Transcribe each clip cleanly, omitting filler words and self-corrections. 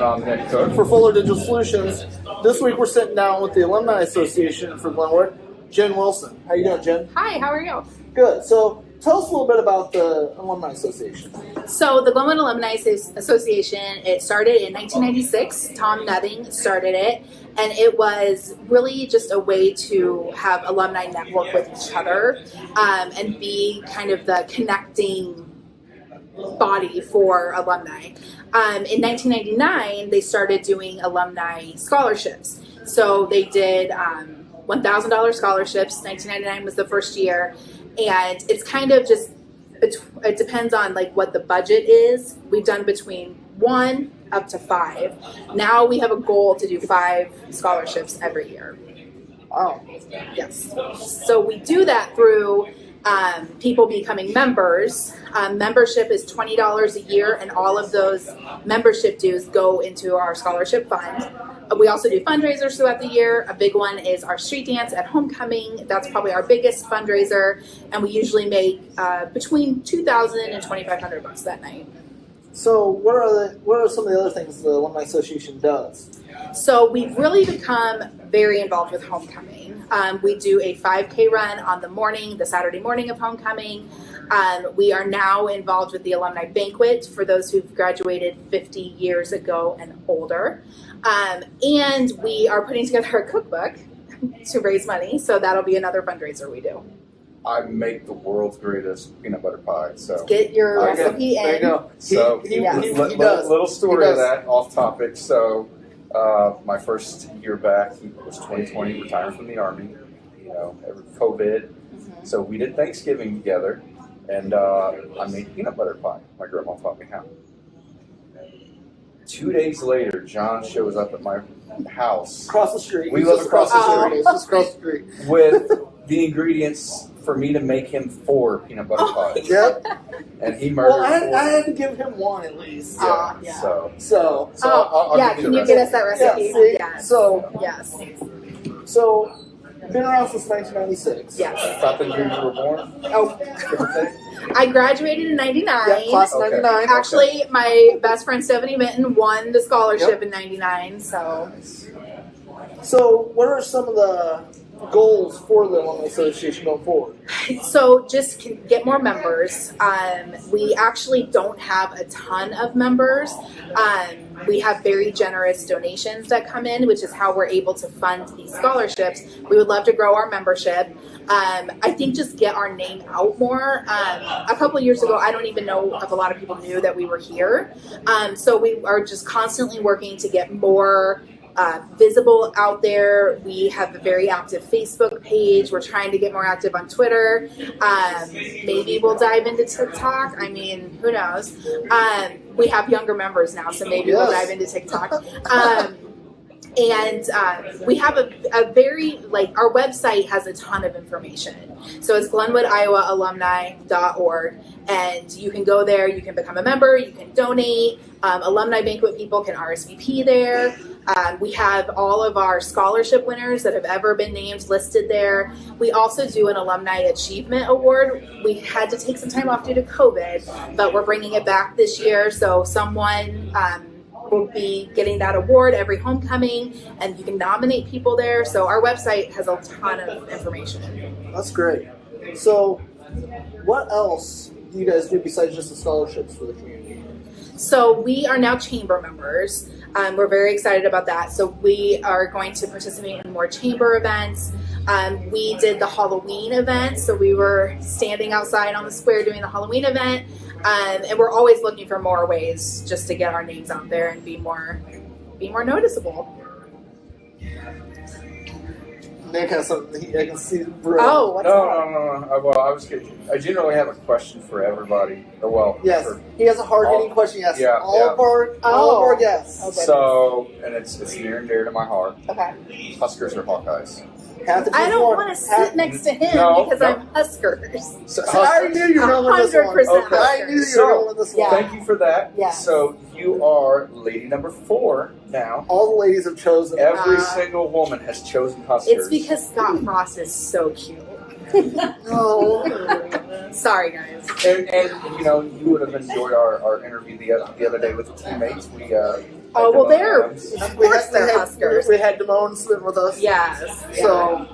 And I'm Nick Cook. For Fuller Digital Solutions. This week we're sitting down with the Alumni Association for Glenwood, Jen Wilson. How you doing, Jen? Hi, how are you? Good. So tell us a little bit about the Alumni Association. So the Glenwood Alumni Association, it started in 1996. Tom Nubbing started it, and it was really just a way to have alumni network with each other and be kind of the connecting body for alumni. In 1999, they started doing alumni scholarships. So they did $1,000 scholarships. 1999 was the first year, and it's kind of just, it depends on like what the budget is. We've done between 1 up to 5. Now we have a goal to do 5 scholarships every year. Wow. Yes. So we do that through people becoming members. Membership is $20 a year, and all of those membership dues go into our scholarship fund. We also do fundraisers throughout the year. A big one is our street dance at homecoming. That's probably our biggest fundraiser, and we usually make between $2,000 and $2,500 that night. So what are some of the other things the Alumni Association does? So we've really become very involved with homecoming. We do a 5K run on the Saturday morning of homecoming. We are now involved with the alumni banquet for those who've graduated 50 years ago and older. And we are putting together a cookbook to raise money. So that'll be another fundraiser we do. I make the world's greatest peanut butter pie. So Get your recipe in. There you go. So He does. Little story He of does. that, off topic. So my first year back was 2020, retiring from the Army. COVID. Mm-hmm. So we did Thanksgiving together, and I made peanut butter pie. My grandma taught me how. 2 days later, John shows up at my house Across the street. We live across the street. Just across the street. with the ingredients for me to make him 4 peanut butter pies. Yep. And he murdered Well, I 4. had to give him one at least. Yeah. Yeah. So So I'll yeah, give can the you get recipe. us that recipe? yeah. See? Yes. So Yes. been around since 1996. Yes. About the year you were born, Oh, give or take? I graduated in 99. Yeah, class Okay. 99. Actually, my best friend Stephanie Minton won the scholarship in 99, so. So what are some of the goals for the Alumni Association going forward? So just get more members. We actually don't have a ton of members. We have very generous donations that come in, which is how we're able to fund these scholarships. We would love to grow our membership. I think just get our name out more. A couple of years ago, I don't even know if a lot of people knew that we were here. So we are just constantly working to get more visible out there. We have a very active Facebook page. We're trying to get more active on Twitter. Maybe we'll dive into TikTok. I mean, who knows? We have younger members now, so maybe we'll dive into TikTok. And we have a very, our website has a ton of information. So it's glenwoodiowaalumni.org, and you can go there, you can become a member, you can donate. Alumni banquet people can RSVP there. We have all of our scholarship winners that have ever been named listed there. We also do an Alumni Achievement Award. We had to take some time off due to COVID, but we're bringing it back this year. So someone will be getting that award every homecoming, and you can nominate people there. So our website has a ton of information. That's great. So what else do you guys do besides just the scholarships for the community? So we are now chamber members. We're very excited about that. So we are going to participate in more chamber events. We did the Halloween event. So we were standing outside on the square doing the Halloween event. And we're always looking for more ways just to get our names out there and be more noticeable. Nick has something. I can see. Oh, what's that? No. Well, I generally have a question for everybody. Yes, he has a hard-hitting question. Yes, all of our guests. Okay. So, and it's near and dear to my heart. Okay. Huskers or Hawkeyes? I don't want to sit next to him because I'm Huskers. So, I knew you were going with this one. 100% Okay. I knew you were going with this one. Thank you for that. Yes. So you are lady number 4 now. All the ladies have chosen. Every single woman has chosen Huskers. It's because Scott Frost is so cute. Oh. Sorry, guys. And you would have enjoyed our interview the other day with the teammates. Oh, well, they're, Adams. of course they're Huskers. We had Damone sitting with us. Yes. So,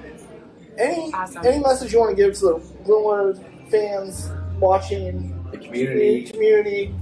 any Awesome. message you want to give to the Glenwood fans watching, The community.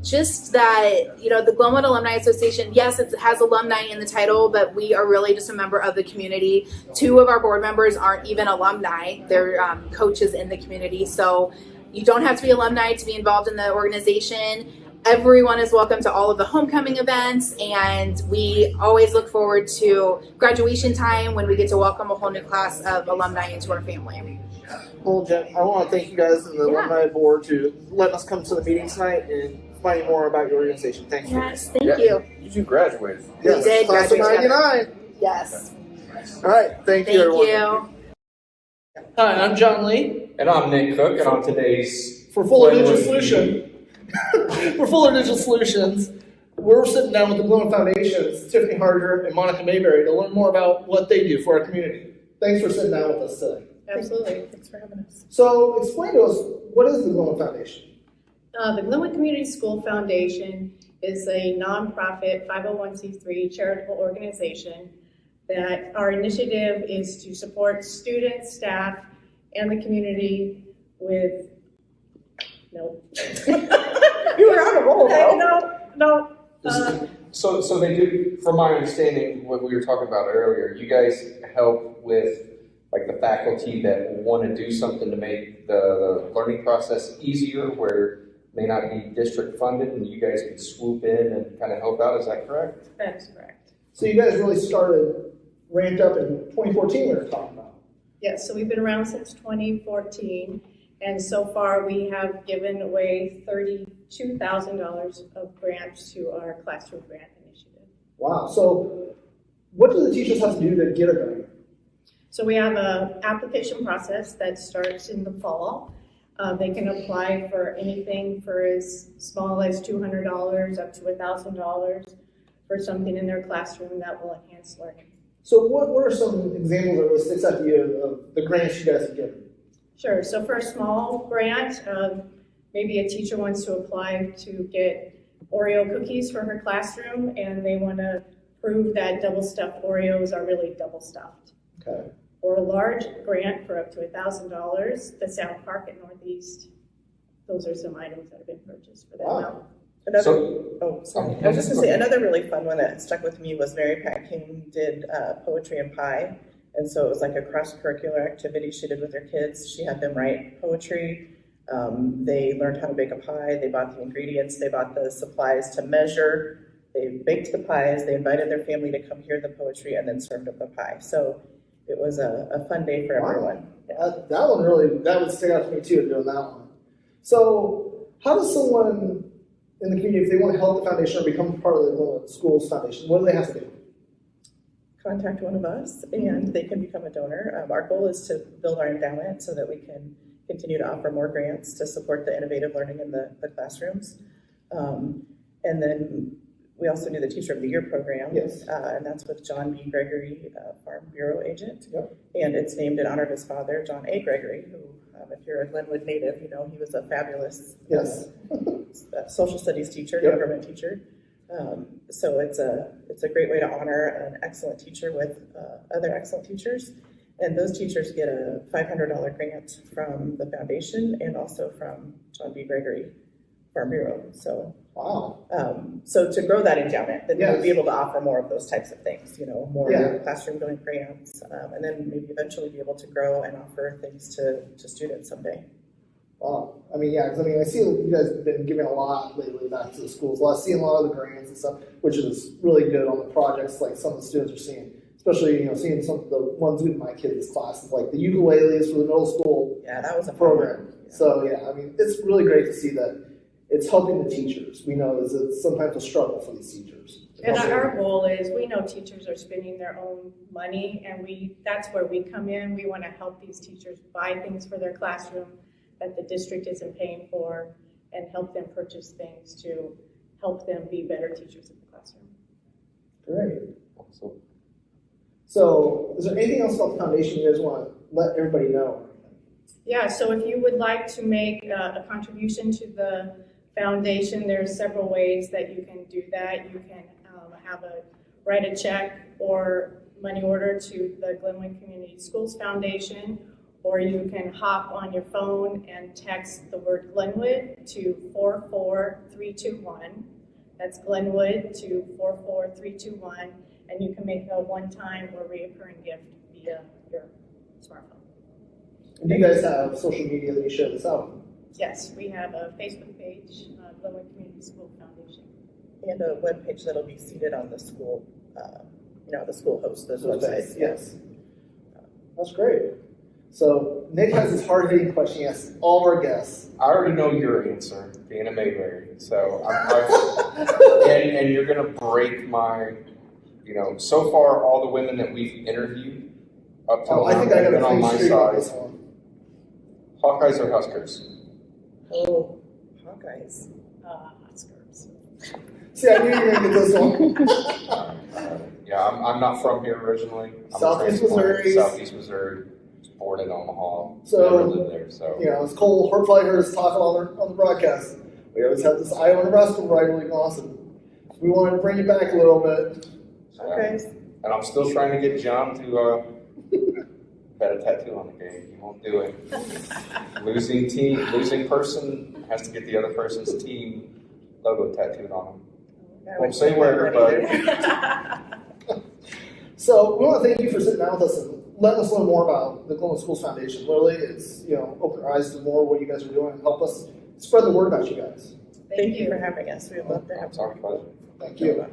Just that, the Glenwood Alumni Association, yes, it has alumni in the title, but we are really just a member of the community. 2 of our board members aren't even alumni. They're coaches in the community. So you don't have to be alumni to be involved in the organization. Everyone is welcome to all of the homecoming events, and we always look forward to graduation time when we get to welcome a whole new class of alumni into our family. Well, Jen, I want to thank you guys and the alumni board to letting us come to the meeting tonight and finding more about your organization. Thank you. Yes, thank you. You 2 graduated. We did Class of graduate. 99. Yes. All right. Thank you, Thank everyone. you. Hi, I'm John Lee. And I'm Nick Cook, and on today's For Fuller Digital Glenwood Solutions, we're sitting down with the Glenwood Foundation's Tiffany Harder and Monica Mayberry to learn more about what they do for our community. Thanks for sitting down with us today. Absolutely. Thanks for having us. So, explain to us, what is the Glenwood Foundation? The Glenwood Community School Foundation is a nonprofit 501c3 charitable organization that our initiative is to support students, staff, and the community with, no. You were on a roll, though. No. So they do, from my understanding, what we were talking about earlier, you guys help with like the faculty that want to do something to make the learning process easier, where it may not be district funded, and you guys can swoop in and kind of help out. Is that correct? That's correct. So, you guys really ramped up in 2014 we were talking about. Yes, so we've been around since 2014, and so far we have given away $32,000 of grants to our classroom grant initiative. Wow. So, what do the teachers have to do to get a grant? So we have an application process that starts in the fall. They can apply for anything for as small as $200 up to $1,000 for something in their classroom that will enhance learning. So, what are some examples that really sticks out to you of the grants you guys have given? Sure, so for a small grant, maybe a teacher wants to apply to get Oreo cookies for her classroom, and they want to prove that double stuffed Oreos are really double stuffed. Okay. Or a large grant for up to $1,000, the Sound Park at Northeast. Those are some items that have been purchased for that Wow. amount. Sorry. I was just gonna say, another really fun one that stuck with me was Mary Pat King did poetry and pie. And so it was like a cross-curricular activity she did with her kids. She had them write poetry. They learned how to bake a pie. They bought the ingredients. They bought the supplies to measure. They baked the pies. They invited their family to come hear the poetry and then served up the pie. So it was a fun day for everyone. That one really, that would stick out to me too, doing that one. So, how does someone in the community, if they want to help the foundation or become part of the school's foundation, what do they have to do? Contact one of us and they can become a donor. Our goal is to build our endowment so that we can continue to offer more grants to support the innovative learning in the classrooms. And then we also do the Teacher of the Year program. Yes. And that's with John B. Gregory, Farm Bureau agent. Yep. And it's named in honor of his father, John A. Gregory, who, if you're a Glenwood native, you know, he was a fabulous social studies teacher, Yep. government teacher. So it's a great way to honor an excellent teacher with other excellent teachers. And those teachers get a $500 grant from the foundation and also from John B. Gregory Farm Bureau. So, wow. So to grow that endowment, then Yes. we'll be able to offer more of those types of things, you know, more Yeah. classroom going grants, and then maybe eventually be able to grow and offer things to students someday. Wow. I mean, yeah, because I see you guys have been giving a lot lately back to the schools. Seeing a lot of the grants and stuff, which is really good on the projects like some of the students are seeing. Especially, seeing some of the ones in my kids' classes, like the ukuleles for the middle school Yeah, that was a fun program. one. Yeah. So, yeah, I mean, it's really great to see that it's helping the teachers. We know it's sometimes a struggle for these teachers. And our goal is, we know teachers are spending their own money, and that's where we come in. We want to help these teachers buy things for their classroom that the district isn't paying for, and help them purchase things to help them be better teachers in the classroom. Great. So, is there anything else about the foundation you guys want to let everybody know? Yeah, so if you would like to make a contribution to the foundation, there's several ways that you can do that. You can write a check or money order to the Glenwood Community Schools Foundation, or you can hop on your phone and text the word Glenwood to 44321. That's Glenwood to 44321, and you can make a one-time or reoccurring gift via your smartphone. And do you guys have social media that you share this out? Yes, we have a Facebook page, Glenwood Community School Foundation. And a webpage that'll be seated on the school, the school hosts those websites. Yes. That's great. So Nick has this hard-hitting question he asks all our guests. I already know your answer, being a Mayberry. So and you're gonna break my, so far all the women that we've interviewed up till I now think I have got been on a my pretty straight on this side. one. Hawkeyes or Huskers? Oh, Hawkeyes. Huskers. See, I knew you were going to get this one. Yeah, I'm not from here originally. I'm a Southeast transplant, Missouri. Southeast Missouri. Was born in Omaha. So, Never lived there. So As Cole probably heard us talk on the broadcast, we always have this Iowa-Nebraska rivalry going on. So we wanted to bring it back a little bit. Hawkeyes. And I'm still trying to get John to put a tattoo on the game. He won't do it. Losing person has to get the other person's team logo tattooed on him. Won't say where, but So we want to thank you for sitting down with us and letting us learn more about the Glenwood Schools Foundation. Literally, it's open our eyes to more of what you guys are doing and help us spread the word about you guys. Thank you for having us. We'd love to have it's our pleasure. Thank you.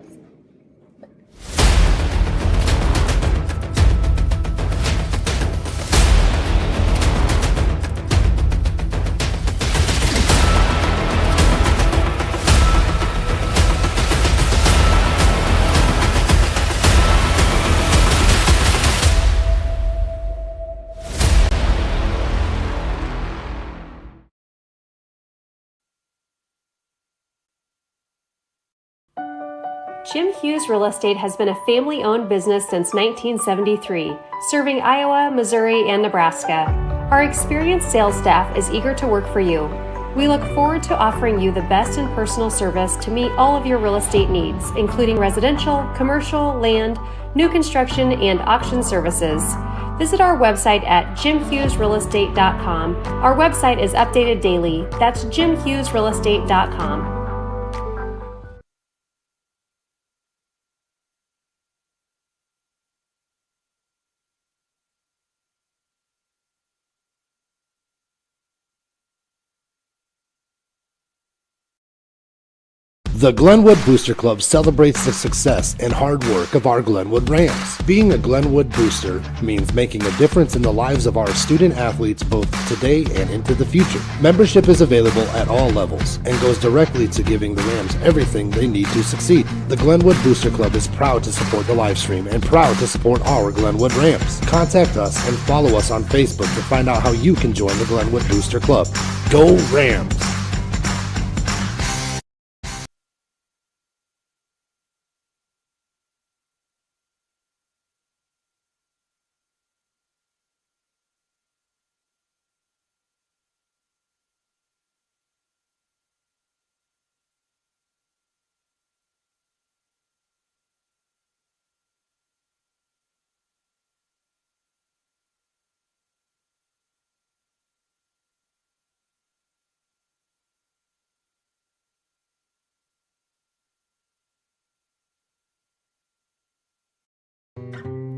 Jim Hughes Real Estate has been a family-owned business since 1973, serving Iowa, Missouri, and Nebraska. Our experienced sales staff is eager to work for you. We look forward to offering you the best in personal service to meet all of your real estate needs, including residential, commercial, land, new construction, and auction services. Visit our website at jimhughesrealestate.com. Our website is updated daily. That's jimhughesrealestate.com. The Glenwood Booster Club celebrates the success and hard work of our Glenwood Rams. Being a Glenwood Booster means making a difference in the lives of our student athletes both today and into the future. Membership is available at all levels and goes directly to giving the Rams everything they need to succeed. The Glenwood Booster Club is proud to support the live stream and proud to support our Glenwood Rams. Contact us and follow us on Facebook to find out how you can join the Glenwood Booster Club. Go Rams!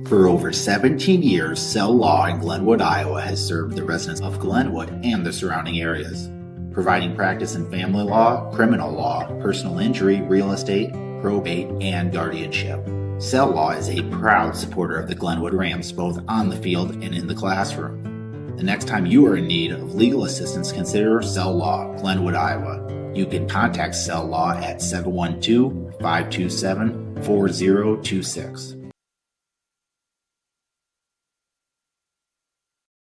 For over 17 years, Cell Law in Glenwood, Iowa has served the residents of Glenwood and the surrounding areas, providing practice in family law, criminal law, personal injury, real estate, probate, and guardianship. Cell Law is a proud supporter of the Glenwood Rams both on the field and in the classroom. The next time you are in need of legal assistance, consider Cell Law, Glenwood, Iowa. You can contact Cell Law at 712-527-4026.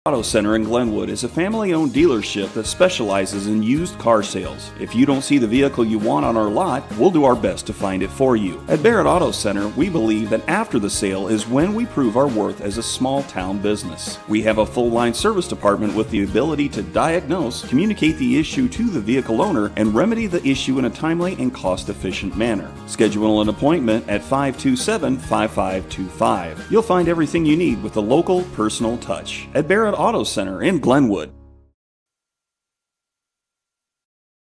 Auto Center in Glenwood is a family-owned dealership that specializes in used car sales. If you don't see the vehicle you want on our lot, we'll do our best to find it for you. At Barrett Auto Center, we believe that after the sale is when we prove our worth as a small-town business. We have a full-line service department with the ability to diagnose, communicate the issue to the vehicle owner, and remedy the issue in a timely and cost-efficient manner. Schedule an appointment at 527-5525. You'll find everything you need with a local, personal touch. At Barrett Auto Center in Glenwood.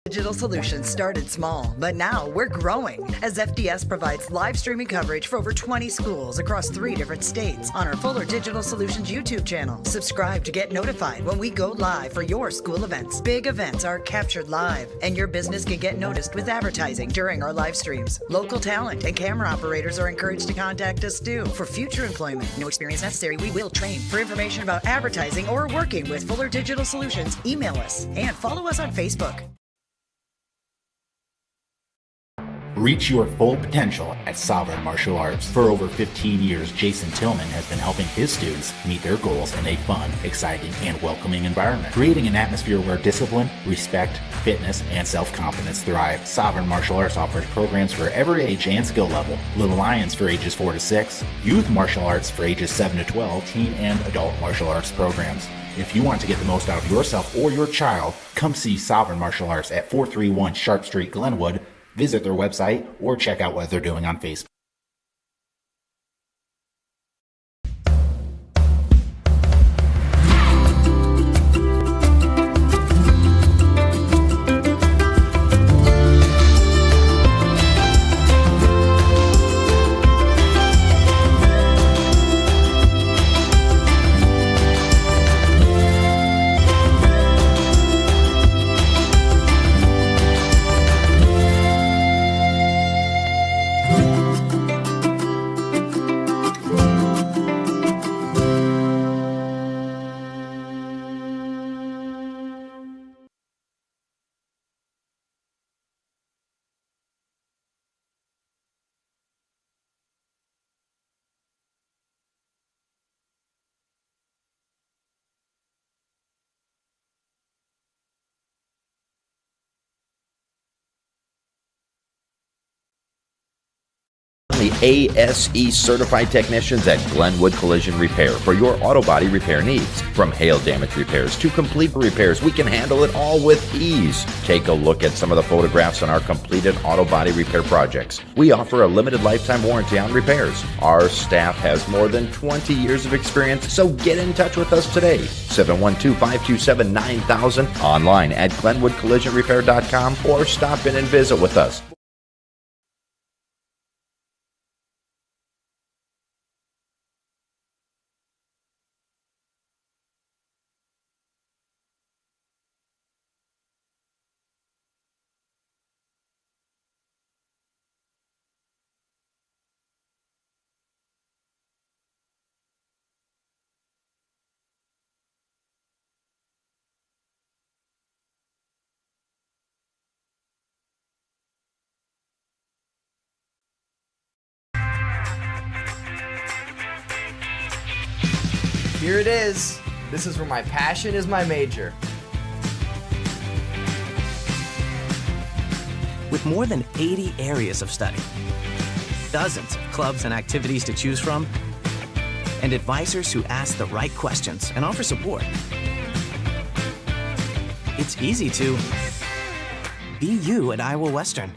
Digital Solutions started small, but now we're growing as FDS provides live streaming coverage for over 20 schools across 3 different states on our Fuller Digital Solutions YouTube channel. Subscribe to get notified when we go live for your school events. Big events are captured live, and your business can get noticed with advertising during our live streams. Local talent and camera operators are encouraged to contact us too. For future employment, no experience necessary, we will train. For information about advertising or working with Fuller Digital Solutions, email us and follow us on Facebook. Reach your full potential at Sovereign Martial Arts. For over 15 years, Jason Tillman has been helping his students meet their goals in a fun, exciting, and welcoming environment, creating an atmosphere where discipline, respect, fitness, and self-confidence thrive. Sovereign Martial Arts offers programs for every age and skill level. Little Lions for ages 4 to 6, Youth Martial Arts for ages 7 to 12, teen and adult martial arts programs. If you want to get the most out of yourself or your child, come see Sovereign Martial Arts at 431 Sharp Street, Glenwood. Visit their website or check out what they're doing on Facebook. The ASE certified technicians at Glenwood Collision Repair for your auto body repair needs. From hail damage repairs to complete repairs, we can handle it all with ease. Take a look at some of the photographs on our completed auto body repair projects. We offer a limited lifetime warranty on repairs. Our staff has more than 20 years of experience, so get in touch with us today. 712-527-9000, online at glenwoodcollisionrepair.com, or stop in and visit with us. Here it is. This is where my passion is my major. With more than 80 areas of study, dozens of clubs and activities to choose from, and advisors who ask the right questions and offer support, it's easy to be you at Iowa Western.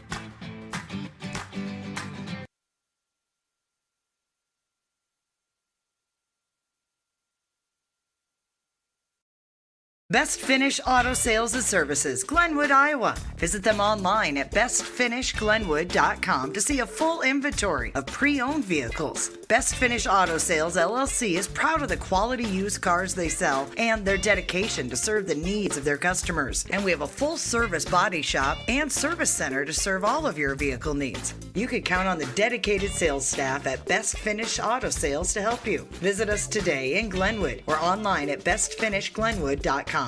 Best Finish Auto Sales and Services, Glenwood, Iowa. Visit them online at bestfinishglenwood.com to see a full inventory of pre-owned vehicles. Best Finish Auto Sales LLC is proud of the quality used cars they sell and their dedication to serve the needs of their customers. And we have a full service body shop and service center to serve all of your vehicle needs. You can count on the dedicated sales staff at Best Finish Auto Sales to help you. Visit us today in Glenwood or online at bestfinishglenwood.com.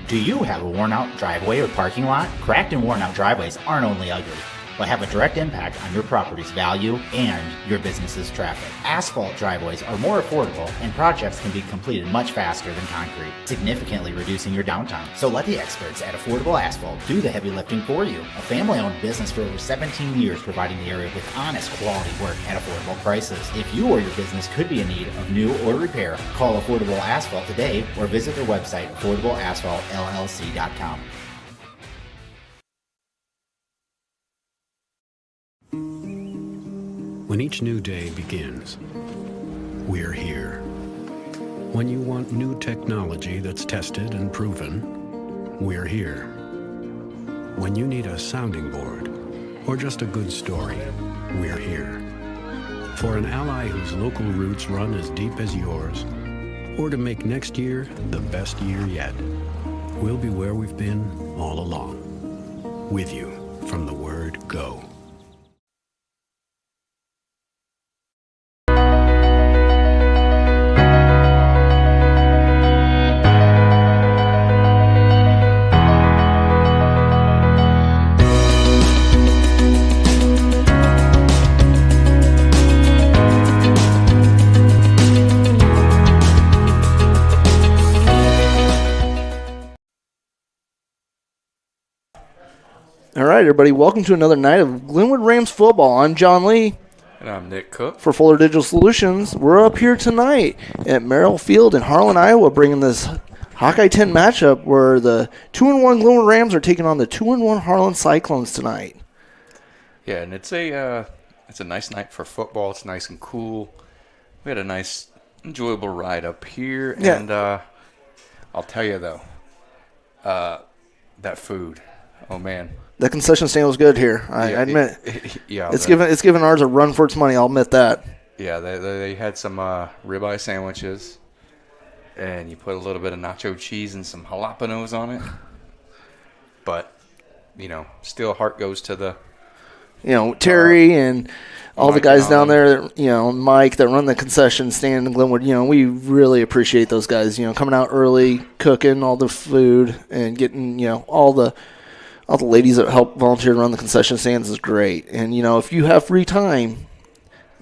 Do you have a worn out driveway or parking lot? Cracked and worn out driveways aren't only ugly. will have a direct impact on your property's value and your business's traffic. Asphalt driveways are more affordable and projects can be completed much faster than concrete, significantly reducing your downtime. So let the experts at Affordable Asphalt do the heavy lifting for you. A family-owned business for over 17 years providing the area with honest quality work at affordable prices. If you or your business could be in need of new or repair, call Affordable Asphalt today or visit their website, affordableasphaltllc.com. When each new day begins, we're here. When you want new technology that's tested and proven, we're here. When you need a sounding board or just a good story, we're here. For an ally whose local roots run as deep as yours, or to make next year the best year yet, we'll be where we've been all along, with you from the word go. All right, everybody, welcome to another night of Glenwood Rams football. I'm John Lee. And I'm Nick Cook. For Fuller Digital Solutions. We're up here tonight at Merrill Field in Harlan, Iowa, bringing this Hawkeye 10 matchup where the 2-1 Glenwood Rams are taking on the 2-1 Harlan Cyclones tonight. Yeah, and it's a nice night for football. It's nice and cool. We had a nice, enjoyable ride up here. Yeah. And I'll tell you, though, that food, oh, man. The concession stand was good here. I admit. It's given ours a run for its money. I'll admit that. Yeah, they had some ribeye sandwiches, and you put a little bit of nacho cheese and some jalapenos on it. But, still heart goes to the... Terry and all Mike the guys and down there, Mike that run the concession stand in Glenwood, we really appreciate those guys, coming out early, cooking all the food and getting, all the ladies that help volunteer to run the concession stands is great. And, if you have free time,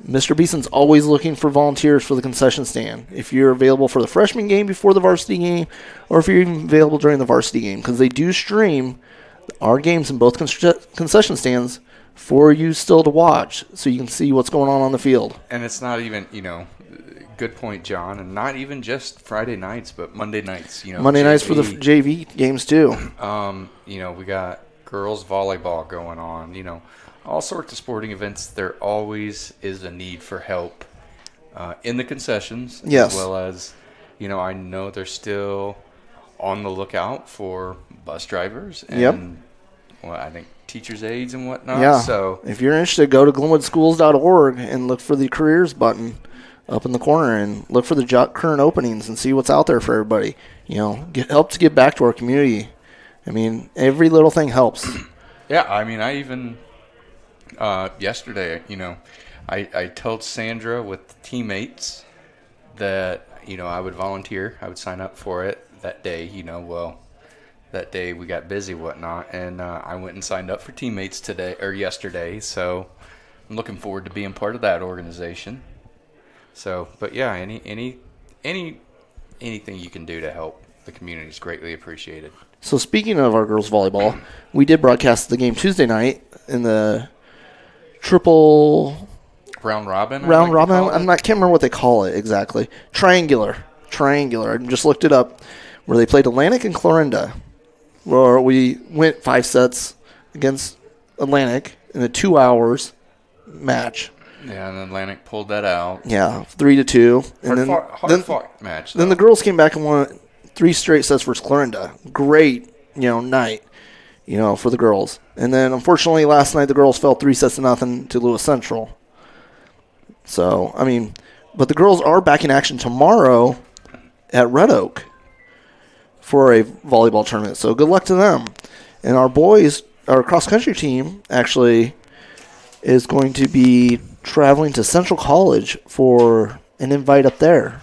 Mr. Beeson's always looking for volunteers for the concession stand. If you're available for the freshman game before the varsity game, or if you're even available during the varsity game, because they do stream our games in both concession stands for you still to watch, so you can see what's going on the field. And it's not even, good point, John, and not even just Friday nights, but Monday nights. Monday nights for the JV games too. We got girls volleyball going on. All sorts of sporting events. There always is a need for help in the concessions, yes, as well as, I know they're still on the lookout for bus drivers and, yep, I think teachers' aides and whatnot. Yeah. So if you're interested, go to glenwoodschools.org and look for the careers button up in the corner and look for the current openings and see what's out there for everybody. Help to give back to our community. Every little thing helps. Yeah, I even yesterday, I told Sandra with the teammates that, I would volunteer. I would sign up for it that day, that day we got busy, whatnot, and I went and signed up for teammates yesterday. So I'm looking forward to being part of that organization. So, but yeah, anything you can do to help the community is greatly appreciated. So speaking of our girls volleyball, we did broadcast the game Tuesday night in the triple round robin. I can't remember what they call it exactly. Triangular. I just looked it up. Where they played Atlantic and Clorinda, where we went 5 sets against Atlantic in a 2 hours match. Yeah, and Atlantic pulled that out. Yeah, 3-2. And hard fought match. Then the girls came back and won 3 straight sets versus Clorinda. Great, night, for the girls. And then unfortunately last night the girls fell 3-0 to Lewis Central. So but the girls are back in action tomorrow at Red Oak for a volleyball tournament. So good luck to them. And our boys, our cross-country team, actually is going to be traveling to Central College for an invite up there.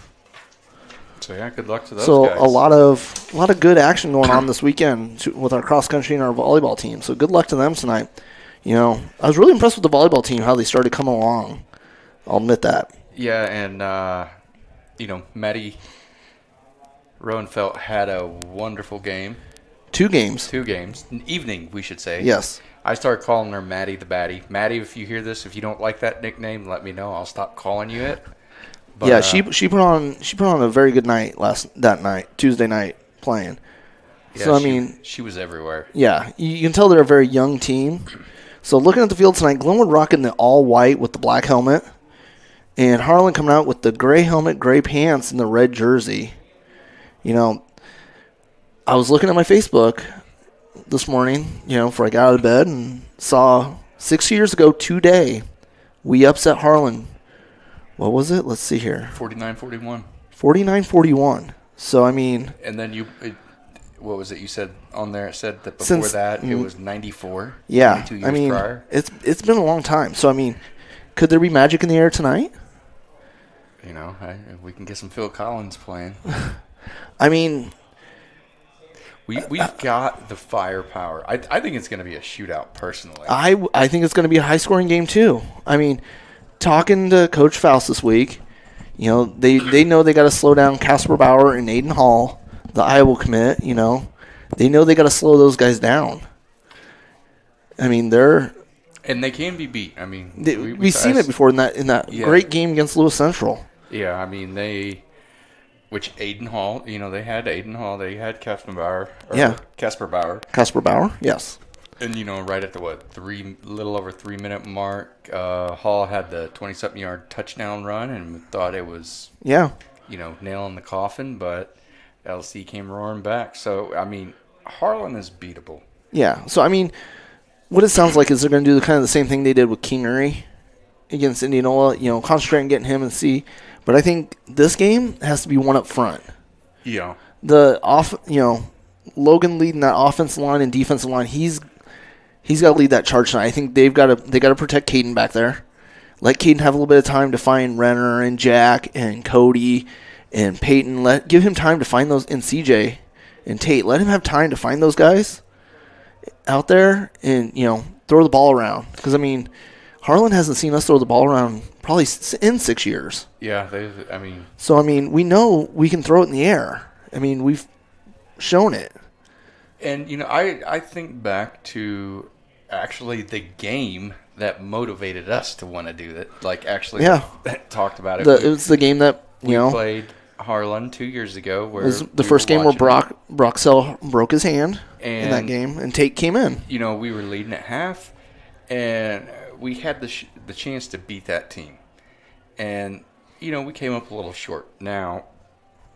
So, yeah, good luck to those so guys. So a lot of good action going on this weekend with our cross-country and our volleyball team. So good luck to them tonight. I was really impressed with the volleyball team, how they started coming along. I'll admit that. Yeah, and Maddie Roenfeld had a wonderful game. 2 games. 2 games. Evening, we should say. Yes. I started calling her Maddie the Baddie. Maddie, if you hear this, if you don't like that nickname, let me know. I'll stop calling you it. But, yeah, she put on a very good night Tuesday night playing. Yeah, so she was everywhere. Yeah, you can tell they're a very young team. So looking at the field tonight, Glenwood rocking the all white with the black helmet, and Harlan coming out with the gray helmet, gray pants, and the red jersey. I was looking at my Facebook this morning, before I got out of bed, and saw 6 years ago today, we upset Harlan. What was it? Let's see here. 49-41. 49-41. So, And then what was it you said on there? It said that before that it was 94. Yeah. 2 years prior. It's been a long time. So, could there be magic in the air tonight? We can get some Phil Collins playing. We've got the firepower. I think it's going to be a shootout, personally. I think it's going to be a high-scoring game, too. Talking to Coach Faust this week, they know they got to slow down Casper Bauer and Aiden Hall, the Iowa commit. They know they got to slow those guys down. And they can be beat. We've seen it before in that great game against Lewis Central. Yeah, which Aiden Hall, they had Aiden Hall, they had Casper Bauer. Casper Bauer. Casper Bauer, yes. And, right at the, little over 3 minute mark, Hall had the 20-something yard touchdown run and thought it was, nail in the coffin, but LC came roaring back. So, Harlan is beatable. Yeah. So, what it sounds like is they're going to do kind of the same thing they did with Kingery against Indianola, concentrate on getting him and see. But I think this game has to be one up front. Yeah. Logan leading that offensive line and defensive line, he's got to lead that charge tonight. I think they got to protect Caden back there. Let Caden have a little bit of time to find Renner and Jack and Cody and Peyton. Give him time to find those, and CJ and Tate. Let him have time to find those guys out there and throw the ball around. Because Harlan hasn't seen us throw the ball around probably in 6 years. Yeah, So we know we can throw it in the air. We've shown it. And I think back to actually the game that motivated us to want to do that. Talked about it. It was the game that we played Harlan 2 years ago. Where it was the first game where Broxell broke his hand in that game, and Tate came in. We were leading at half, and we had the chance to beat that team, and we came up a little short. Now,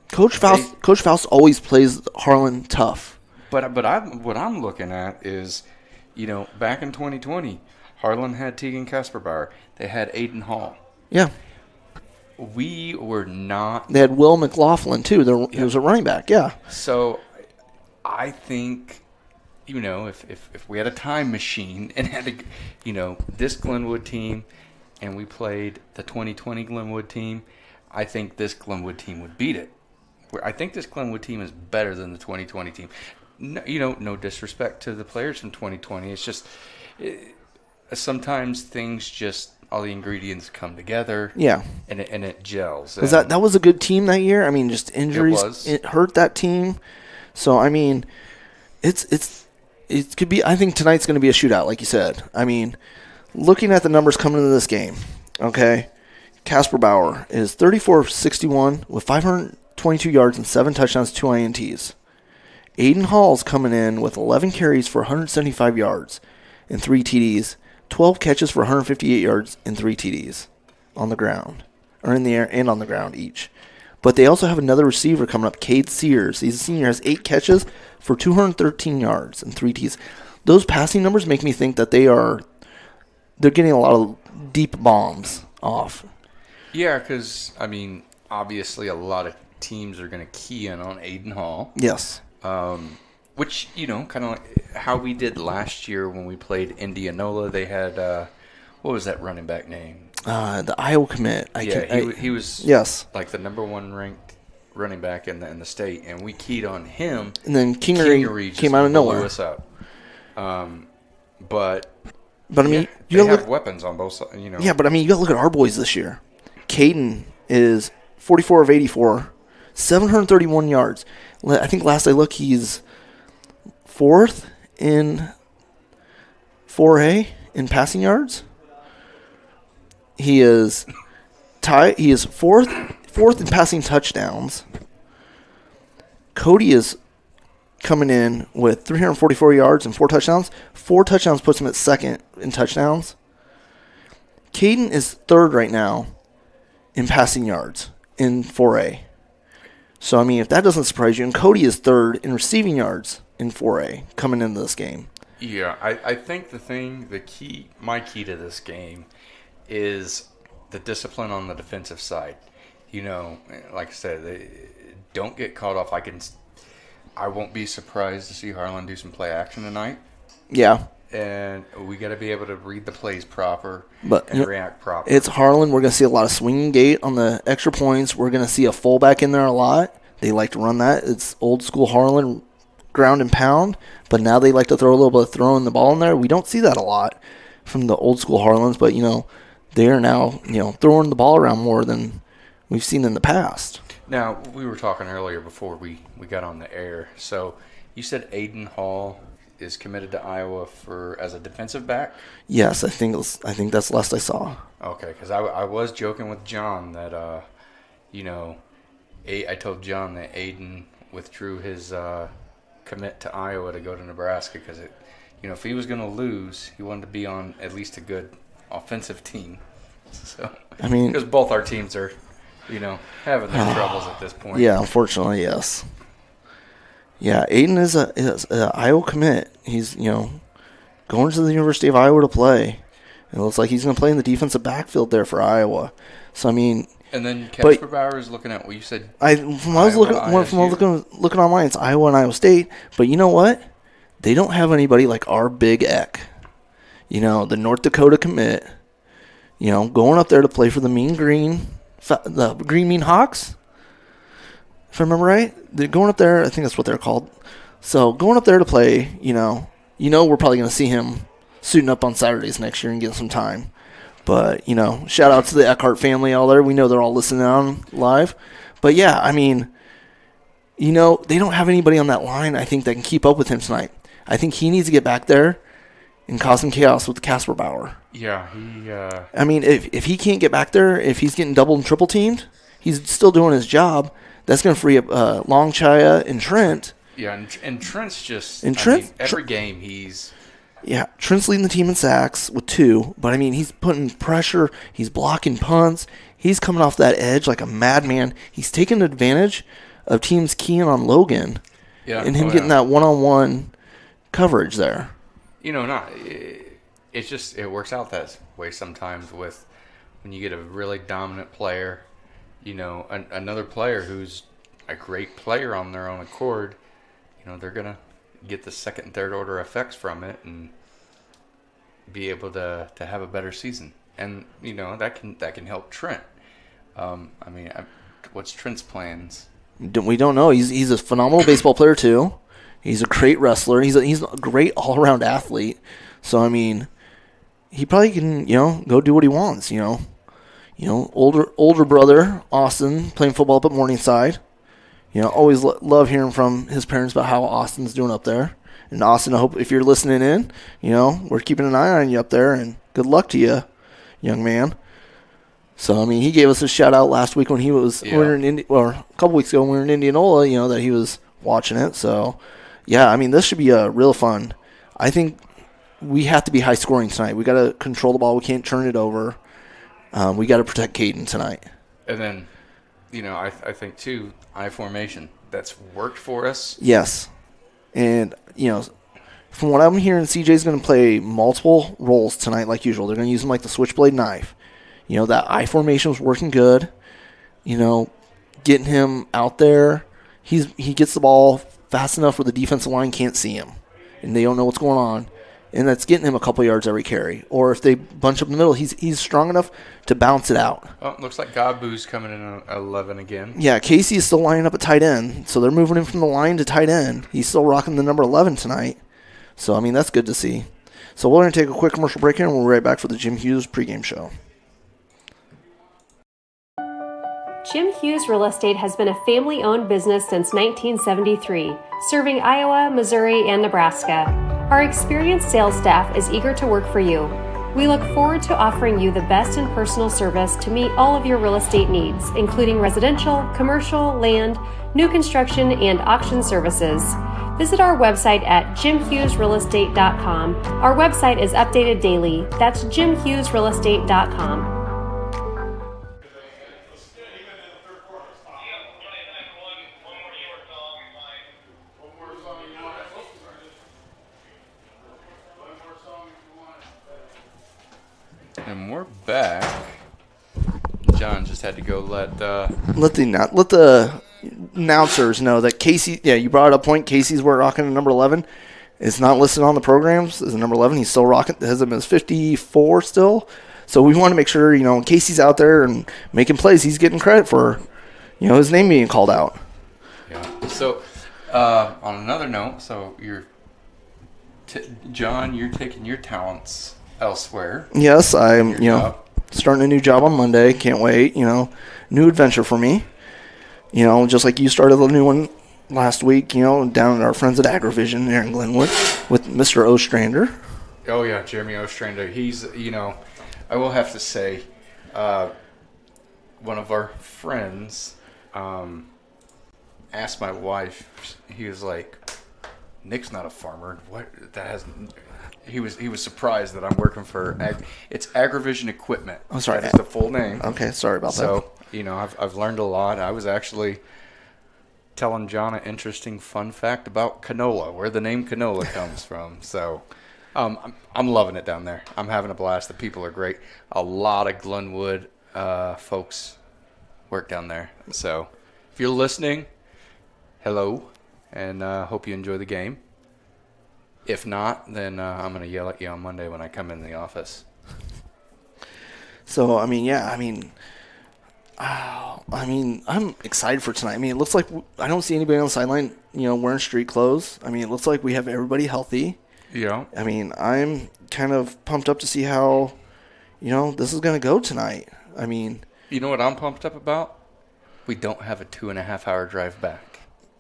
Coach Faust always plays Harlan tough. But what I'm looking at is, back in 2020, Harlan had Tegan Casper Bauer. They had Aiden Hall. Yeah. We were not. They had Will McLaughlin too. He was a running back. Yeah. So, I think, if we had a time machine and had this Glenwood team, and we played the 2020 Glenwood team, I think this Glenwood team would beat it. I think this Glenwood team is better than the 2020 team. No disrespect to the players from 2020. It's just sometimes things all the ingredients come together. Yeah. And it gels. That was a good team that year. Just injuries it hurt that team. So it could be. I think tonight's going to be a shootout, like you said. Looking at the numbers coming into this game, okay, Casper Bauer is 34 of 61 with 522 yards and 7 touchdowns, 2 INTs. Aiden Hall's coming in with 11 carries for 175 yards and 3 TDs, 12 catches for 158 yards and 3 TDs on the ground, or in the air and on the ground each. But they also have another receiver coming up, Cade Sears. He's a senior, has 8 catches for 213 yards and 3 TDs. Those passing numbers make me think that they're getting a lot of deep bombs off. Yeah, because, obviously a lot of teams are going to key in on Aiden Hall. Yes. Which, kind of like how we did last year when we played Indianola. They had, what was that running back name? The Iowa commit. He was like the number 1 ranked running back in the state, and we keyed on him. And then Kingery came out of nowhere. Blew us up. But But I mean, Yeah, you they gotta have weapons on both sides, you know. Yeah, but I mean, you got to look at our boys this year. Caden is 44 of 84, 731 yards. I think last I looked, he's 4th in 4A in passing yards. He is He is fourth in passing touchdowns. Cody is coming in with 344 yards and 4 touchdowns. 4 touchdowns puts him at second in touchdowns. Caden is 3rd right now in passing yards in 4A. So, I mean, if that doesn't surprise you, and Cody is 3rd in receiving yards in 4A coming into this game. Yeah, I think my key to this game is the discipline on the defensive side. You know, like I said, they don't get caught off. I won't be surprised to see Harlan do some play action tonight. Yeah. And we got to be able to read the plays proper But and react proper. It's Harlan. We're going to see a lot of swinging gate on the extra points. We're going to see a fullback in there a lot. They like to run that. It's old school Harlan, ground and pound. But now they like to throw a little bit of throwing the ball in there. We don't see that a lot from the old school Harlans. But, you know, they are now, you know, throwing the ball around more than we've seen in the past. Now, we were talking earlier before we got on the air. So you said Aiden Hall is committed to Iowa as a defensive back? Yes, I think that's the last I saw. Okay, because I was joking with John that, you know, I told John that Aiden withdrew his commit to Iowa to go to Nebraska because, you know, if he was going to lose, he wanted to be on at least a good offensive team. So, I mean, because both our teams are, you know, having their troubles at this point. Yeah, unfortunately, yes. Yeah, Aiden is a Iowa commit. He's, you know, going to the University of Iowa to play. It looks like he's going to play in the defensive backfield there for Iowa. So I mean, and then Kesper is looking at what you said. Looking online, it's Iowa and Iowa State. But you know what? They don't have anybody like our Big Eck. You know, the North Dakota commit. You know, going up there to play for the Mean Green Hawks. If I remember right, they're going up there. I think that's what they're called. So going up there to play, you know, we're probably going to see him suiting up on Saturdays next year and getting some time. But, you know, shout out to the Eckhart family all there. We know they're all listening on live. But, yeah, I mean, you know, they don't have anybody on that line, I think, that can keep up with him tonight. I think he needs to get back there and cause some chaos with the Casper Bauer. Yeah, I mean, if he can't get back there, if he's getting double and triple teamed, he's still doing his job. That's going to free up Longchaya and Trent. Yeah, and Trent's just... every game he's... Yeah, Trent's leading the team in sacks with 2. But, I mean, he's putting pressure. He's blocking punts. He's coming off that edge like a madman. He's taking advantage of teams keying on Logan. Yeah, and him getting that one-on-one coverage there. You know, it works out that way sometimes with when you get a really dominant player, you know, another player who's a great player on their own accord, you know, they're going to get the second and third order effects from it and be able to have a better season. And, you know, that can help Trent. I mean, what's Trent's plans? We don't know. He's a phenomenal baseball player, too. He's a great wrestler. He's a great all-around athlete. So, I mean, he probably can, you know, go do what he wants, you know. You know, older brother, Austin, playing football up at Morningside. You know, always love hearing from his parents about how Austin's doing up there. And Austin, I hope if you're listening in, you know, we're keeping an eye on you up there, and good luck to you, young man. So, I mean, he gave us a shout-out last week when he was, or a couple weeks ago when we were in Indianola, you know, that he was watching it. So, yeah, I mean, this should be real fun. I think we have to be high-scoring tonight. We got to control the ball. We can't turn it over. We got to protect Caden tonight. And then, you know, I think, too, I formation. That's worked for us. Yes. And, you know, from what I'm hearing, CJ's going to play multiple roles tonight like usual. They're going to use him like the switchblade knife. You know, that I formation was working good. You know, getting him out there. He gets the ball fast enough where the defensive line can't see him. And they don't know what's going on. And that's getting him a couple yards every carry. Or if they bunch up in the middle, he's strong enough to bounce it out. Oh, looks like Gabu's coming in at 11 again. Yeah, Casey is still lining up at tight end. So they're moving him from the line to tight end. He's still rocking the number 11 tonight. So, I mean, that's good to see. So we're going to take a quick commercial break here, and we'll be right back for the Jim Hughes pregame show. Jim Hughes Real Estate has been a family-owned business since 1973, serving Iowa, Missouri, and Nebraska. Our experienced sales staff is eager to work for you. We look forward to offering you the best in personal service to meet all of your real estate needs, including residential, commercial, land, new construction, and auction services. Visit our website at jimhughesrealestate.com. Our website is updated daily. That's jimhughesrealestate.com. And we're back. John just had to go let the announcers know that Casey. Yeah, you brought up a point. Casey's we're rocking at number 11. It's not listed on the programs as a number 11. He's still rocking. Has him as 54 still. So we want to make sure Casey's out there and making plays. He's getting credit for his name being called out. Yeah. So on another note, so John, you're taking your talents elsewhere. Yes, I'm, starting a new job on Monday. Can't wait, new adventure for me. Just like you started a new one last week, down at our friends at AgriVision there in Glenwood with Mr. Ostrander. Oh, yeah, Jeremy Ostrander. He's, I will have to say, one of our friends asked my wife, he was like, Nick's not a farmer. What? That hasn't... He was surprised that I'm working for it's AgriVision Equipment. I'm sorry. That's the full name. Okay, sorry about that. So, I've learned a lot. I was actually telling John an interesting fun fact about canola, where the name canola comes from. So, I'm loving it down there. I'm having a blast. The people are great. A lot of Glenwood folks work down there. So, if you're listening, hello, and hope you enjoy the game. If not, then I'm going to yell at you on Monday when I come in the office. So, I'm excited for tonight. It looks like I don't see anybody on the sideline, wearing street clothes. It looks like we have everybody healthy. Yeah. I'm kind of pumped up to see how, this is going to go tonight. You know what I'm pumped up about? We don't have a 2.5-hour drive back.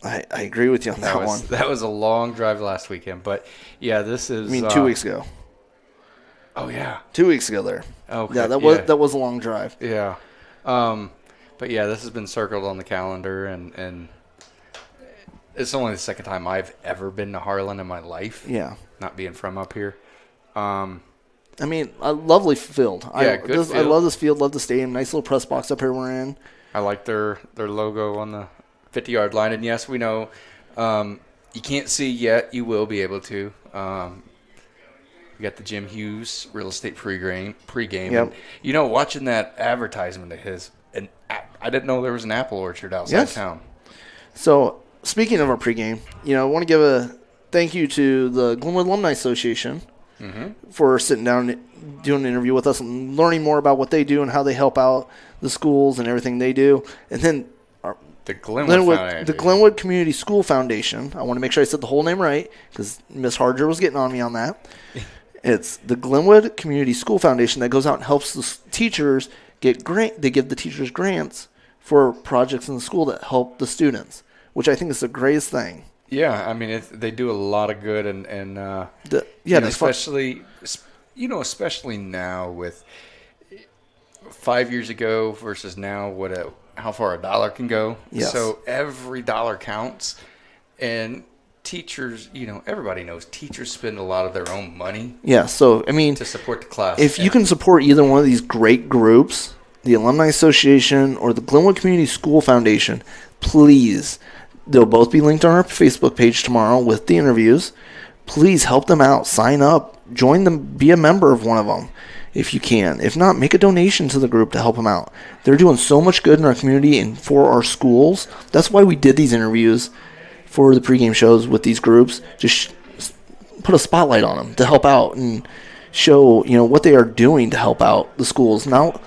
I agree with you on that one. That was a long drive last weekend, but yeah, this is. 2 weeks ago. Oh yeah, 2 weeks ago there. Okay. Yeah, that was a long drive. Yeah, but yeah, this has been circled on the calendar, and it's only the second time I've ever been to Harlan in my life. Yeah, not being from up here. A lovely field. Yeah, good field. I love this field. Love the stadium. Nice little press box up here we're in. I like their logo on the 50-yard line, and yes, we know you can't see yet. You will be able to. We got the Jim Hughes Real Estate pregame. Yep. And, watching that advertisement of his, and I didn't know there was an apple orchard outside town. So speaking of our pregame, I want to give a thank you to the Glenwood Alumni Association for sitting down, doing an interview with us, and learning more about what they do and how they help out the schools and everything they do, and then. The Glenwood Community School Foundation. I want to make sure I said the whole name right because Miss Harger was getting on me on that. It's the Glenwood Community School Foundation that goes out and helps the teachers get They give the teachers grants for projects in the school that help the students, which I think is the greatest thing. Yeah, they do a lot of good, and especially especially now with 5 years ago versus now, how far a dollar can go. Yes. So every dollar counts. And teachers, everybody knows teachers spend a lot of their own money. Yeah, so, to support the class. If you can support either one of these great groups, the Alumni Association or the Glenwood Community School Foundation, please, they'll both be linked on our Facebook page tomorrow with the interviews. Please help them out. Sign up. Join them. Be a member of one of them. If you can. If not, make a donation to the group to help them out. They're doing so much good in our community and for our schools. That's why we did these interviews for the pregame shows with these groups. Just put a spotlight on them to help out and show, what they are doing to help out the schools. Now,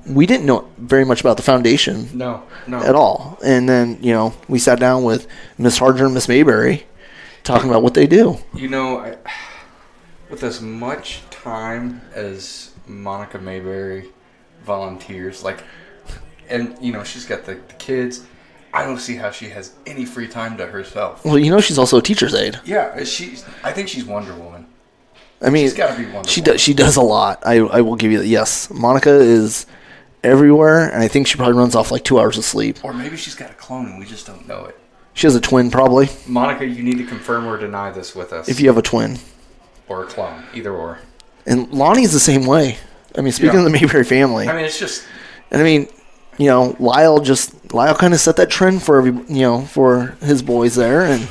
we didn't know very much about the foundation. No. At all. And then, we sat down with Miss Harger and Miss Mayberry talking about what they do. with as much time as Monica Mayberry volunteers, and she's got the kids. I don't see how she has any free time to herself. Well, she's also a teacher's aide. Yeah, I think she's Wonder Woman. I mean, she's got to be Wonder Woman. She does a lot. I will give you that. Yes, Monica is everywhere, and I think she probably runs off 2 hours of sleep. Or maybe she's got a clone and we just don't know it. She has a twin, probably. Monica, you need to confirm or deny this with us. If you have a twin. Or a clone, either or. And Lonnie's the same way. I mean, speaking of the Mayberry family. I mean, it's just... And I mean, Lyle kind of set that trend for for his boys there. And,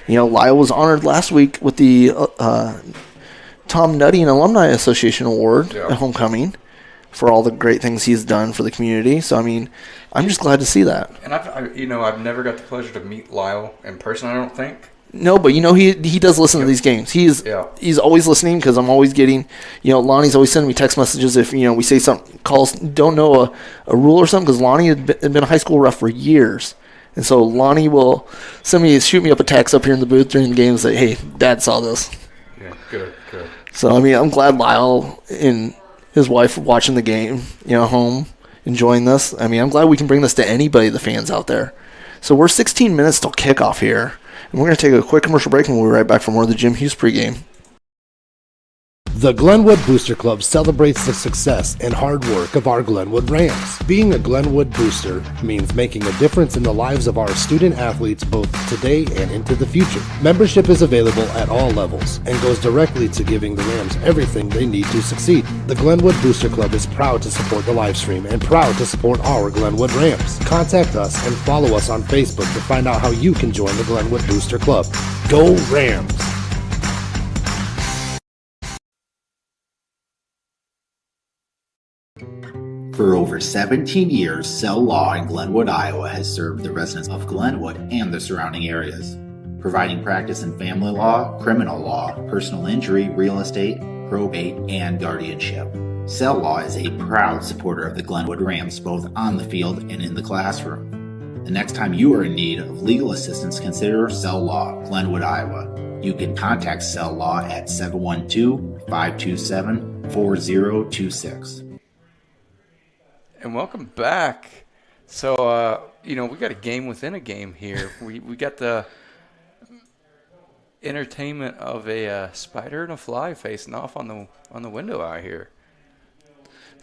Lyle was honored last week with the Tom Nutty and Alumni Association Award at homecoming for all the great things he's done for the community. So, I mean, I'm just glad to see that. And I've never got the pleasure to meet Lyle in person, I don't think. No, but he does listen to these games. He's always listening because I'm always getting, Lonnie's always sending me text messages if we say something, calls, don't know a rule or something, because Lonnie had been a high school ref for years, and so Lonnie will shoot me up a text up here in the booth during the game and say, "Hey, Dad saw this." Yeah, good. So I mean, I'm glad Lyle and his wife are watching the game, home, enjoying this. I mean, I'm glad we can bring this to anybody, the fans out there. So we're 16 minutes till kickoff here. And we're going to take a quick commercial break, and we'll be right back for more of the Jim Hughes pregame. The Glenwood Booster Club celebrates the success and hard work of our Glenwood Rams. Being a Glenwood booster means making a difference in the lives of our student athletes both today and into the future. Membership is available at all levels and goes directly to giving the Rams everything they need to succeed. The Glenwood Booster Club is proud to support the live stream and proud to support our Glenwood Rams. Contact us and follow us on Facebook to find out how you can join the Glenwood Booster Club. Go Rams! For over 17 years, Cell Law in Glenwood, Iowa has served the residents of Glenwood and the surrounding areas, providing practice in family law, criminal law, personal injury, real estate, probate, and guardianship. Cell Law is a proud supporter of the Glenwood Rams both on the field and in the classroom. The next time you are in need of legal assistance, consider Cell Law, Glenwood, Iowa. You can contact Cell Law at 712-527-4026. And welcome back. So, we got a game within a game here. We got the entertainment of a spider and a fly facing off on the window out here.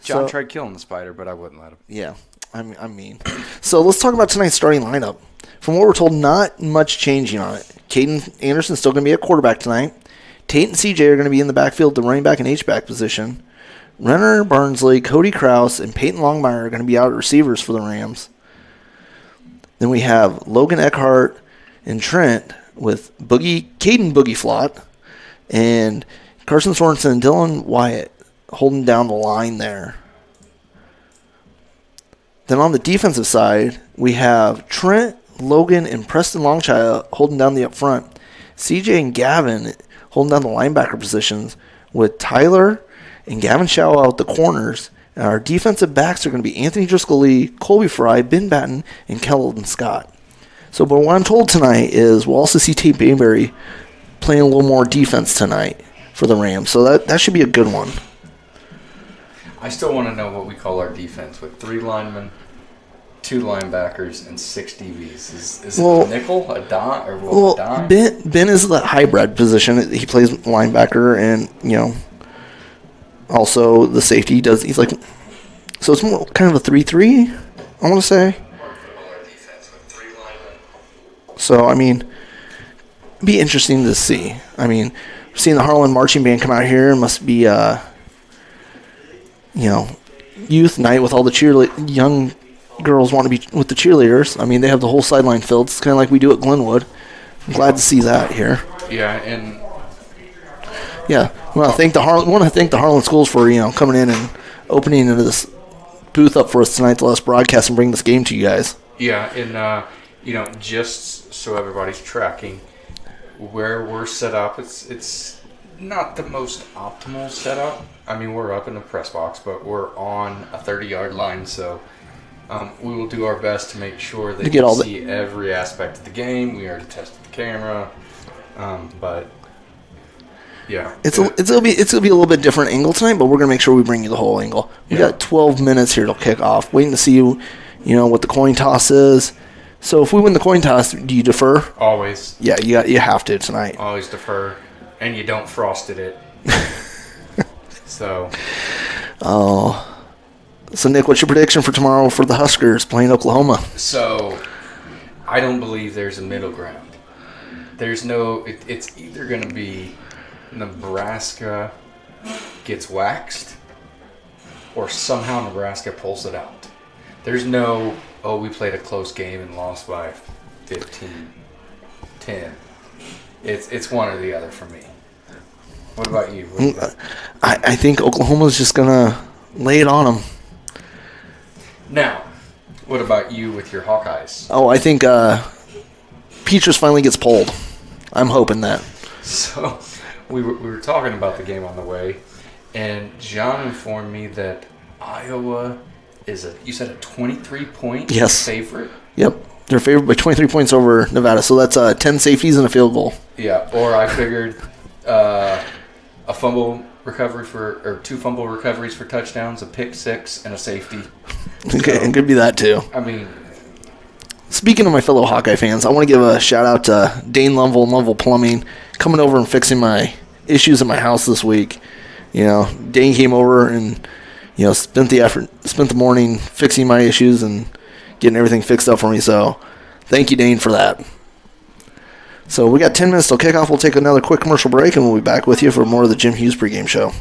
John tried killing the spider, but I wouldn't let him. Yeah, I mean. So let's talk about tonight's starting lineup. From what we're told, not much changing on it. Caden Anderson's still going to be at quarterback tonight. Tate and CJ are going to be in the backfield, the running back and H-back position. Renner Barnsley, Cody Krause, and Peyton Longmire are going to be out at receivers for the Rams. Then we have Logan Eckhart and Trent with Caden Boogie Flott, and Carson Sorensen and Dylan Wyatt holding down the line there. Then on the defensive side, we have Trent, Logan, and Preston Longchild holding down the up front. CJ and Gavin holding down the linebacker positions with Tyler and Gavin Shaw out the corners. And our defensive backs are going to be Anthony Driscoll-Lee, Colby Fry, Ben Batten, and Keldon Scott. So, but what I'm told tonight is we'll also see Tate Bayberry playing a little more defense tonight for the Rams. So that should be a good one. I still want to know what we call our defense with 3 linemen, 2 linebackers, and 6 DBs. Is it a nickel, a dime, or a dime? Ben is the hybrid position. He plays linebacker and, also the safety. He's like, so it's more kind of a 3-3, I want to say. So, I mean, it'd be interesting to see. I mean, seeing the Harlan marching band come out here must be, youth night with all the young girls want to be with the cheerleaders. I mean, they have the whole sideline filled. It's kind of like we do at Glenwood. I'm glad to see that here. Yeah, and I want to thank the Harlan schools for coming in and opening into this booth up for us tonight to let us broadcast and bring this game to you guys. Yeah, and just so everybody's tracking where we're set up, it's not the most optimal setup. I mean, we're up in the press box, but we're on a 30-yard line, so we will do our best to make sure that you see every aspect of the game. We already tested the camera, but Yeah. It's gonna be a little bit different angle tonight, but we're gonna make sure we bring you the whole angle. We got 12 minutes here till kickoff. Waiting to see you know what the coin toss is. So if we win the coin toss, do you defer? Always. Yeah, you have to tonight. Always defer, and you don't frosted it. So. Oh. So Nick, what's your prediction for tomorrow for the Huskers playing Oklahoma? So, I don't believe there's a middle ground. There's no. It's either going to be Nebraska gets waxed, or somehow Nebraska pulls it out. There's no, we played a close game and lost by 15, 10. It's one or the other for me. What about you? What do you think? I think Oklahoma's just going to lay it on them. Now, what about you with your Hawkeyes? Oh, I think Peaches finally gets pulled. I'm hoping that. So, we were talking about the game on the way, and John informed me that Iowa is you said a 23-point favorite? Yep. They're favored by 23 points over Nevada, so that's 10 safeties and a field goal. Yeah, or I figured a fumble recovery or 2 fumble recoveries for touchdowns, a pick 6, and a safety. Okay, it could be that too. I mean, speaking of my fellow Hawkeye fans, I want to give a shout out to Dane Lovell and Lovell Plumbing coming over and fixing my issues at my house this week. You know, Dane came over and spent the morning fixing my issues and getting everything fixed up for me. So, thank you, Dane, for that. So we got 10 minutes till kickoff. We'll take another quick commercial break, and we'll be back with you for more of the Jim Hughes pregame show.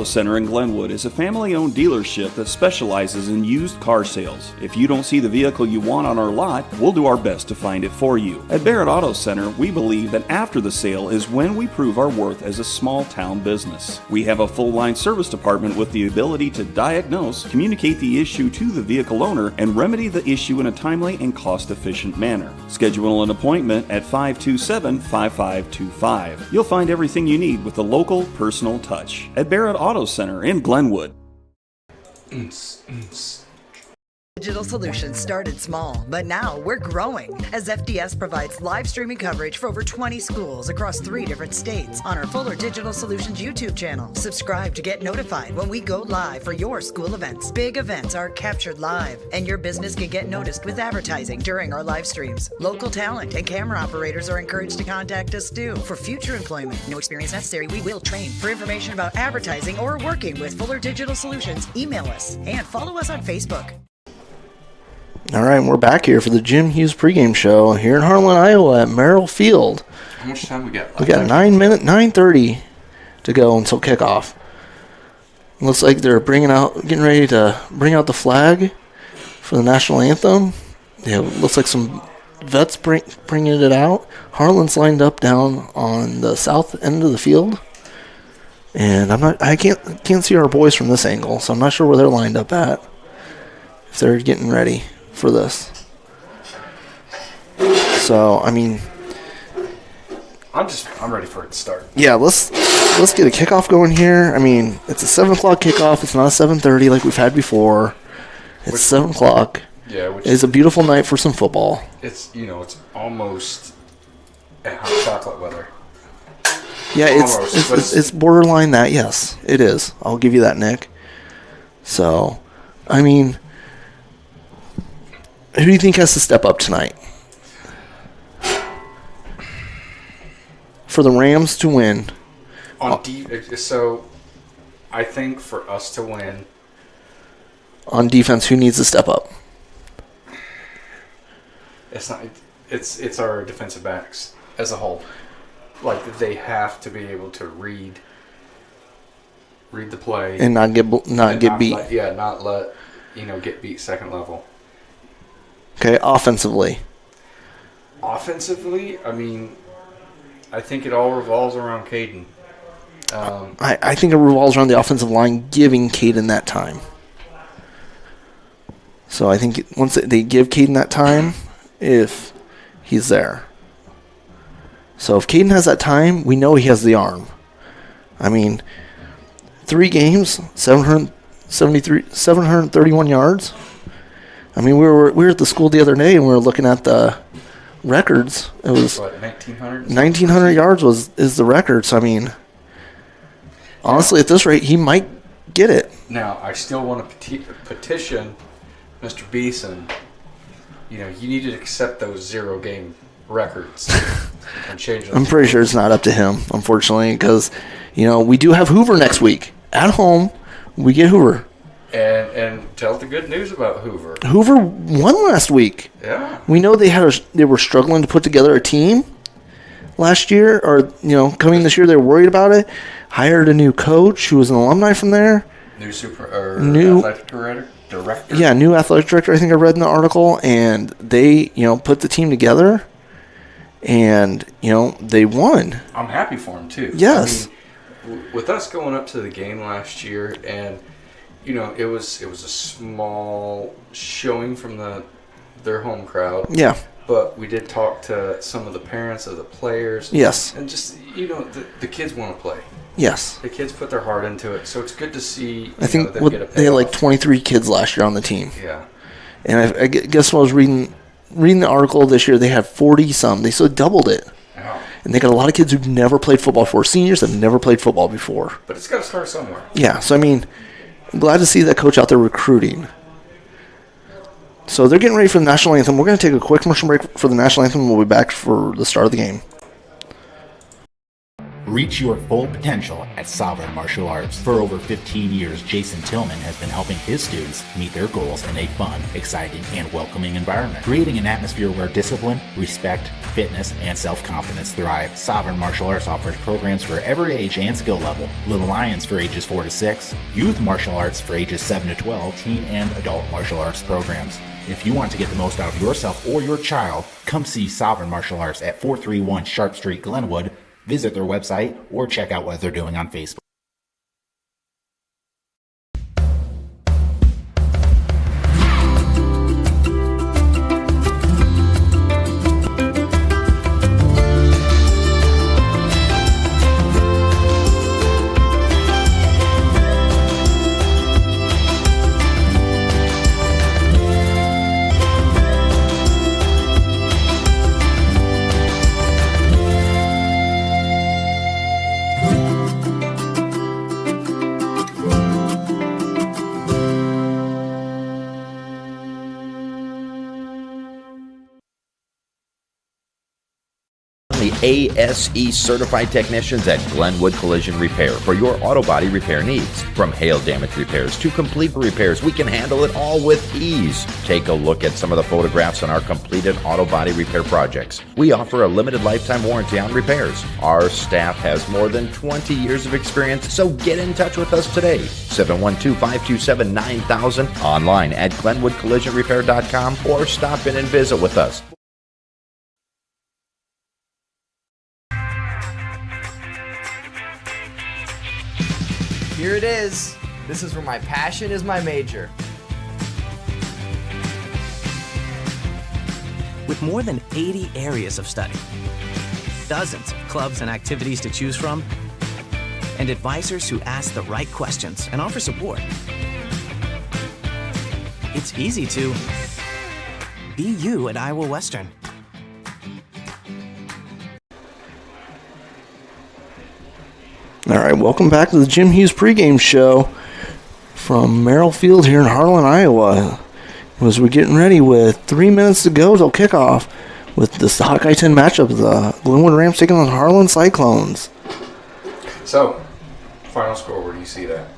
Center in Glenwood is a family-owned dealership that specializes in used car sales. If you don't see the vehicle you want on our lot, we'll do our best to find it for you. At Barrett Auto Center, we believe that after the sale is when we prove our worth as a small-town business. We have a full-line service department with the ability to diagnose, communicate the issue to the vehicle owner, and remedy the issue in a timely and cost-efficient manner. Schedule an appointment at 527-5525. You'll find everything you need with a local, personal touch. At Barrett Auto Center in Glenwood. Digital Solutions started small, but now we're growing as FDS provides live streaming coverage for over 20 schools across 3 different states on our Fuller Digital Solutions YouTube channel. Subscribe to get notified when we go live for your school events. Big events are captured live, and your business can get noticed with advertising during our live streams. Local talent and camera operators are encouraged to contact us too. For future employment, no experience necessary, we will train. For information about advertising or working with Fuller Digital Solutions, email us and follow us on Facebook. All right, we're back here for the Jim Hughes pregame show here in Harlan, Iowa at Merrill Field. How much time we got? We got 9:30 to go until kickoff. Looks like they're getting ready to bring out the flag for the national anthem. Yeah, looks like some vets bringing it out. Harlan's lined up down on the south end of the field, and I can't see our boys from this angle, so I'm not sure where they're lined up at. If they're getting ready for this. So, I mean, I'm ready for it to start. Yeah, let's get a kickoff going here. I mean, it's a 7 o'clock kickoff. It's not a 7:30 like we've had before. It's 7 o'clock. Yeah, it's a beautiful night for some football. It's it's almost hot chocolate weather. Yeah, it's borderline that. Yes, it is. I'll give you that, Nick. So, I mean, who do you think has to step up tonight for the Rams to win? So, I think for us to win on defense, who needs to step up? It's not. It's our defensive backs as a whole. Like, they have to be able to read the play and not get beat. Not let get beat second level. Okay, offensively. Offensively, I mean, I think it all revolves around Caden. I think it revolves around the offensive line giving Caden that time. So I think once they give Caden that time, if he's there. So if Caden has that time, we know he has the arm. I mean, 3 games, 731 yards. I mean, we were at the school the other day and we were looking at the records. It was what, 1,900? 1,900 yards is the record. So I mean, honestly, at this rate, he might get it. Now, I still want to petition Mr. Beeson. You know, you need to accept those 0-game records and change them. I'm pretty sure it's not up to him, unfortunately, because we do have Hoover next week at home. We get Hoover. And tell the good news about Hoover. Hoover won last week. Yeah. We know they were struggling to put together a team last year, or coming this year they're worried about it. Hired a new coach who was an alumni from there. New athletic director. Yeah, new athletic director. I think I read in the article, and they put the team together, and they won. I'm happy for him too. Yes. I mean, with us going up to the game last year, and it was a small showing from their home crowd. Yeah. But we did talk to some of the parents of the players. Yes. And just the kids want to play. Yes. The kids put their heart into it, so it's good to see. I think them get a they had like payoff. 23 kids last year on the team. Yeah. And I guess when I was reading the article this year, they had 40-some. They still doubled it. Wow. And they got a lot of kids who've never played football before. Seniors have never played football before. But it's got to start somewhere. Yeah, so I mean, I'm glad to see that coach out there recruiting. So they're getting ready for the national anthem. We're going to take a quick commercial break for the national anthem. We'll be back for the start of the game. Reach your full potential at Sovereign Martial Arts. For over 15 years, Jason Tillman has been helping his students meet their goals in a fun, exciting, and welcoming environment, creating an atmosphere where discipline, respect, fitness, and self-confidence thrive. Sovereign Martial Arts offers programs for every age and skill level. Little Lions for ages 4 to 6, Youth Martial Arts for ages 7 to 12, teen and adult martial arts programs. If you want to get the most out of yourself or your child, come see Sovereign Martial Arts at 431 Sharp Street, Glenwood. Visit their website or check out what they're doing on Facebook. ASE certified technicians at Glenwood Collision Repair for your auto body repair needs. From hail damage repairs to complete repairs, we can handle it all with ease. Take a look at some of the photographs on our completed auto body repair projects. We offer a limited lifetime warranty on repairs. Our staff has more than 20 years of experience, so get in touch with us today. 712-527-9000, online at glenwoodcollisionrepair.com, or stop in and visit with us. Here it is. This is where my passion is my major. With more than 80 areas of study, dozens of clubs and activities to choose from, and advisors who ask the right questions and offer support, it's easy to be you at Iowa Western. All right, welcome back to the Jim Hughes pregame show from Merrill Field here in Harlan, Iowa. As we're getting ready with 3 minutes to go till kickoff with this Hawkeye 10 matchup, the Glenwood Rams taking on Harlan Cyclones. So, final score, where do you see that?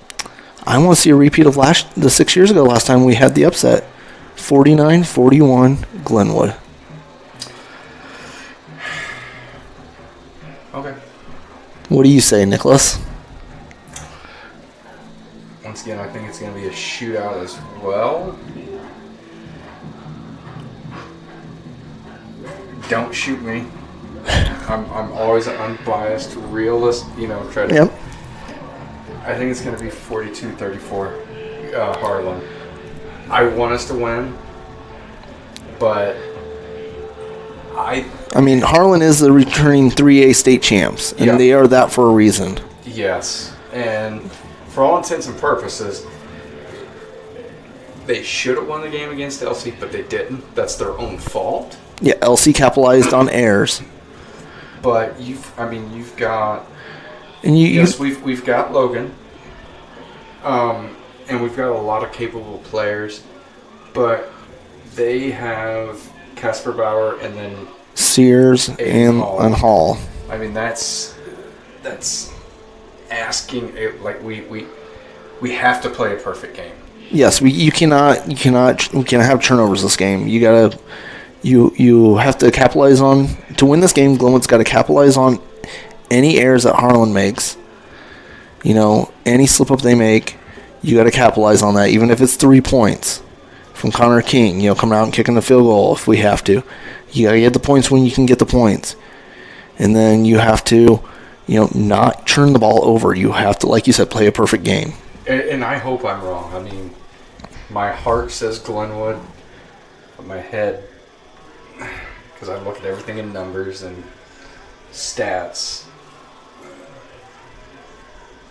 I want to see a repeat of the 6 years ago last time we had the upset. 49-41 Glenwood. Okay. What do you say, Nicholas? Once again, I think it's going to be a shootout as well. Don't shoot me. I'm always an unbiased realist, try to... Yep. I think it's going to be 42-34 Harlan. I want us to win, but I mean, Harlan is the returning 3A state champs, and they are that for a reason. Yes, and for all intents and purposes, they should have won the game against LC, but they didn't. That's their own fault. Yeah, LC capitalized on errors. But you've got. And we've got Logan. And we've got a lot of capable players, but they have Casper Bauer and then Sears and Hall. I mean, that's asking like we have to play a perfect game. Yes, we cannot have turnovers this game. You have to capitalize on to win this game. Glenwood's got to capitalize on any errors that Harlan makes. Any slip up they make, you got to capitalize on that, even if it's 3 points from Connor King. Coming out and kicking the field goal if we have to. You got to get the points when you can get the points, and then you have to, not turn the ball over. You have to, like you said, play a perfect game. And I hope I'm wrong. I mean, my heart says Glenwood, but my head, because I look at everything in numbers and stats,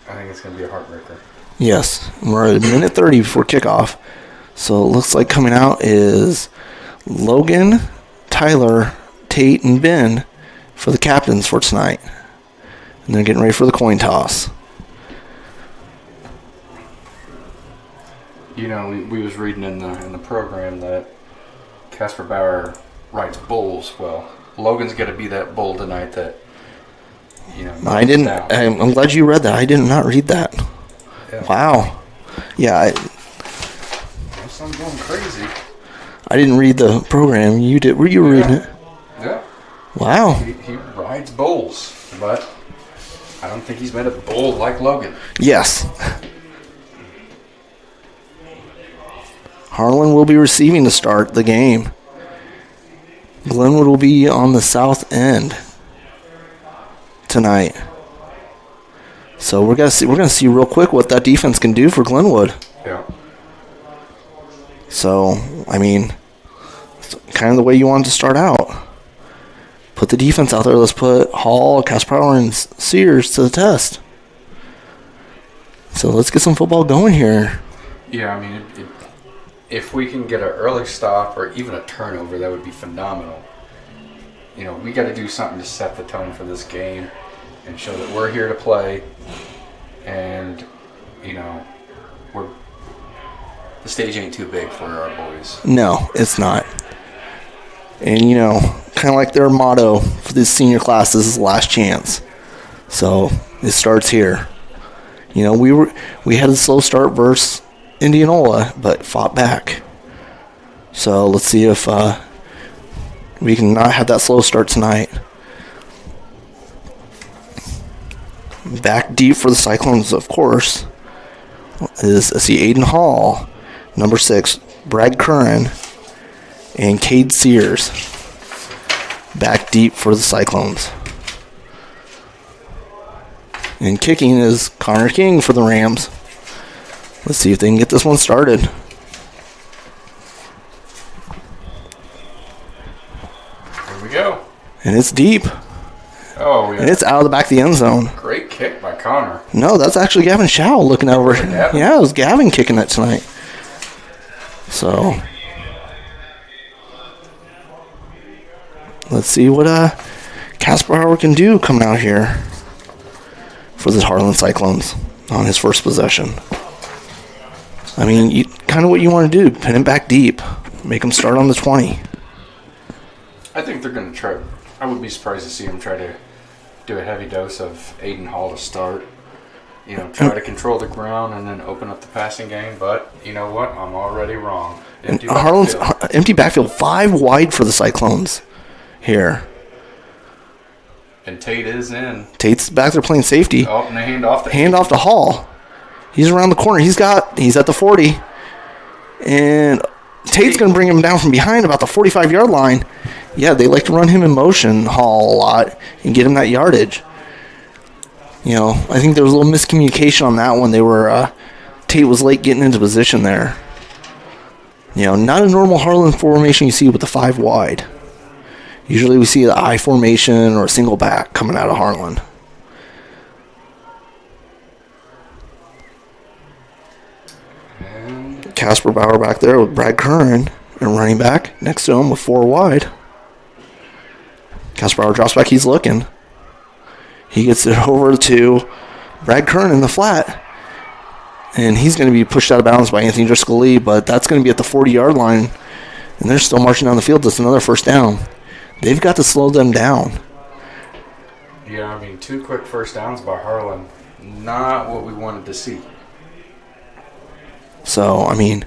I think it's going to be a heartbreaker. Yes, we're at a minute 30 before kickoff. So it looks like coming out is Logan, Tyler, Tate, and Ben for the captains for tonight. And they're getting ready for the coin toss. We was reading in the program that Casper Bauer writes bulls. Well, Logan's going to be that bull tonight that, I didn't. I'm glad you read that. I did not read that. Yeah. Wow. Yeah. I'm going crazy. I didn't read the program. You did. Were you reading it? Yeah. Wow. He rides bulls, but I don't think he's made a bull like Logan. Yes. Harlan will be receiving to start the game. Glenwood will be on the south end tonight. So we're gonna see real quick what that defense can do for Glenwood. Yeah. So it's kind of the way you want to start out. Put the defense out there. Let's put Hall, Casper, and Sears to the test. So let's get some football going here. Yeah, if we can get an early stop or even a turnover, that would be phenomenal. We got to do something to set the tone for this game and show that we're here to play. And, the stage ain't too big for our boys. No, it's not. And, kind of like their motto for this senior class, this is last chance. So it starts here. We had a slow start versus Indianola, but fought back. So let's see if we can not have that slow start tonight. Back deep for the Cyclones, of course, is Aiden Hall, number 6, Brad Curran, and Cade Sears. Back deep for the Cyclones. And kicking is Connor King for the Rams. Let's see if they can get this one started. Here we go. And it's deep. Oh, yeah. And it's out of the back of the end zone. Great kick by Connor. No, that's actually Gavin Schau looking over. Yeah, it was Gavin kicking it tonight. So, let's see what Casper Howard can do coming out here for the Harlan Cyclones on his first possession. Kind of what you want to do. Pin him back deep. Make him start on the 20. I think they're going to try. I would be surprised to see him try to do a heavy dose of Aiden Hall to start. Try to control the ground and then open up the passing game. But you know what? I'm already wrong. Harlan's empty backfield, 5 wide for the Cyclones here. And Tate is in. Tate's back there playing safety. Oh, and they hand off to Hall. He's around the corner. He's at the 40. And Tate's going to bring him down from behind about the 45-yard line. Yeah, they like to run him in motion, Hall, a lot, and get him that yardage. I think there was a little miscommunication on that one. Tate was late getting into position there. Not a normal Harlan formation you see with the 5 wide. Usually we see the I formation or a single back coming out of Harlan. Casper Bauer back there with Brad Curran and running back next to him with 4 wide. Casper Bauer drops back. He's looking. He gets it over to Brad Curran in the flat. And he's going to be pushed out of bounds by Anthony Driscoll Lee, but that's going to be at the 40-yard line. And they're still marching down the field. That's another first down. They've got to slow them down. Yeah, I mean, 2 quick first downs by Harlan. Not what we wanted to see. So, I mean,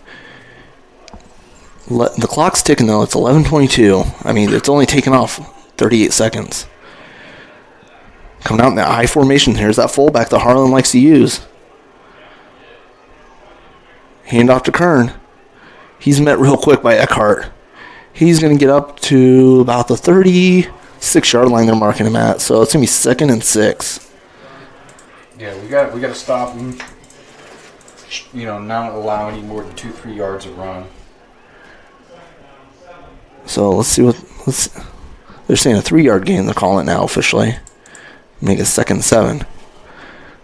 the clock's ticking, though. It's 11:22. I mean, it's only taken off 38 seconds. Coming out in that I formation, here's that fullback that Harlan likes to use. Hand off to Kern. He's met real quick by Eckhart. He's going to get up to about the 36-yard line they're marking him at. So it's going to be 2nd and 6. Yeah, we got to stop him. You know, not allow any more than 2-3 yards of run. So let's see they're saying a 3-yard gain. They're calling it now officially. Make it 2nd and 7.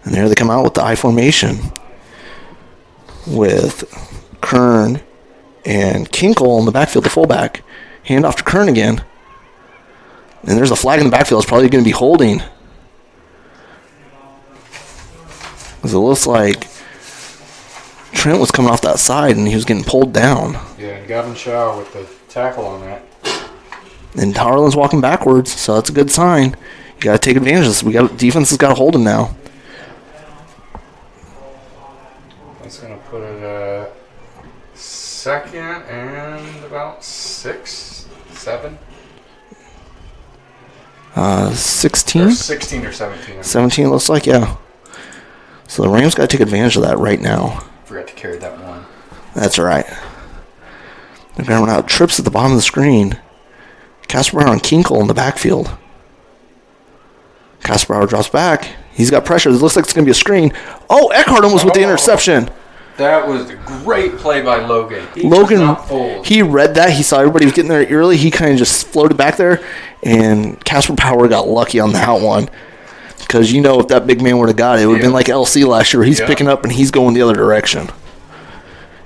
And there they come out with the I formation with Kern and Kinkle in the backfield, the fullback. Hand off to Kern again. And there's a flag in the backfield. It's probably going to be holding. Because it looks like Trent was coming off that side and he was getting pulled down. Yeah, and Gavin Shaw with the tackle on that. And Harlan's walking backwards, so that's a good sign. You got to take advantage of this. Defense has got to hold him now. That's going to put it at 2nd and about 6, 7. 16? Or 16 or 17. 17 looks like, yeah. So the Rams got to take advantage of that right now. Forgot to carry that one. That's right. They're going to run out trips at the bottom of the screen. Casper Bauer and Kinkle in the backfield. Casper Bauer drops back. He's got pressure. It looks like it's going to be a screen. Oh, Eckhart almost with the interception. That was a great play by Logan. He read that. He saw everybody was getting there early. He kind of just floated back there, and Casper Bauer got lucky on that one. Because you know if that big man would have got it, it would have been like LC last year. He's picking up and he's going the other direction.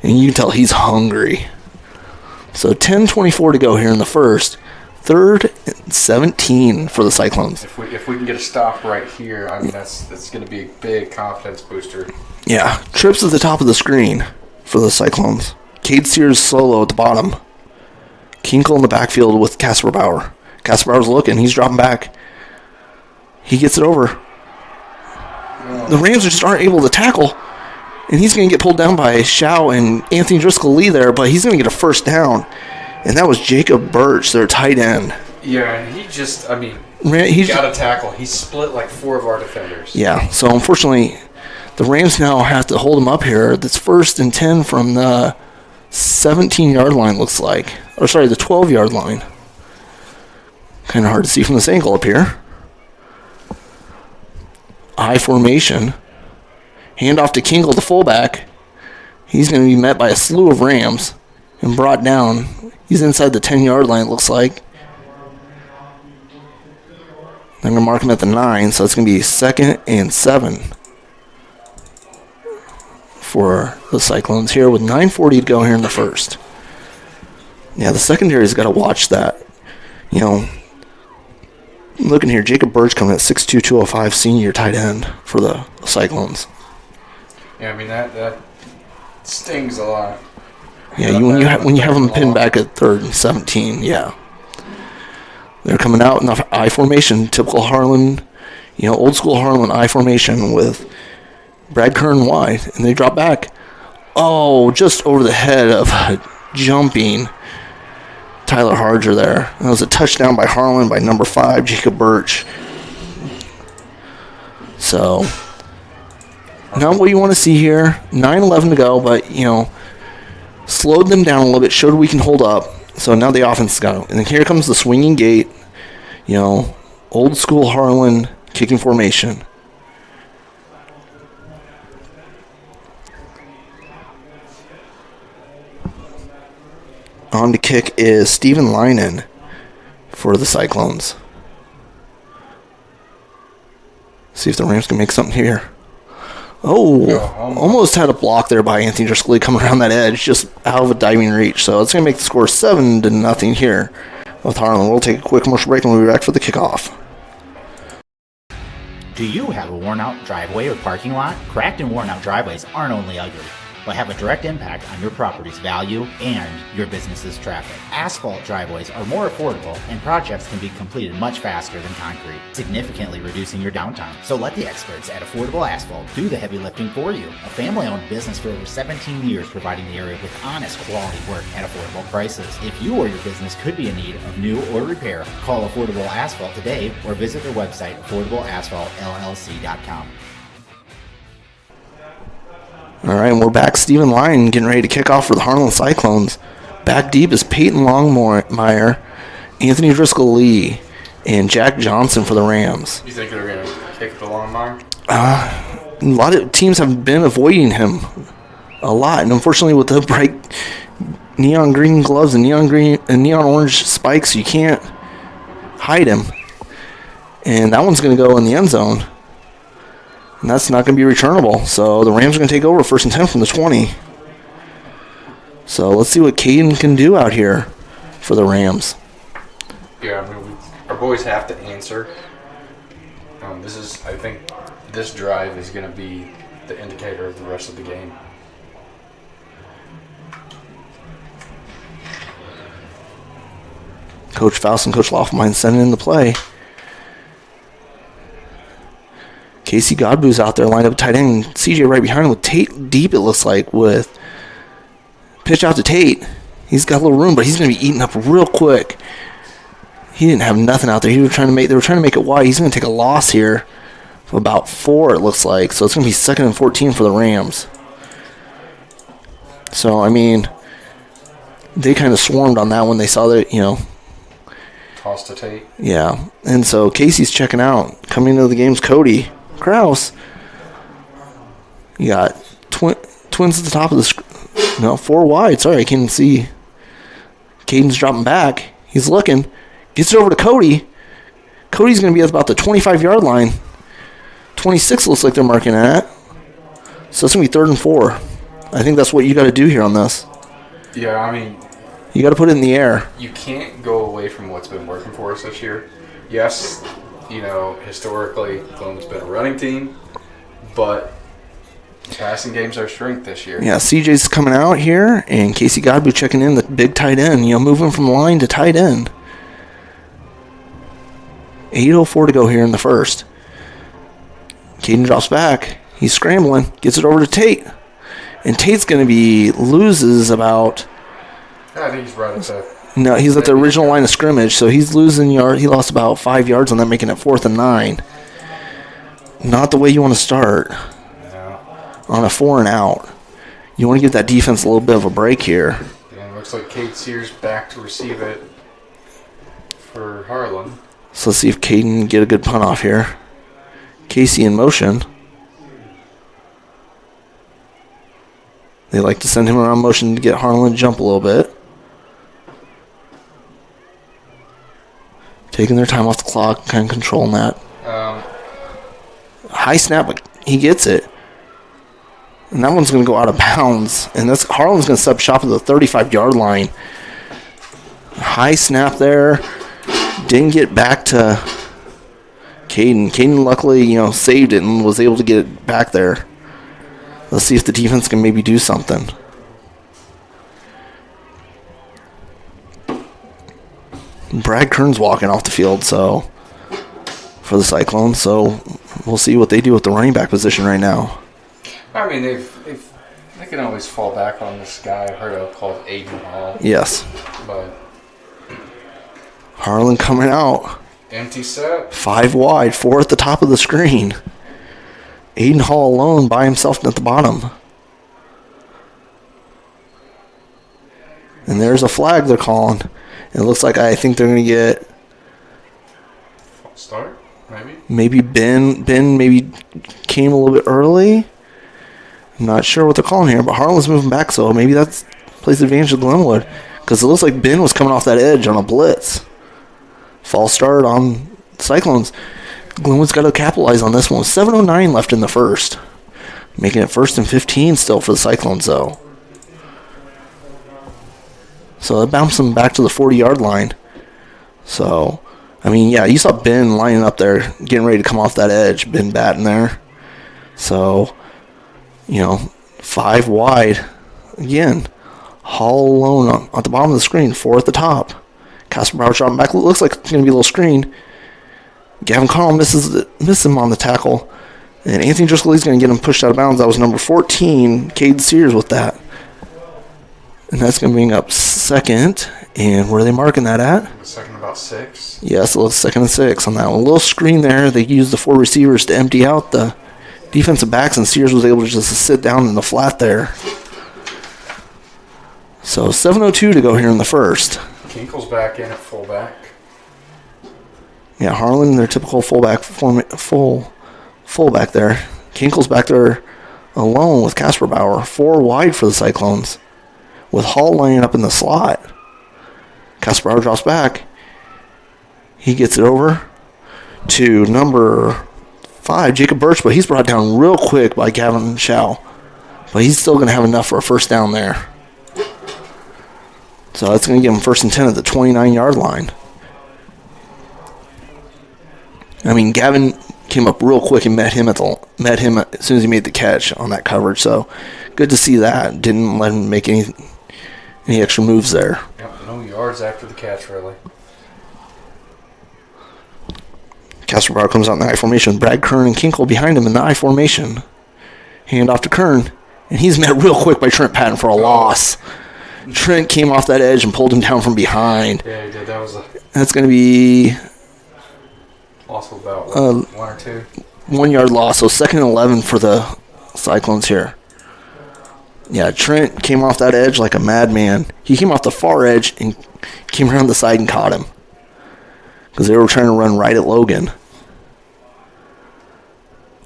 And you can tell he's hungry. So 10:24 to go here in the first. 3rd and 17 for the Cyclones. If we can get a stop right here, I mean that's going to be a big confidence booster. Yeah, trips at the top of the screen for the Cyclones. Cade Sears solo at the bottom. Kinkle in the backfield with Casper Bauer. Casper Bauer's looking. He's dropping back. He gets it over. The Rams just aren't able to tackle. And he's going to get pulled down by Shao and Anthony Driscoll Lee there, but he's going to get a first down. And that was Jacob Birch, their tight end. Yeah, and he just, he got a tackle. He split like 4 of our defenders. Yeah, so unfortunately, the Rams now have to hold him up here. That's 1st and 10 from the 17-yard line, looks like. Or sorry, the 12-yard line. Kind of hard to see from this angle up here. I formation. Hand off to Kinkle, the fullback. He's going to be met by a slew of Rams and brought down. He's inside the 10-yard line, it looks like. I'm going to mark him at the 9, so it's going to be 2nd and 7 for the Cyclones here with 9:40 to go here in the first. Yeah, the secondary's got to watch that. You know, looking here, Jacob Birch coming at 6'2", 205, senior tight end for the Cyclones. Yeah, I mean that stings a lot. Yeah, when you have them pinned back at 3rd and 17, yeah. They're coming out in the I formation, typical Harlan, old school Harlan I formation with Brad Kern wide, and they drop back. Oh, just over the head of jumping Tyler Harger there. That was a touchdown by Harlan by number 5, Jacob Birch. So, not what you want to see here. 9:11 to go, but, slowed them down a little bit, showed we can hold up. So now the offense has got it. And then here comes the swinging gate, old school Harlan kicking formation. On to kick is Steven Linen for the Cyclones. See if the Rams can make something here. Oh, almost had a block there by Anthony Driscoll coming around that edge, just out of a diving reach. So it's going to make the score 7-0 here with Harlan. We'll take a quick commercial break and we'll be back for the kickoff. Do you have a worn-out driveway or parking lot? Cracked and worn-out driveways aren't only ugly, but have a direct impact on your property's value and your business's traffic. Asphalt driveways are more affordable and projects can be completed much faster than concrete, significantly reducing your downtime. So let the experts at Affordable Asphalt do the heavy lifting for you. A family-owned business for over 17 years providing the area with honest quality work at affordable prices. If you or your business could be in need of new or repair, call Affordable Asphalt today or visit their website, affordableasphaltllc.com. All right, and we're back. Stephen Lyon getting ready to kick off for the Harlan Cyclones. Back deep is Peyton Longmire, Anthony Driscoll Lee, and Jack Johnson for the Rams. You think they're going to kick the Longmire? A lot of teams have been avoiding him a lot, and unfortunately with the bright neon green gloves and neon orange spikes, you can't hide him. And that one's going to go in the end zone. And that's not going to be returnable. So the Rams are going to take over 1st and 10 from the 20. So let's see what Caden can do out here for the Rams. Yeah, I mean, our boys have to answer. I think this drive is going to be the indicator of the rest of the game. Coach Faust and Coach Loffmine sending in the play. Casey Godbout's out there lined up tight end. CJ right behind him with Tate deep, it looks like, with pitch out to Tate. He's got a little room, but he's going to be eaten up real quick. He didn't have nothing out there. They were trying to make it wide. He's going to take a loss here of about 4, it looks like. So it's going to be 2nd and 14 for the Rams. So, I mean, they kind of swarmed on that one. They saw that, Toss to Tate. Yeah. And so Casey's checking out. Coming into the game's Cody Kraus. You got twins at the top of the no, 4 wide. Sorry, I can't see. Caden's dropping back. He's looking. Gets it over to Cody. Cody's going to be at about the 25-yard line. 26 looks like they're marking at. So it's going to be 3rd and 4. I think that's what you got to do here on this. Yeah, I mean, you got to put it in the air. You can't go away from what's been working for us this year. Yes, historically, Glenwood's been a running team, but passing game's our strength this year. Yeah, CJ's coming out here, and Casey Godbout checking in, the big tight end, moving from line to tight end. 8:04 to go here in the first. Caden drops back. He's scrambling, gets it over to Tate. And Tate's going to loses about... I think he's right at the... No, he's at the original line of scrimmage, so he's losing yard. He lost about 5 yards on that, making it 4th and 9. Not the way you want to start. No. On a 4 and out. You want to give that defense a little bit of a break here. Yeah, it looks like Kate Sears back to receive it for Harlan. So let's see if Caden can get a good punt off here. Casey in motion. They like to send him around motion to get Harlan to jump a little bit. Taking their time off the clock, kind of controlling that. High snap, but he gets it. And that one's going to go out of bounds. And Harlan's going to step shop at the 35-yard line. High snap there. Didn't get back to Caden. Caden luckily, saved it and was able to get it back there. Let's see if the defense can maybe do something. Brad Kern's walking off the field, so for the Cyclones, so we'll see what they do with the running back position right now. I mean, they can always fall back on this guy I heard of called Aiden Hall. Yes. But Harlan coming out. Empty set. 5 wide, 4 at the top of the screen. Aiden Hall alone by himself at the bottom. And there's a flag they're calling. It looks like I think they're going to get... Start, maybe? Maybe Ben maybe came a little bit early. I'm not sure what they're calling here, but Harlan's moving back, so maybe that's plays advantage of Glenwood. Because it looks like Ben was coming off that edge on a blitz. False start on Cyclones. Glenwood's got to capitalize on this one. 7:09 left in the first. Making it 1st and 15 still for the Cyclones, though. So it bounced them back to the 40-yard line. So, I mean, yeah, you saw Ben lining up there, getting ready to come off that edge. Ben batting there. So, 5 wide. Again, Hall alone at the bottom of the screen, 4 at the top. Casper Brower dropping back. Looks like it's going to be a little screen. Gavin Connell misses him on the tackle. And Anthony Driscoll is going to get him pushed out of bounds. That was number 14, Cade Sears with that. And that's going to bring up second. And where are they marking that at? Second about 6. Yes, a little 2nd and 6 on that one. A little screen there. They used the 4 receivers to empty out the defensive backs, and Sears was able to just sit down in the flat there. So 7:02 to go here in the first. Kinkle's back in at fullback. Yeah, Harlan, their typical fullback fullback there. Kinkle's back there alone with Casper Bauer. 4 wide for the Cyclones, with Hall lining up in the slot. Casper Bauer drops back. He gets it over to number 5, Jacob Birch, but he's brought down real quick by Gavin Schau. But he's still going to have enough for a first down there. So that's going to give him 1st and 10 at the 29-yard line. I mean, Gavin came up real quick and met him as soon as he made the catch on that coverage. So good to see that. Didn't let him make any extra moves there. Yep, no yards after the catch, really. Casper Bauer comes out in the I formation. Brad Kern and Kinkle behind him in the I formation. Hand off to Kern, and he's met real quick by Trent Patton for a loss. Trent came off that edge and pulled him down from behind. Yeah, he did. That's going to be loss of about 1 or 2. 1 yard loss. So 2nd and 11 for the Cyclones here. Yeah, Trent came off that edge like a madman. He came off the far edge and came around the side and caught him, because they were trying to run right at Logan.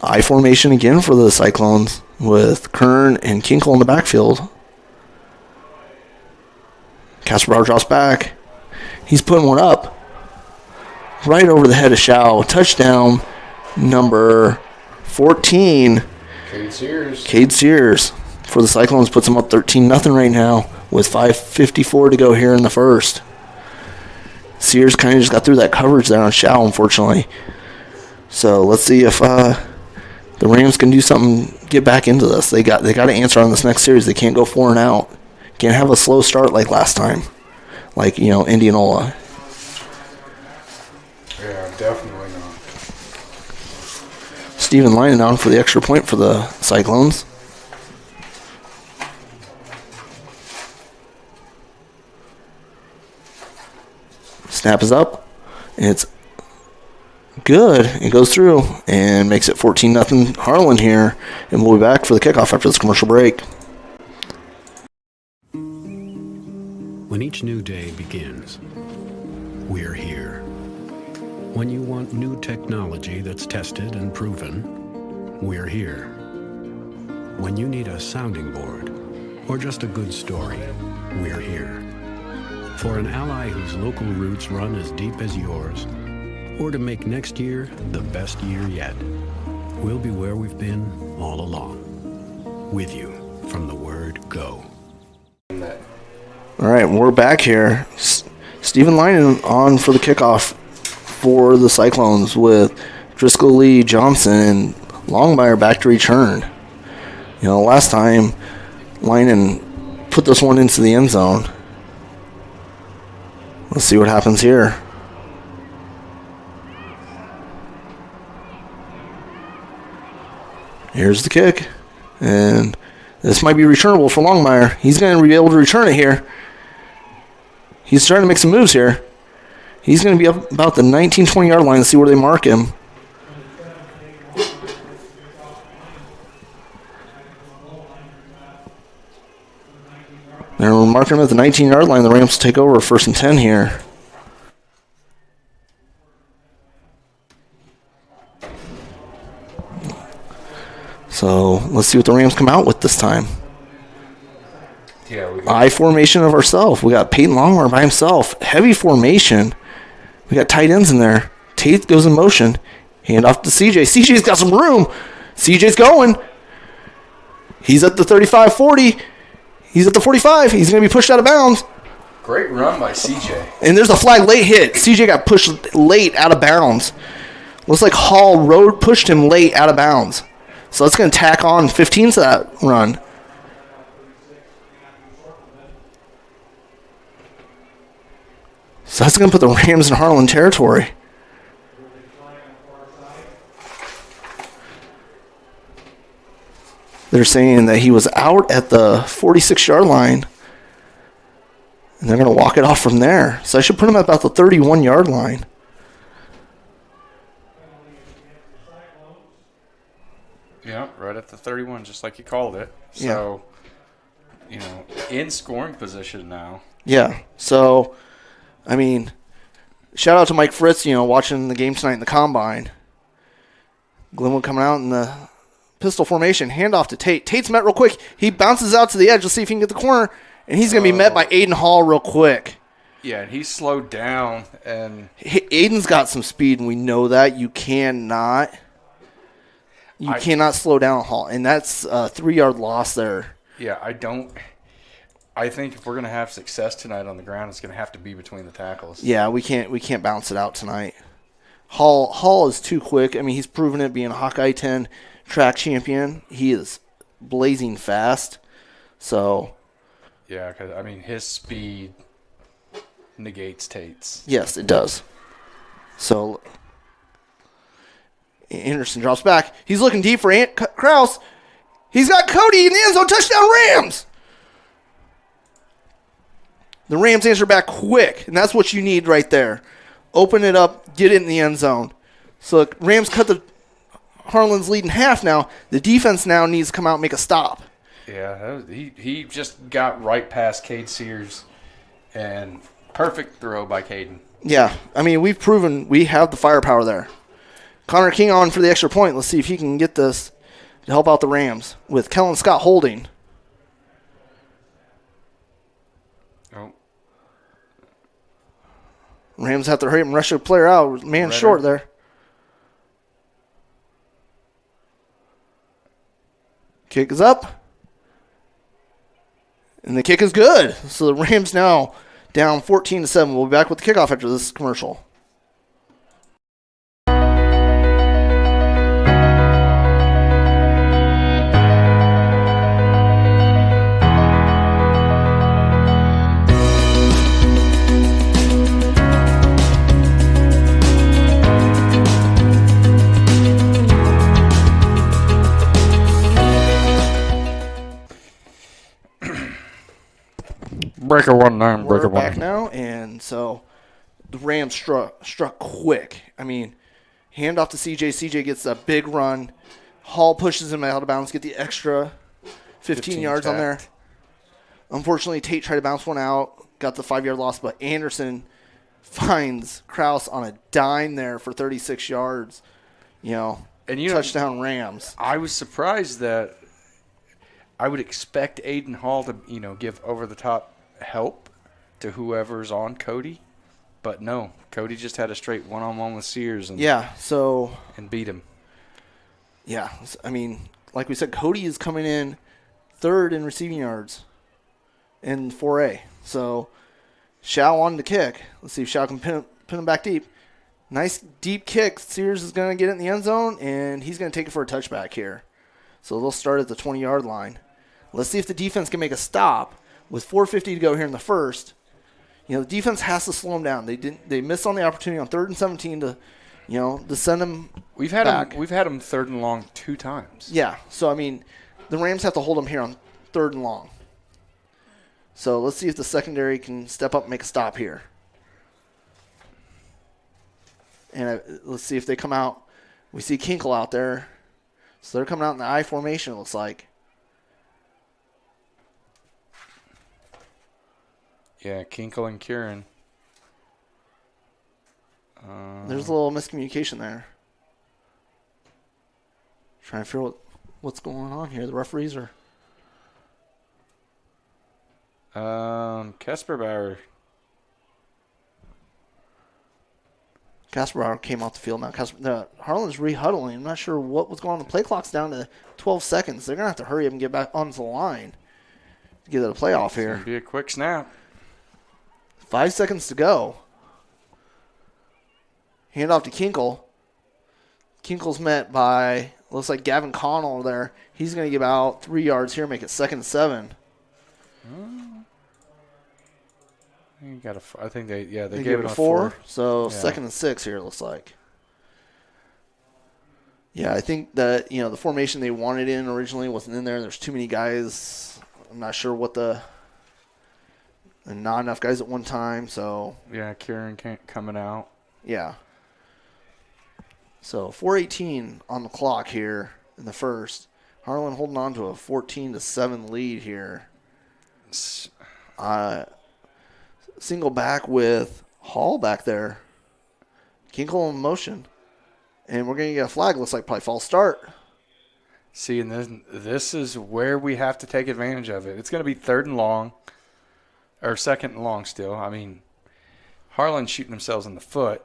I formation again for the Cyclones with Kern and Kinkle in the backfield. Casper Bauer drops back. He's putting one up right over the head of Schau. Touchdown number 14. Cade Sears for the Cyclones puts them up 13-0 right now with 5:54 to go here in the first. Sears kind of just got through that coverage there on Schau, unfortunately. So let's see if the Rams can do something, get back into this. They got to answer on this next series. They can't go 4 and out. Can't have a slow start like last time, like Indianola. Yeah, definitely not. Steven lining on for the extra point for the Cyclones. Snap is up. It's good. It goes through and makes it 14-0 Harlan here. And we'll be back for the kickoff after this commercial break. When each new day begins, we're here. When you want new technology that's tested and proven, we're here. When you need a sounding board or just a good story, we're here. For an ally whose local roots run as deep as yours, or to make next year the best year yet, we'll be where we've been all along, with you from the word go. All right, we're back here. Stephen Linen on for the kickoff for the Cyclones with Driscoll, Lee, Johnson, and Longmire back to return. Last time Linen put this one into the end zone. Let's see what happens here. Here's the kick. And this might be returnable for Longmire. He's going to be able to return it here. He's trying to make some moves here. He's going to be up about the 19-20 yard line to see where they mark him. They're marking him at the 19-yard line. The Rams will take over 1st and 10 here. So let's see what the Rams come out with this time. Yeah, I formation of ourselves. We got Peyton Longmire by himself. Heavy formation. We got tight ends in there. Tate goes in motion. Hand off to CJ. CJ's got some room. CJ's going. He's at the 35-40. He's at the 45. He's going to be pushed out of bounds. Great run by CJ. And there's a flag late hit. CJ got pushed late out of bounds. Looks like Hall road pushed him late out of bounds. So that's going to tack on 15 to that run. So that's going to put the Rams in Harlan territory. They're saying that he was out at the 46-yard line. And they're going to walk it off from there. So I should put him at about the 31-yard line. Yeah, right at the 31, just like you called it. So, in scoring position now. Yeah. So, I mean, shout out to Mike Fritz, watching the game tonight in the Combine. Glenwood coming out in the pistol formation. Handoff to Tate. Tate's met real quick. He bounces out to the edge. Let's see if he can get the corner. And he's going to be met by Aiden Hall real quick. Yeah, and he's slowed down. And Aiden's got some speed, and we know that. You cannot slow down Hall. And that's a 3-yard loss there. Yeah, I think if we're going to have success tonight on the ground, it's going to have to be between the tackles. Yeah, we can't bounce it out tonight. Hall is too quick. I mean, he's proven it being a Hawkeye 10 track champion. He is blazing fast. So, yeah, because, I mean, his speed negates Tate's. Yes, it does. So, Anderson drops back. He's looking deep for Kraus. He's got Cody in the end zone. Touchdown, Rams! The Rams answer back quick, and that's what you need right there. Open it up, get it in the end zone. So Rams cut the Harlan's lead in half now. The defense now needs to come out and make a stop. Yeah, he just got right past Cade Sears, and perfect throw by Caden. Yeah, I mean, we've proven we have the firepower there. Connor King on for the extra point. Let's see if he can get this to help out the Rams with Kellen Scott holding. Rams have to hurry up and rush a player out. Man short there. Kick is up. And the kick is good. So the Rams now down 14-7. We'll be back with the kickoff after this commercial. Breaker 1-9, We're breaker back 1. now, and so the Rams struck quick. I mean, hand off to CJ. CJ gets a big run. Hall pushes him out of bounds, get the extra 15 yards on there. Unfortunately, Tate tried to bounce one out, got the 5-yard loss, but Anderson finds Kraus on a dime there for 36 yards. Touchdown Rams. I was surprised that I would expect Aiden Hall to, give over-the-top help to whoever's on Cody. But no, Cody just had a straight one-on-one with Sears and beat him. Yeah, I mean, like we said, Cody is coming in third in receiving yards in 4A. So Shao on the kick. Let's see if Shao can pin him back deep. Nice deep kick. Sears is going to get it in the end zone, and he's going to take it for a touchback here. So they'll start at the 20-yard line. Let's see if the defense can make a stop with 4:50 to go here in the first. The defense has to slow them down. They missed on the opportunity on 3rd and 17 to send them back. We've had them 3rd and long 2 times. Yeah. So I mean, the Rams have to hold them here on 3rd and long. So let's see if the secondary can step up and make a stop here. And let's see if they come out. We see Kinkle out there. So they're coming out in the I formation, it looks like. Yeah, Kinkle and Kieran. There's a little miscommunication there. Trying to figure out what's going on here. The referees are... Kesper Bauer. Casper came off the field now. Harlan's rehuddling. I'm not sure what was going on. The play clock's down to 12 seconds. They're going to have to hurry up and get back onto the line to get a playoff here. It's going to be a quick snap. 5 seconds to go. Hand off to Kinkle. Kinkle's met by, looks like Gavin Connell there. He's going to give out 3 yards here, make it 2nd and 7. I think they gave it it a 4. So yeah. 2nd and 6 here, it looks like. Yeah, I think that, the formation they wanted in originally wasn't in there. There's too many guys. I'm not sure what and not enough guys at one time, so. Yeah, Kieran coming out. Yeah. So 4:18 on the clock here in the first. Harlan holding on to a 14-7 lead here. Single back with Hall back there. Kinkle in motion. And we're going to get a flag. Looks like probably false start. See, and this is where we have to take advantage of it. It's going to be 3rd and long, or 2nd and long still. I mean, Harlan's shooting themselves in the foot.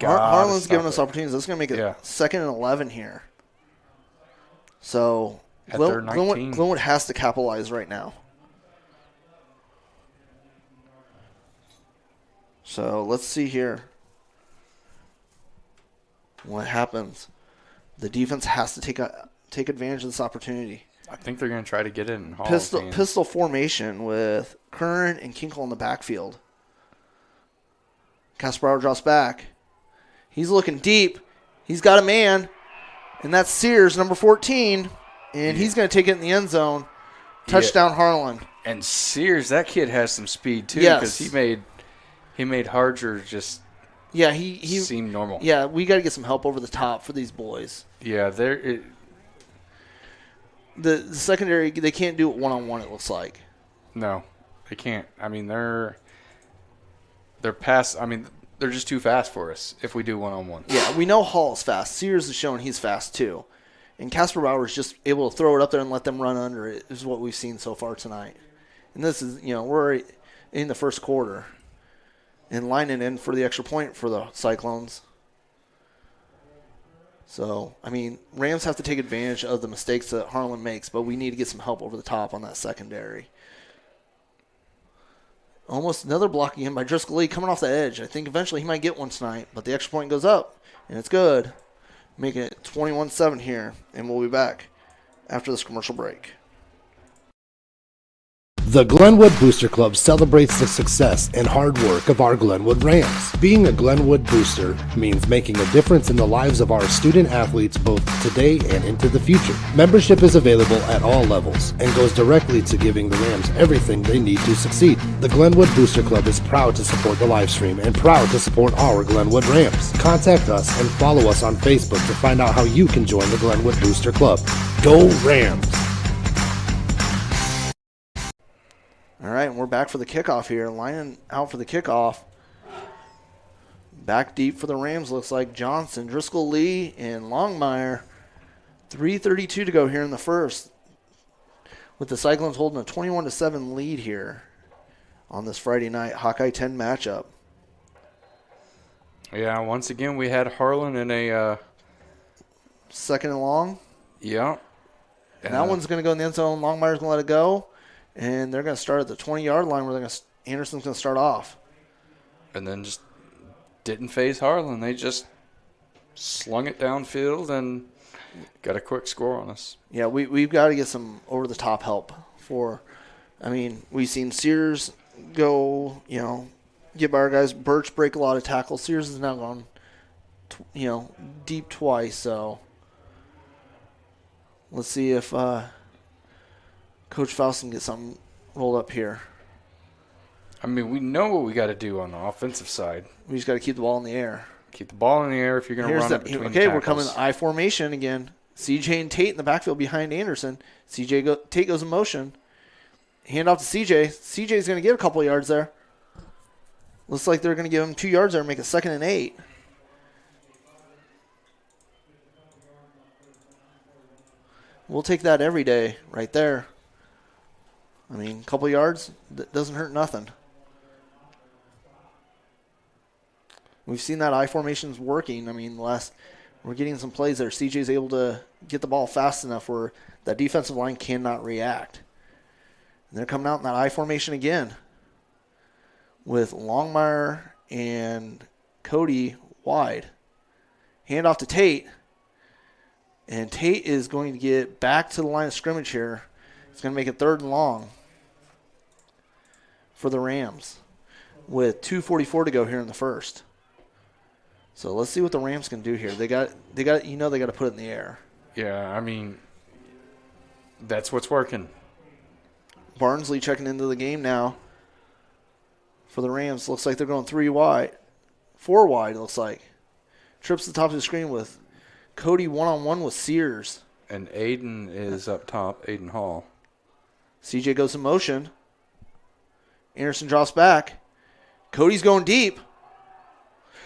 Harlan's giving us opportunities. That's going to make it 2nd and 11 here. So Glenwood has to capitalize right now. So let's see here what happens. The defense has to take advantage of this opportunity. I think they're going to try to get it in Hall's hands. Pistol formation with Kern and Kinkle in the backfield. Casper drops back. He's looking deep. He's got a man, and that's Sears, number 14, and he's going to take it in the end zone. Touchdown, Harlan. And Sears, that kid has some speed too, because he made Harger just he seem normal. Yeah, we got to get some help over the top for these boys. Yeah, the secondary, they can't do it one-on-one, it looks like. No, they can't. I mean, they're past. I mean, they're just too fast for us if we do one-on-one. Yeah, we know Hall's fast. Sears has shown he's fast too. And Casper Bauer's just able to throw it up there and let them run under it is what we've seen so far tonight. And this is, we're in the first quarter and lining in for the extra point for the Cyclones. So, I mean, Rams have to take advantage of the mistakes that Harlan makes, but we need to get some help over the top on that secondary. Almost another block again by Driscoll Lee coming off the edge. I think eventually he might get one tonight, but the extra point goes up, and it's good. Making it 21-7 here, and we'll be back after this commercial break. The Glenwood Booster Club celebrates the success and hard work of our Glenwood Rams. Being a Glenwood booster means making a difference in the lives of our student athletes both today and into the future. Membership is available at all levels and goes directly to giving the Rams everything they need to succeed. The Glenwood Booster Club is proud to support the live stream and proud to support our Glenwood Rams. Contact us and follow us on Facebook to find out how you can join the Glenwood Booster Club. Go Rams! All right, and we're back for the kickoff here. Lining out for the kickoff. Back deep for the Rams looks like Johnson, Driscoll Lee, and Longmire. 3:32 to go here in the first. With the Cyclones holding a 21-7 lead here on this Friday night Hawkeye 10 matchup. Yeah, once again we had Harlan in a 2nd and long. Yeah. And that one's going to go in the end zone. Longmire's going to let it go. And they're going to start at the 20-yard line where Anderson's going to start off. And then just didn't phase Harlan. They just slung it downfield and got a quick score on us. Yeah, we've got to get some over-the-top help we've seen Sears go, get by our guys. Birch break a lot of tackles. Sears has now gone, deep twice. So let's see if Coach Faust can get something rolled up here. I mean, we know what we got to do on the offensive side. We just got to keep the ball in the air. Keep the ball in the air if you're going to run it between the tackles. We're coming I formation again. CJ and Tate in the backfield behind Anderson. Tate goes in motion. Hand off to CJ. CJ's going to get a couple yards there. Looks like they're going to give him 2 yards there and make it 2nd and 8. We'll take that every day right there. I mean, a couple yards, that doesn't hurt nothing. We've seen that I formation's working. I mean, we're getting some plays there. CJ's able to get the ball fast enough where that defensive line cannot react. And they're coming out in that I formation again with Longmire and Cody wide. Hand off to Tate. And Tate is going to get back to the line of scrimmage here. It's going to make it 3rd and long for the Rams with 2:44 to go here in the first. So let's see what the Rams can do here. They got they got to put it in the air. Yeah, I mean, that's what's working. Barnsley checking into the game now for the Rams. Looks like they're going 4 wide, it looks like. Trips to the top of the screen with Cody one-on-one with Sears. And Aiden is up top, Aiden Hall. CJ goes in motion. Anderson drops back. Cody's going deep.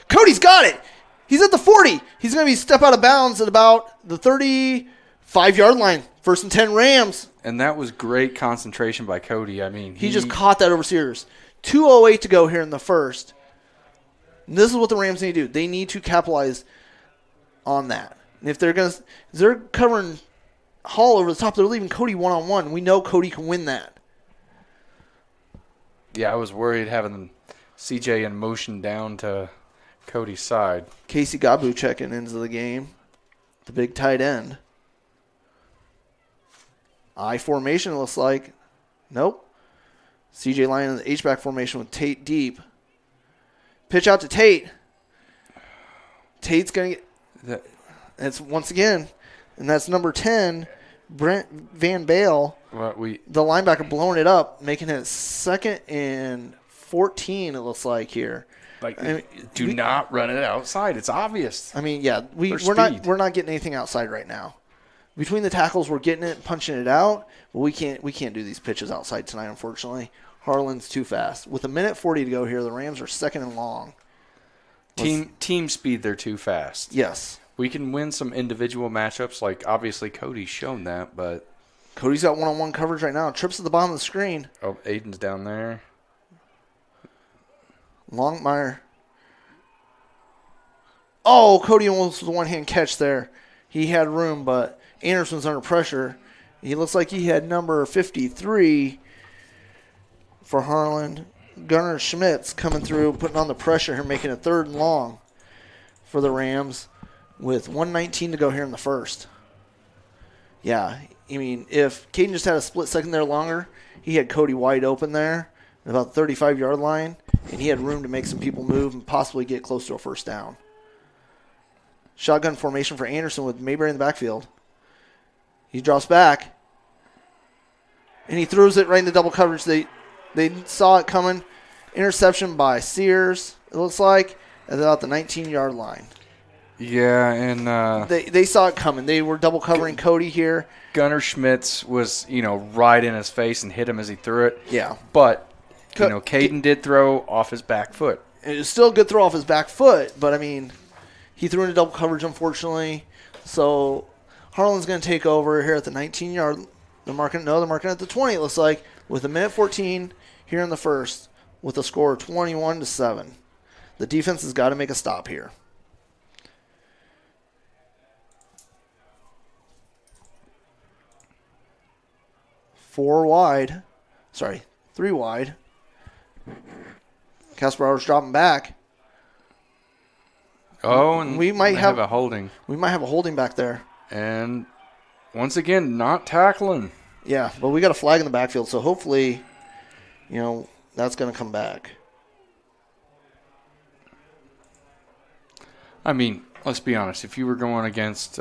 Cody's got it. He's at the 40. He's going to be step out of bounds at about the 35-yard line. 1st and 10 Rams. And that was great concentration by Cody. I mean, he just caught that over Sears. 2:08 to go here in the first. And this is what the Rams need to do. They need to capitalize on that. And if they're covering Hall over the top, they're leaving Cody one-on-one. We know Cody can win that. Yeah, I was worried having CJ in motion down to Cody's side. Casey Gabu checking into the game. The big tight end. I formation looks like. Nope. CJ line in the H-back formation with Tate deep. Pitch out to Tate. Tate's going to get... It's once again, and that's number 10, Brent Van Bale. The linebacker blowing it up, making it 2nd and 14, it looks like here. Do not run it outside. It's obvious. I mean, yeah, we're not getting anything outside right now. Between the tackles, we're getting it, punching it out, but we can't do these pitches outside tonight, unfortunately. Harlan's too fast. With 1:40 to go here, the Rams are 2nd and long. Team speed, they're too fast. Yes. We can win some individual matchups, like obviously Cody's shown that, but Cody's got one-on-one coverage right now. Trips at the bottom of the screen. Oh, Aiden's down there. Longmire. Oh, Cody almost with a one-hand catch there. He had room, but Anderson's under pressure. He looks like he had number 53 for Harlan. Gunnar Schmitz coming through, putting on the pressure here, making it 3rd and long for the Rams with 1:19 to go here in the first. Yeah, I mean, if Caden just had a split second there longer, he had Cody wide open there at about the 35-yard line, and he had room to make some people move and possibly get close to a first down. Shotgun formation for Anderson with Mayberry in the backfield. He drops back, and he throws it right into double coverage. They saw it coming. Interception by Sears, it looks like, at about the 19-yard line. Yeah, and they saw it coming. They were double covering Cody here. Gunnar Schmitz was, right in his face and hit him as he threw it. Yeah. But, Caden did throw off his back foot. It was still a good throw off his back foot, but, I mean, he threw into double coverage, unfortunately. So Harlan's going to take over here at the 19-yard. They're marking at the 20, it looks like, with 1:14 here in the first with a score of 21-7. The defense has got to make a stop here. Three wide. Casperauer's dropping back. Oh, and we might have a holding. We might have a holding back there. And once again, not tackling. Yeah, but we got a flag in the backfield, so hopefully, that's going to come back. I mean, let's be honest. If you were going against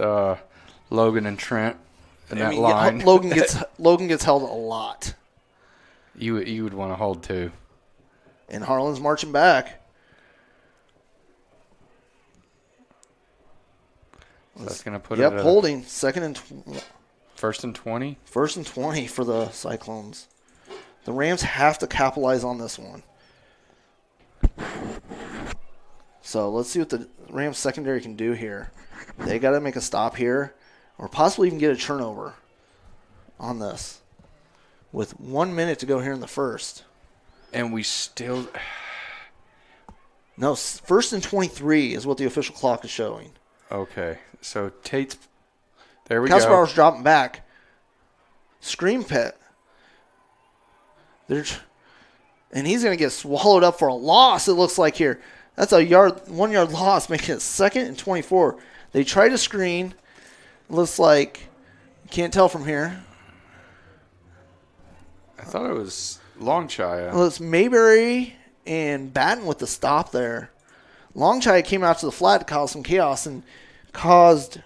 Logan and Trent in that line, yeah, Logan gets held a lot. You would want to hold too. And Harlan's marching back. So that's going to put it. Holding 2nd and 1st and 20. 1st and 20 for the Cyclones. The Rams have to capitalize on this one. So let's see what the Rams secondary can do here. They got to make a stop here, or possibly even get a turnover on this. With 1 minute to go here in the first. And we still... No, first and 23 is what the official clock is showing. Okay, so Tate's. There we Casper go. dropping back. Screen pit. And he's going to get swallowed up for a loss, it looks like here. That's a 1 yard loss, making it 2nd and 24. They try to screen. Looks like, you can't tell from here. I thought it was Longshire. Well, it's Mayberry and Batten with the stop there. Longshire came out to the flat to cause some chaos and caused,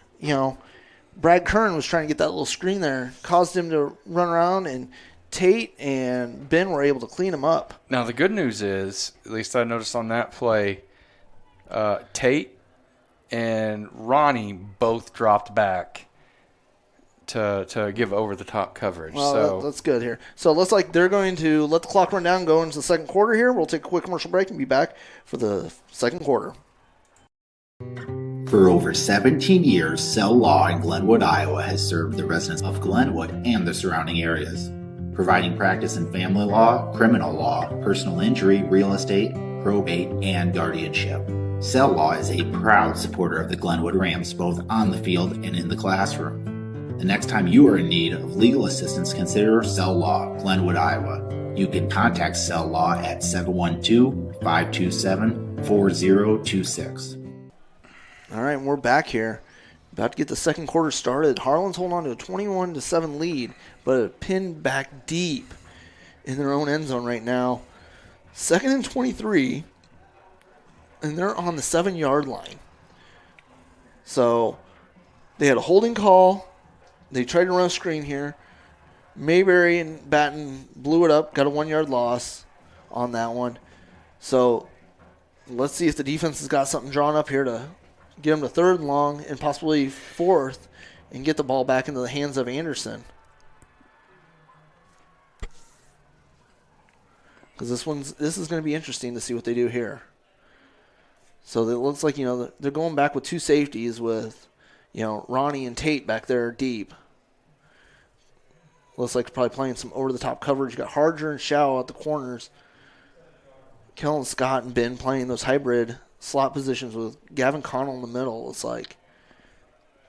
Brad Kern was trying to get that little screen there, caused him to run around, and Tate and Ben were able to clean him up. Now, the good news is, at least I noticed on that play, Tate and Ronnie both dropped back to give over-the-top coverage. Well, so that's good here. So it looks like they're going to let the clock run down and go into the second quarter here. We'll take a quick commercial break and be back for the second quarter. For over 17 years, Cell Law in Glenwood, Iowa has served the residents of Glenwood and the surrounding areas, providing practice in family law, criminal law, personal injury, real estate, probate, and guardianship. Cell Law is a proud supporter of the Glenwood Rams both on the field and in the classroom. The next time you are in need of legal assistance, consider Cell Law, Glenwood, Iowa. You can contact Cell Law at 712-527-4026. All right, we're back here. About to get the second quarter started. Harlan's holding on to a 21-7 lead, but pinned back deep in their own end zone right now. 2nd and 23, and they're on the 7-yard line. So they had a holding call. They tried to run a screen here. Mayberry and Batten blew it up, got a 1-yard loss on that one. So let's see if the defense has got something drawn up here to get them to 3rd and long and possibly 4th and get the ball back into the hands of Anderson. Because this is going to be interesting to see what they do here. So it looks like, they're going back with 2 safeties with, Ronnie and Tate back there deep. Looks like they're probably playing some over-the-top coverage. You got Harger and Shao at the corners. Kellen Scott and Ben playing those hybrid slot positions with Gavin Connell in the middle. It's like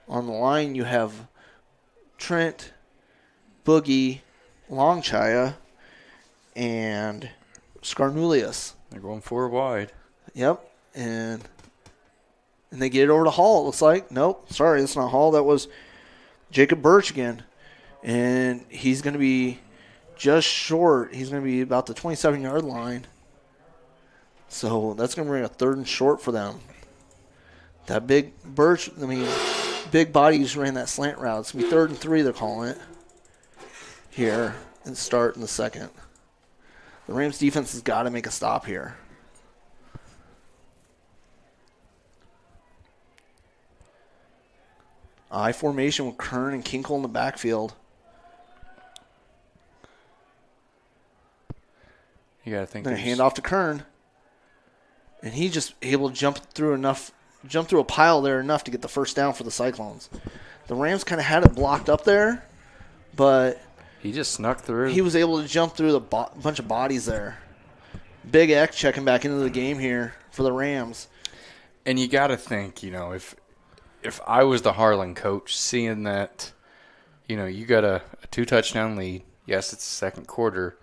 on the line you have Trent, Boogie, Longchaya, and Scarnulius. They're going 4 wide. Yep, and they get it over to Hall, it looks like. Nope, sorry, that's not Hall. That was Jacob Birch again. And he's going to be just short. He's going to be about the 27-yard line. So that's going to bring a 3rd and short for them. That big Birch, big bodies ran that slant route. It's going to be 3rd and 3, they're calling it here, and start in the second. The Rams defense has got to make a stop here. I formation with Kern and Kinkle in the backfield. You got to think. Then a handoff to Kern. And he just able to jump through a pile there enough to get the first down for the Cyclones. The Rams kind of had it blocked up there, but he just snuck through. He was able to jump through the bunch of bodies there. Big X checking back into the game here for the Rams. And you got to think, if I was the Harlan coach, seeing that, you got a 2-touchdown lead. Yes, it's the second quarter.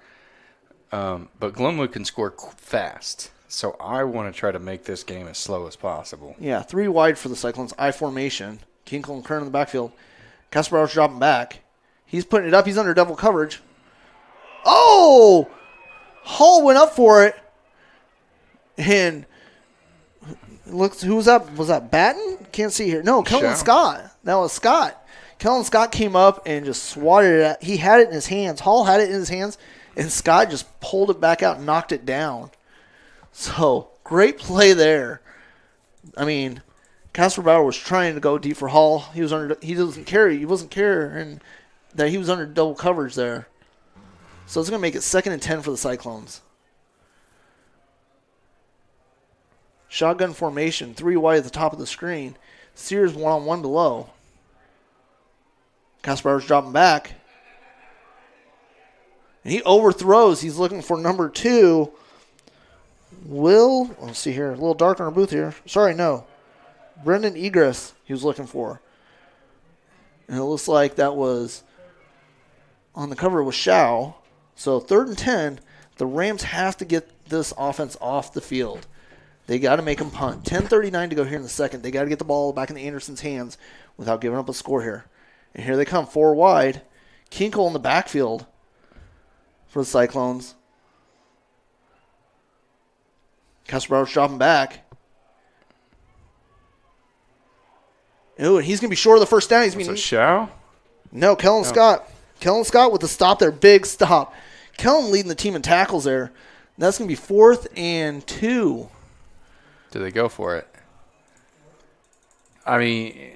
But Glenwood can score fast. So I want to try to make this game as slow as possible. Yeah, 3 wide for the Cyclones. I formation. Kinkle and Kern in the backfield. Kasparov's dropping back. He's putting it up. He's under double coverage. Oh! Hall went up for it. And looks, who was that? Was that Batten? Can't see here. No, Kellen Scott. That was Scott. Kellen Scott came up and just swatted it at. He had it in his hands. Hall had it in his hands. And Scott just pulled it back out and knocked it down. So, great play there. Casper Bauer was trying to go deep for Hall. He wasn't caring that he was under double coverage there. So it's going to make it 2nd and 10 for the Cyclones. Shotgun formation, 3 wide at the top of the screen. Sears 1-on-1 below. Casper Bauer's dropping back. And he overthrows. He's looking for number 2. let's see here, a little dark on our booth here. Sorry, no. Brendan Egress he was looking for. And it looks like that was on the cover was Shao. So 3rd and 10, the Rams have to get this offense off the field. They got to make them punt. 10:39 to go here in the second. They got to get the ball back in Anderson's hands without giving up a score here. And here they come, 4 wide. Kinkle in the backfield for the Cyclones. Casper dropping back. Ooh, and he's going to be short of the first down. He's Was it Shao? No, Kellen Scott. Kellen Scott with the stop there. Big stop. Kellen leading the team in tackles there. That's going to be 4th and 2. Do they go for it? I mean,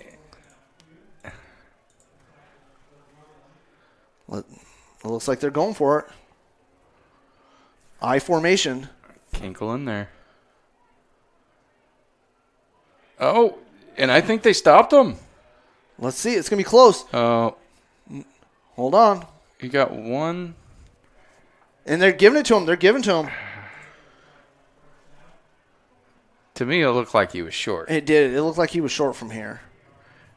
it looks like they're going for it. I formation. Kinkle in there. Oh, and I think they stopped him. Let's see. It's going to be close. Oh. Hold on. You got one. And they're giving it to him. To me, it looked like he was short. It did. It looked like he was short from here.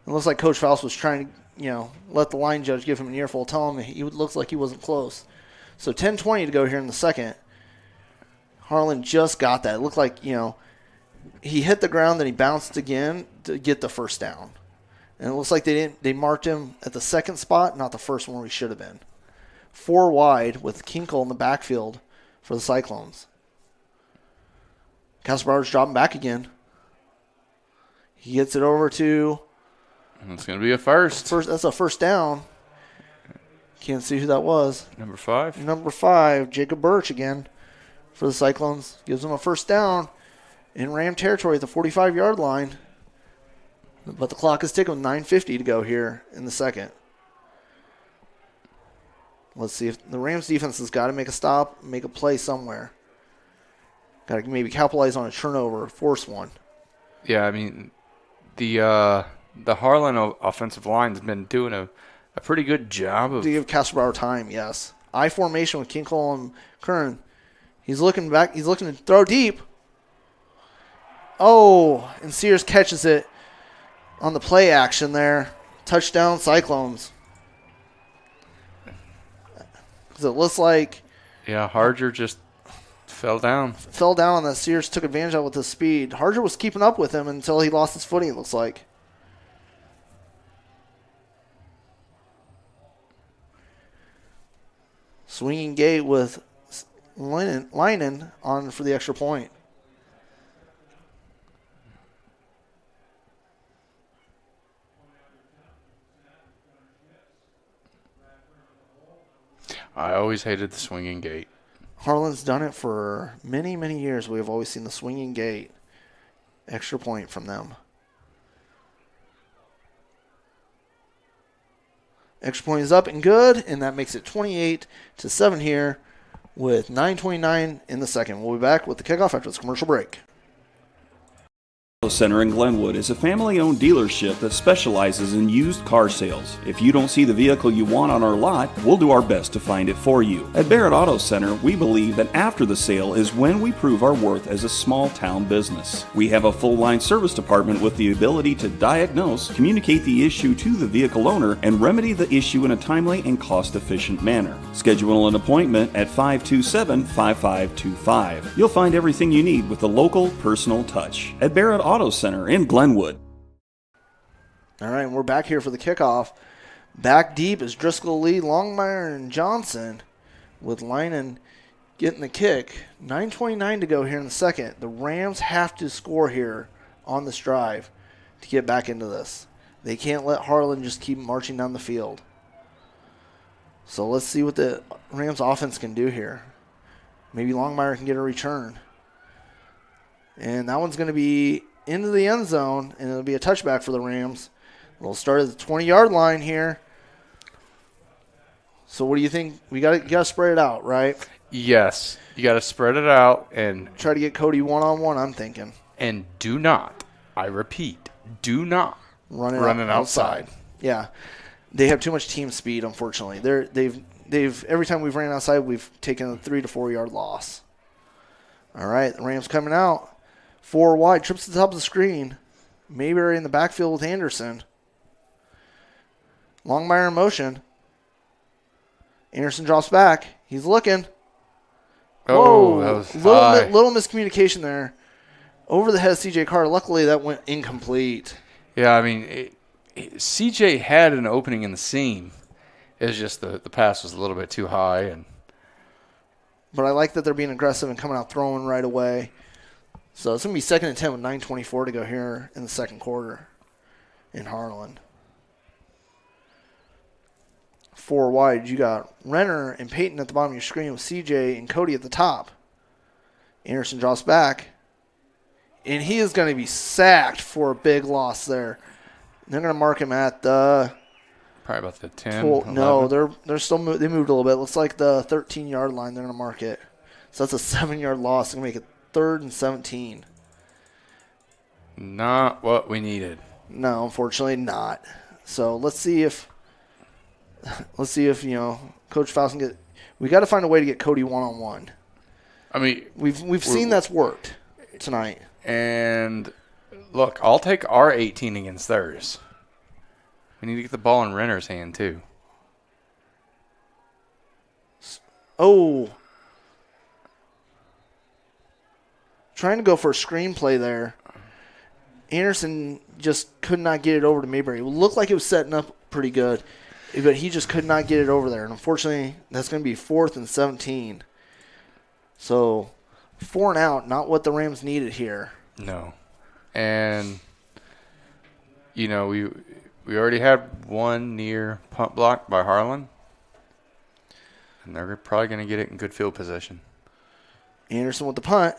It looks like Coach Faust was trying to, let the line judge give him an earful, tell him he looks like he wasn't close. So 10:20 to go here in the second. Harlan just got that. It looked like, he hit the ground, then he bounced again to get the first down. And it looks like they marked him at the second spot, not the first one where he should have been. 4 wide with Kinkle in the backfield for the Cyclones. Casper dropping back again. He gets it over to. It's going to be a first. That's a first down. Can't see who that was. Number 5. Number 5, Jacob Birch again for the Cyclones. Gives them a first down in Ram territory at the 45-yard line. But the clock is ticking with 9:50 to go here in the second. Let's see if the Rams defense has got to make a stop, make a play somewhere. Got to maybe capitalize on a turnover, force one. Yeah, I mean, the Harlan offensive line has been doing a pretty good job of. To give Casper time, yes. I formation with Kinkle and Kern. He's looking back. He's looking to throw deep. Oh, and Sears catches it on the play action there. Touchdown Cyclones. Because it looks like. Yeah, Harger just fell down. Fell down on that. Sears took advantage of it with his speed. Harger was keeping up with him until he lost his footing, it looks like. Swinging gate with Linen on for the extra point. I always hated the swinging gate. Harlan's done it for many, many years. We have always seen the swinging gate. Extra point from them. Extra point is up and good, and that makes it 28-7 here with 9:29 in the second. We'll be back with the kickoff after this commercial break. Center in Glenwood is a family-owned dealership that specializes in used car sales. If you don't see the vehicle you want on our lot, we'll do our best to find it for you. At Barrett Auto Center, we believe that after the sale is when we prove our worth as a small-town business. We have a full-line service department with the ability to diagnose, communicate the issue to the vehicle owner, and remedy the issue in a timely and cost-efficient manner. Schedule an appointment at 527-5525. You'll find everything you need with a local, personal touch. At Barrett Auto Center in Glenwood. All right, and we're back here for the kickoff. Back deep is Driscoll, Lee, Longmire, and Johnson with Linen getting the kick. 9:29 to go here in the second. The Rams have to score here on this drive to get back into this. They can't let Harlan just keep marching down the field. So let's see what the Rams offense can do here. Maybe Longmire can get a return. And that one's going to be into the end zone, and it'll be a touchback for the Rams. We'll start at the 20-yard line here. So what do you think? You got to spread it out, right? Yes, you got to spread it out and try to get Cody one-on-one, I'm thinking. And do not, I repeat, do not run it outside. Yeah, they have too much team speed, unfortunately. They've every time we've ran outside, we've taken a 3 to 4 yard loss. All right, the Rams coming out. 4 wide, trips to the top of the screen. Mayberry in the backfield with Anderson. Longmire in motion. Anderson drops back. He's looking. Oh, Whoa, that was high. little miscommunication there. Over the head of C.J. Carter. Luckily, that went incomplete. Yeah, I mean, CJ had an opening in the seam. It's just the pass was a little bit too high. But I like that they're being aggressive and coming out throwing right away. So it's going to be 2nd and 10 with 9:24 to go here in the second quarter in Harlan. 4 wide. You got Renner and Peyton at the bottom of your screen with CJ and Cody at the top. Anderson drops back. And he is going to be sacked for a big loss there. They're going to mark him at the... Probably about the 10, No, they're still they moved a little bit. Looks like the 13-yard line. They're going to mark it. So that's a 7-yard loss. They're going to make it 3rd and 17. Not what we needed. No, unfortunately not. So let's see if Coach Faust can get. We got to find a way to get Cody one-on-one. I mean, we've seen that's worked tonight. And look, I'll take our 18 against theirs. We need to get the ball in Renner's hand too. Oh. Trying to go for a screenplay there. Anderson just could not get it over to Mayberry. It looked like it was setting up pretty good, but he just could not get it over there. And unfortunately, that's going to be 4th and 17. So 4 and out, not what the Rams needed here. No. And, we already had one near punt block by Harlan. And they're probably going to get it in good field position. Anderson with the punt.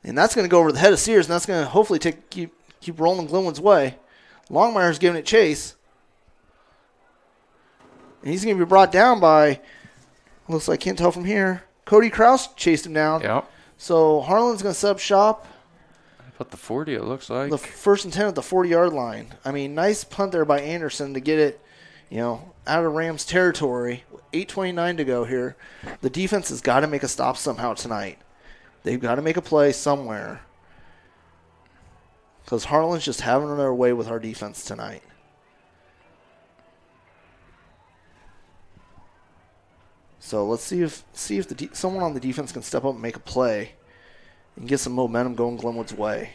And that's going to go over the head of Sears, and that's going to hopefully keep rolling Glenwood's way. Longmire's giving it chase. And he's going to be brought down by, looks like, can't tell from here, Cody Kraus chased him down. Yep. So Harlan's going to set up shop. About the 40, it looks like. The 1st and 10 at the 40-yard line. I mean, nice punt there by Anderson to get it, out of Rams territory. 8:29 to go here. The defense has got to make a stop somehow tonight. They've got to make a play somewhere. Because Harlan's just having their way with our defense tonight. So let's see if someone on the defense can step up and make a play and get some momentum going Glenwood's way.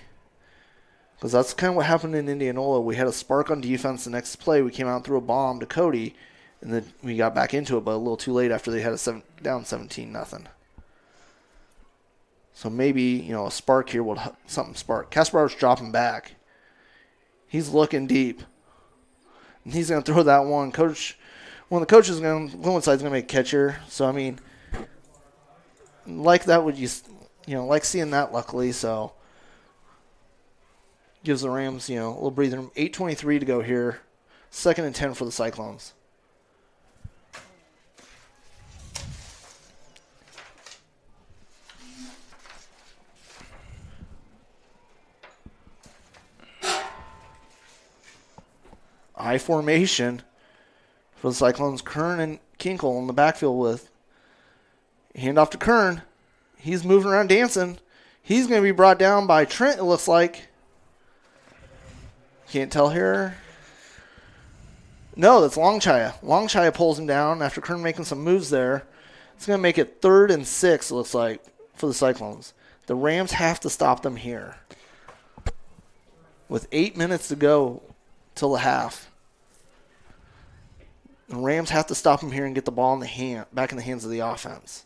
Because that's kind of what happened in Indianola. We had a spark on defense. The next play, we came out and threw a bomb to Cody, and then we got back into it, but a little too late after they had down 17-0. So maybe, a spark here will something spark. Kasparov's dropping back. He's looking deep. And he's going to throw that one. One of the coaches Glenwood side's going to make a catch here. So, I mean, like that would like seeing that luckily. So, gives the Rams, a little breather room. 8:23 to go here. 2nd and 10 for the Cyclones. I formation for the Cyclones. Kern and Kinkle in the backfield with. Hand off to Kern. He's moving around dancing. He's going to be brought down by Trent, it looks like. Can't tell here. No, that's Longchaya. Longchaya pulls him down after Kern making some moves there. It's going to make it 3rd and 6, it looks like, for the Cyclones. The Rams have to stop them here. With 8 minutes to go till the half. The Rams have to stop them here and get the ball back in the hands of the offense.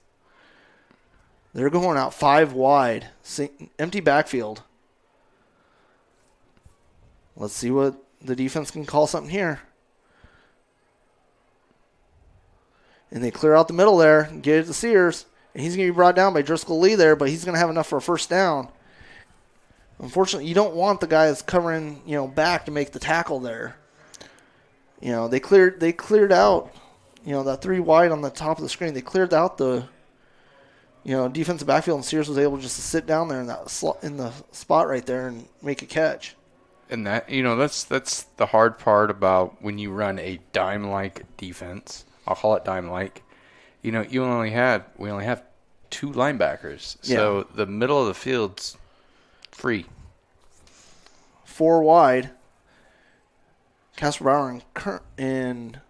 They're going out 5 wide. Empty backfield. Let's see what the defense can call something here. And they clear out the middle there and get it to Sears. And he's going to be brought down by Driscoll Lee there, but he's going to have enough for a 1st down. Unfortunately, you don't want the guy that's covering, back to make the tackle there. They cleared out, that 3 wide on the top of the screen. They cleared out the, defensive backfield, and Sears was able just to sit down there in the spot right there and make a catch. And that, that's the hard part about when you run a dime-like defense. I'll call it dime-like. We only have 2 linebackers. So the middle of the field's free. 4 wide. Casper Bauer and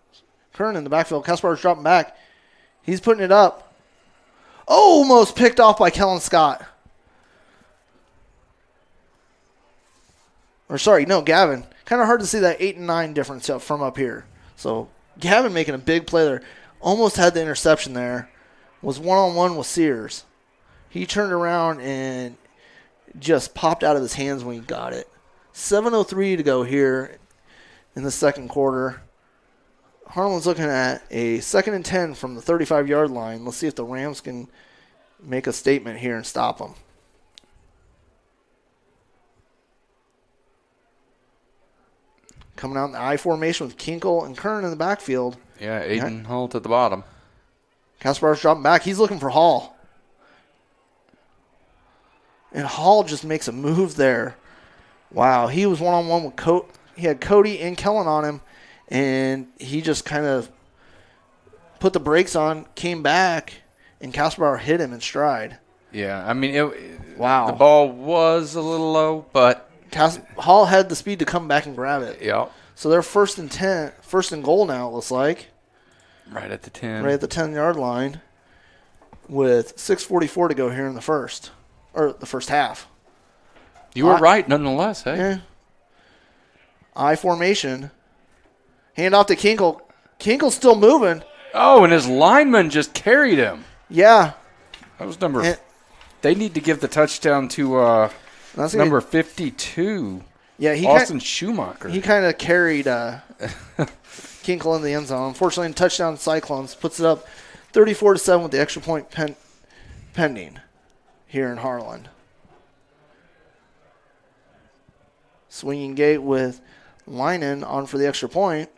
Kern in the backfield. Casper Bauer's dropping back. He's putting it up. Almost picked off by Kellen Scott. Or Gavin. Kind of hard to see that 8 and 9 difference from up here. So Gavin making a big play there. Almost had the interception there. Was one-on-one with Sears. He turned around and just popped out of his hands when he got it. 7:03 to go here in the second quarter. Harlan's looking at a 2nd and 10 from the 35-yard line. Let's see if the Rams can make a statement here and stop them. Coming out in the I formation with Kinkle and Kern in the backfield. Yeah, Aiden Holt at the bottom. Kaspar's dropping back. He's looking for Hall. And Hall just makes a move there. Wow, he was one-on-one with he had Cody and Kellen on him, and he just kind of put the brakes on, came back, and Kaspar hit him in stride. Yeah, I mean, wow. The ball was a little low, but Hall had the speed to come back and grab it. Yeah. So they're first and goal now, it looks like. Right at the 10. Right at the 10-yard line with 6:44 to go here in the first half. You were right nonetheless, hey? Yeah. I formation. Hand off to Kinkle. Kinkle's still moving. Oh, and his lineman just carried him. Yeah. That was they need to give the touchdown to number 52. Yeah, Austin Schumacher. He kind of carried Kinkle in the end zone. Unfortunately, touchdown Cyclones puts it up 34-7 with the extra point pending here in Harlan. Swinging gate with Linen on for the extra point.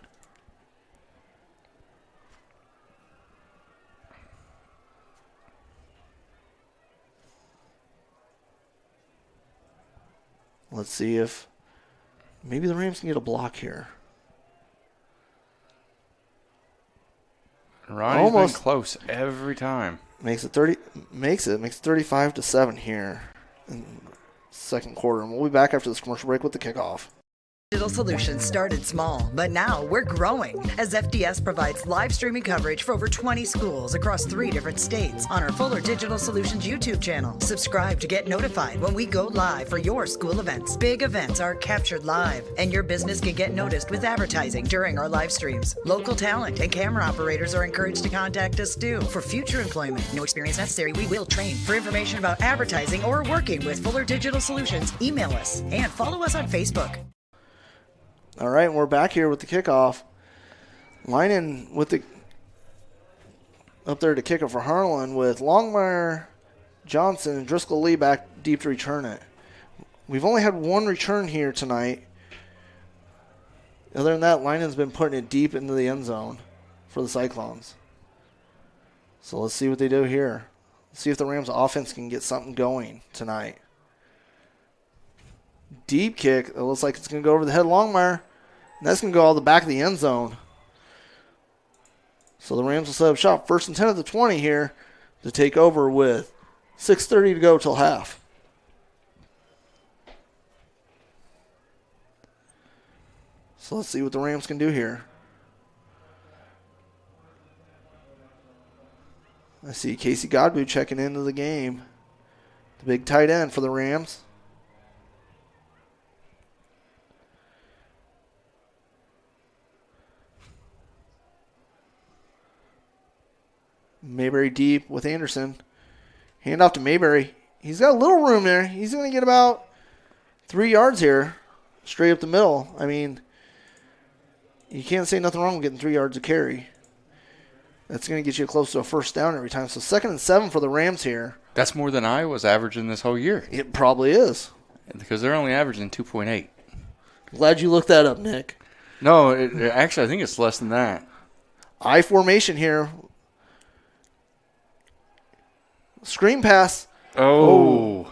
Let's see if maybe the Rams can get a block here. Ronnie's almost been close every time. Makes it 35-7 here in the second quarter. And we'll be back after this commercial break with the kickoff. Digital Solutions started small, but now we're growing as FDS provides live streaming coverage for over 20 schools across 3 different states on our Fuller Digital Solutions YouTube channel. Subscribe to get notified when we go live for your school events. Big events are captured live, and your business can get noticed with advertising during our live streams. Local talent and camera operators are encouraged to contact us too. For future employment, no experience necessary, we will train. For information about advertising or working with Fuller Digital Solutions, email us and follow us on Facebook. All right, we're back here with the kickoff. Linen with the up there to kick it for Harlan with Longmire, Johnson, and Driscoll Lee back deep to return it. We've only had one return here tonight. Other than that, Linen's been putting it deep into the end zone for the Cyclones. So let's see what they do here. Let's see if the Rams offense can get something going tonight. Deep kick. It looks like it's going to go over the head of Longmire. And that's going to go all the back of the end zone. So the Rams will set up shop. 1st and 10 at the 20 here to take over with 6:30 to go till half. So let's see what the Rams can do here. I see Casey Godbout checking into the game. The big tight end for the Rams. Mayberry deep with Anderson. Hand off to Mayberry. He's got a little room there. He's going to get about 3 yards here, straight up the middle. I mean, you can't say nothing wrong with getting 3 yards of carry. That's going to get you close to a first down every time. So 2nd and 7 for the Rams here. That's more than Iowa's averaging this whole year. It probably is. Because they're only averaging 2.8. Glad you looked that up, Nick. No, actually, I think it's less than that. I formation here. Screen pass. Oh.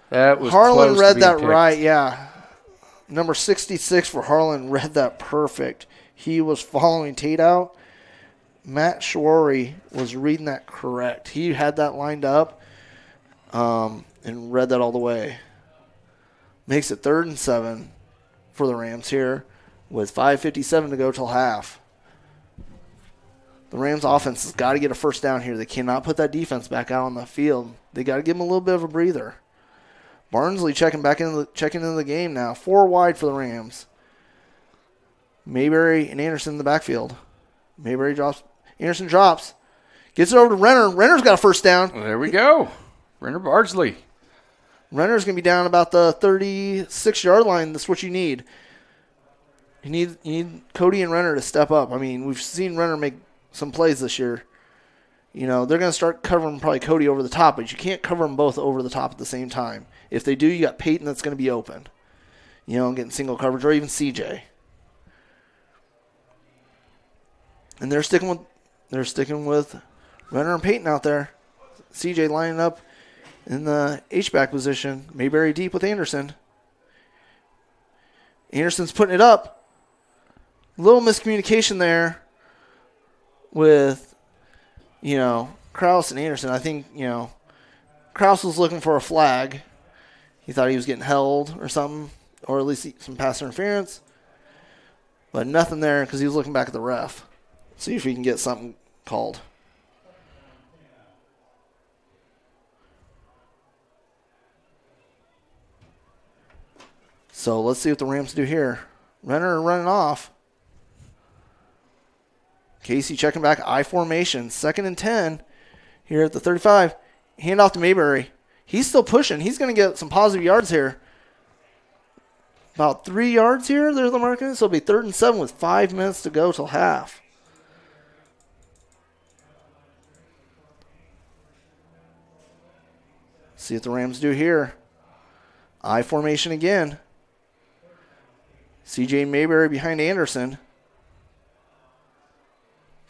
That was Harlan close read to being that picked. right, yeah. Number 66 for Harlan read that perfect. He was following Tate out. Matt Shawari was reading that correct. He had that lined up and read that all the way. Makes it 3rd and 7 for the Rams here with 5:57 to go till half. The Rams offense has got to get a first down here. They cannot put that defense back out on the field. They got to give them a little bit of a breather. Barnsley checking into the game now. 4 wide for the Rams. Mayberry and Anderson in the backfield. Mayberry drops. Anderson drops. Gets it over to Renner. Renner's got a first down. Well, there we go. Renner Bardsley. Renner's going to be down about the 36-yard line. That's what you need. You need Cody and Renner to step up. I mean, we've seen Renner make some plays this year. You know, they're going to start covering probably Cody over the top, but you can't cover them both over the top at the same time. If they do, you got Peyton that's going to be open. You know, getting single coverage, or even CJ. And they're sticking with Renner and Peyton out there. CJ lining up in the H-back position. Mayberry deep with Anderson. Anderson's putting it up. Little miscommunication there with, you know, Krause and Anderson. I think, you know, Krause was looking for a flag. He thought he was getting held or something, or at least some pass interference. But nothing there because he was looking back at the ref. See if we can get something called. So let's see what the Rams do here. Renner running off. Casey checking back, I formation. 2nd and 10 here at the 35. Hand off to Mayberry. He's still pushing. He's going to get some positive yards here. About 3 yards here. There's the marking. So it'll be 3rd and 7 with 5 minutes to go till half. See what the Rams do here. I formation again. CJ Mayberry behind Anderson.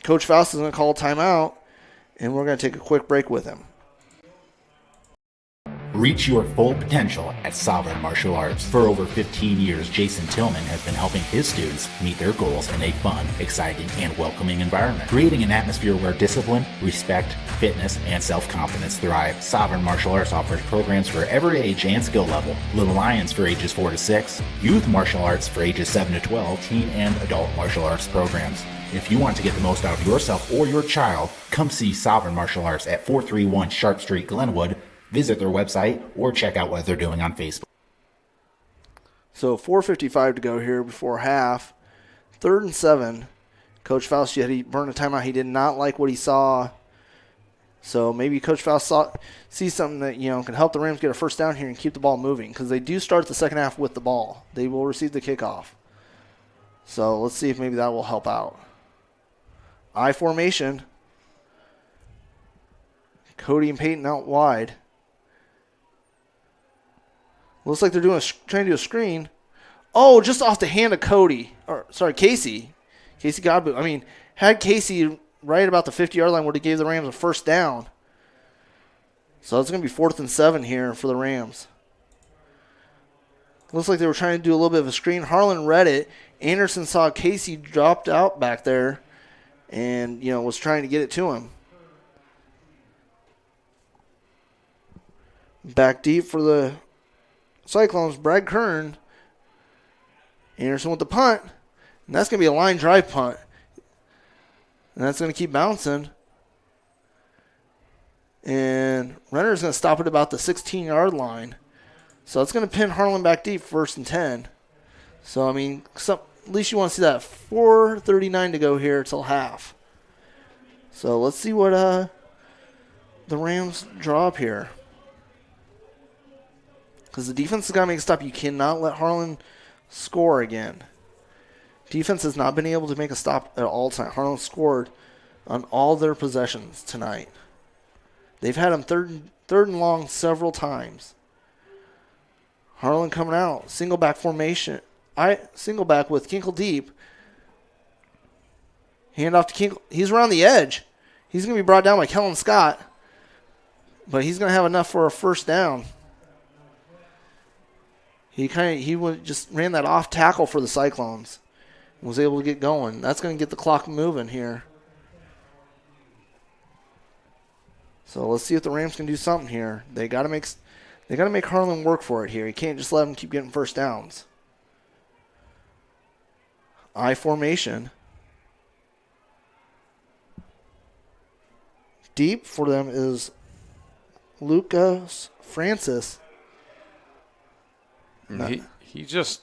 Coach Faust is going to call a timeout, and we're going to take a quick break with him. Reach your full potential at Sovereign Martial Arts. For over 15 years, Jason Tillman has been helping his students meet their goals in a fun, exciting, and welcoming environment, creating an atmosphere where discipline, respect, fitness, and self-confidence thrive. Sovereign Martial Arts offers programs for every age and skill level. Little Lions for ages 4 to 6, Youth Martial Arts for ages 7 to 12, teen and adult martial arts programs. If you want to get the most out of yourself or your child, come see Sovereign Martial Arts at 431 Sharp Street, Glenwood. Visit their website or check out what they're doing on Facebook. So 4:55 to go here before half. 3rd and 7. Coach Faust, he burned a timeout. He did not like what he saw. So maybe Coach Faust sees something that, you know, can help the Rams get a first down here and keep the ball moving, because they do start the second half with the ball. They will receive the kickoff. So let's see if maybe that will help out. I formation. Cody and Peyton out wide. Looks like they're trying to do a screen. Oh, just off the hand of Cody. Casey. Casey Godbout. I mean, had Casey right about the 50-yard line, would have gave the Rams a first down. So it's going to be 4th and 7 here for the Rams. Looks like they were trying to do a little bit of a screen. Harlan read it. Anderson saw Casey dropped out back there and, you know, was trying to get it to him. Back deep for the Cyclones, Brad Kern. Anderson with the punt. And that's going to be a line drive punt. And that's going to keep bouncing. And Renner's going to stop at about the 16-yard line. So it's going to pin Harlan back deep, 1st and 10. So, I mean, at least you want to see that. 4:39 to go here till half. So let's see what the Rams draw up here. Because the defense has got to make a stop. You cannot let Harlan score again. Defense has not been able to make a stop at all tonight. Harlan scored on all their possessions tonight. They've had him third and long several times. Harlan coming out. Single back formation. Single back with Kinkle deep. Hand off to Kinkle. He's around the edge. He's going to be brought down by Kellen Scott. But he's going to have enough for a first down. He just ran that off tackle for the Cyclones. Was able to get going. That's going to get the clock moving here. So let's see if the Rams can do something here. They got to make Harlan work for it here. You can't just let him keep getting first downs. I formation. Deep for them is Lucas Francis. He just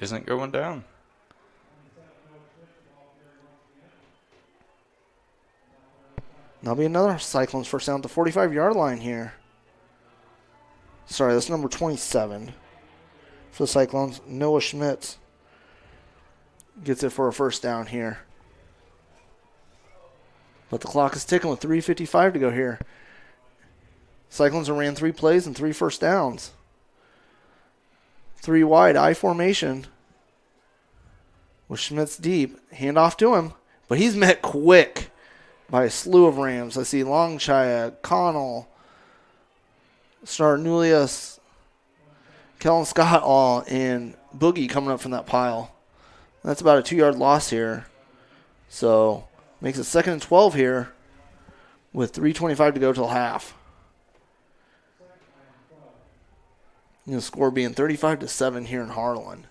isn't going down. That'll be another Cyclones first down at the 45-yard line here. Sorry, that's number 27 for the Cyclones. Noah Schmitz gets it for a first down here. But the clock is ticking with 3:55 to go here. Cyclones have ran 3 plays and 3 first downs. 3 wide, I formation. With Schmitz deep. Hand off to him. But he's met quick by a slew of Rams. I see Longchaya, Connell, Star Nulius, Kellen Scott all, and Boogie coming up from that pile. That's about a 2-yard loss here. So makes it 2nd and 12 here with 3:25 to go till half. The score being 35-7 here in Harlan.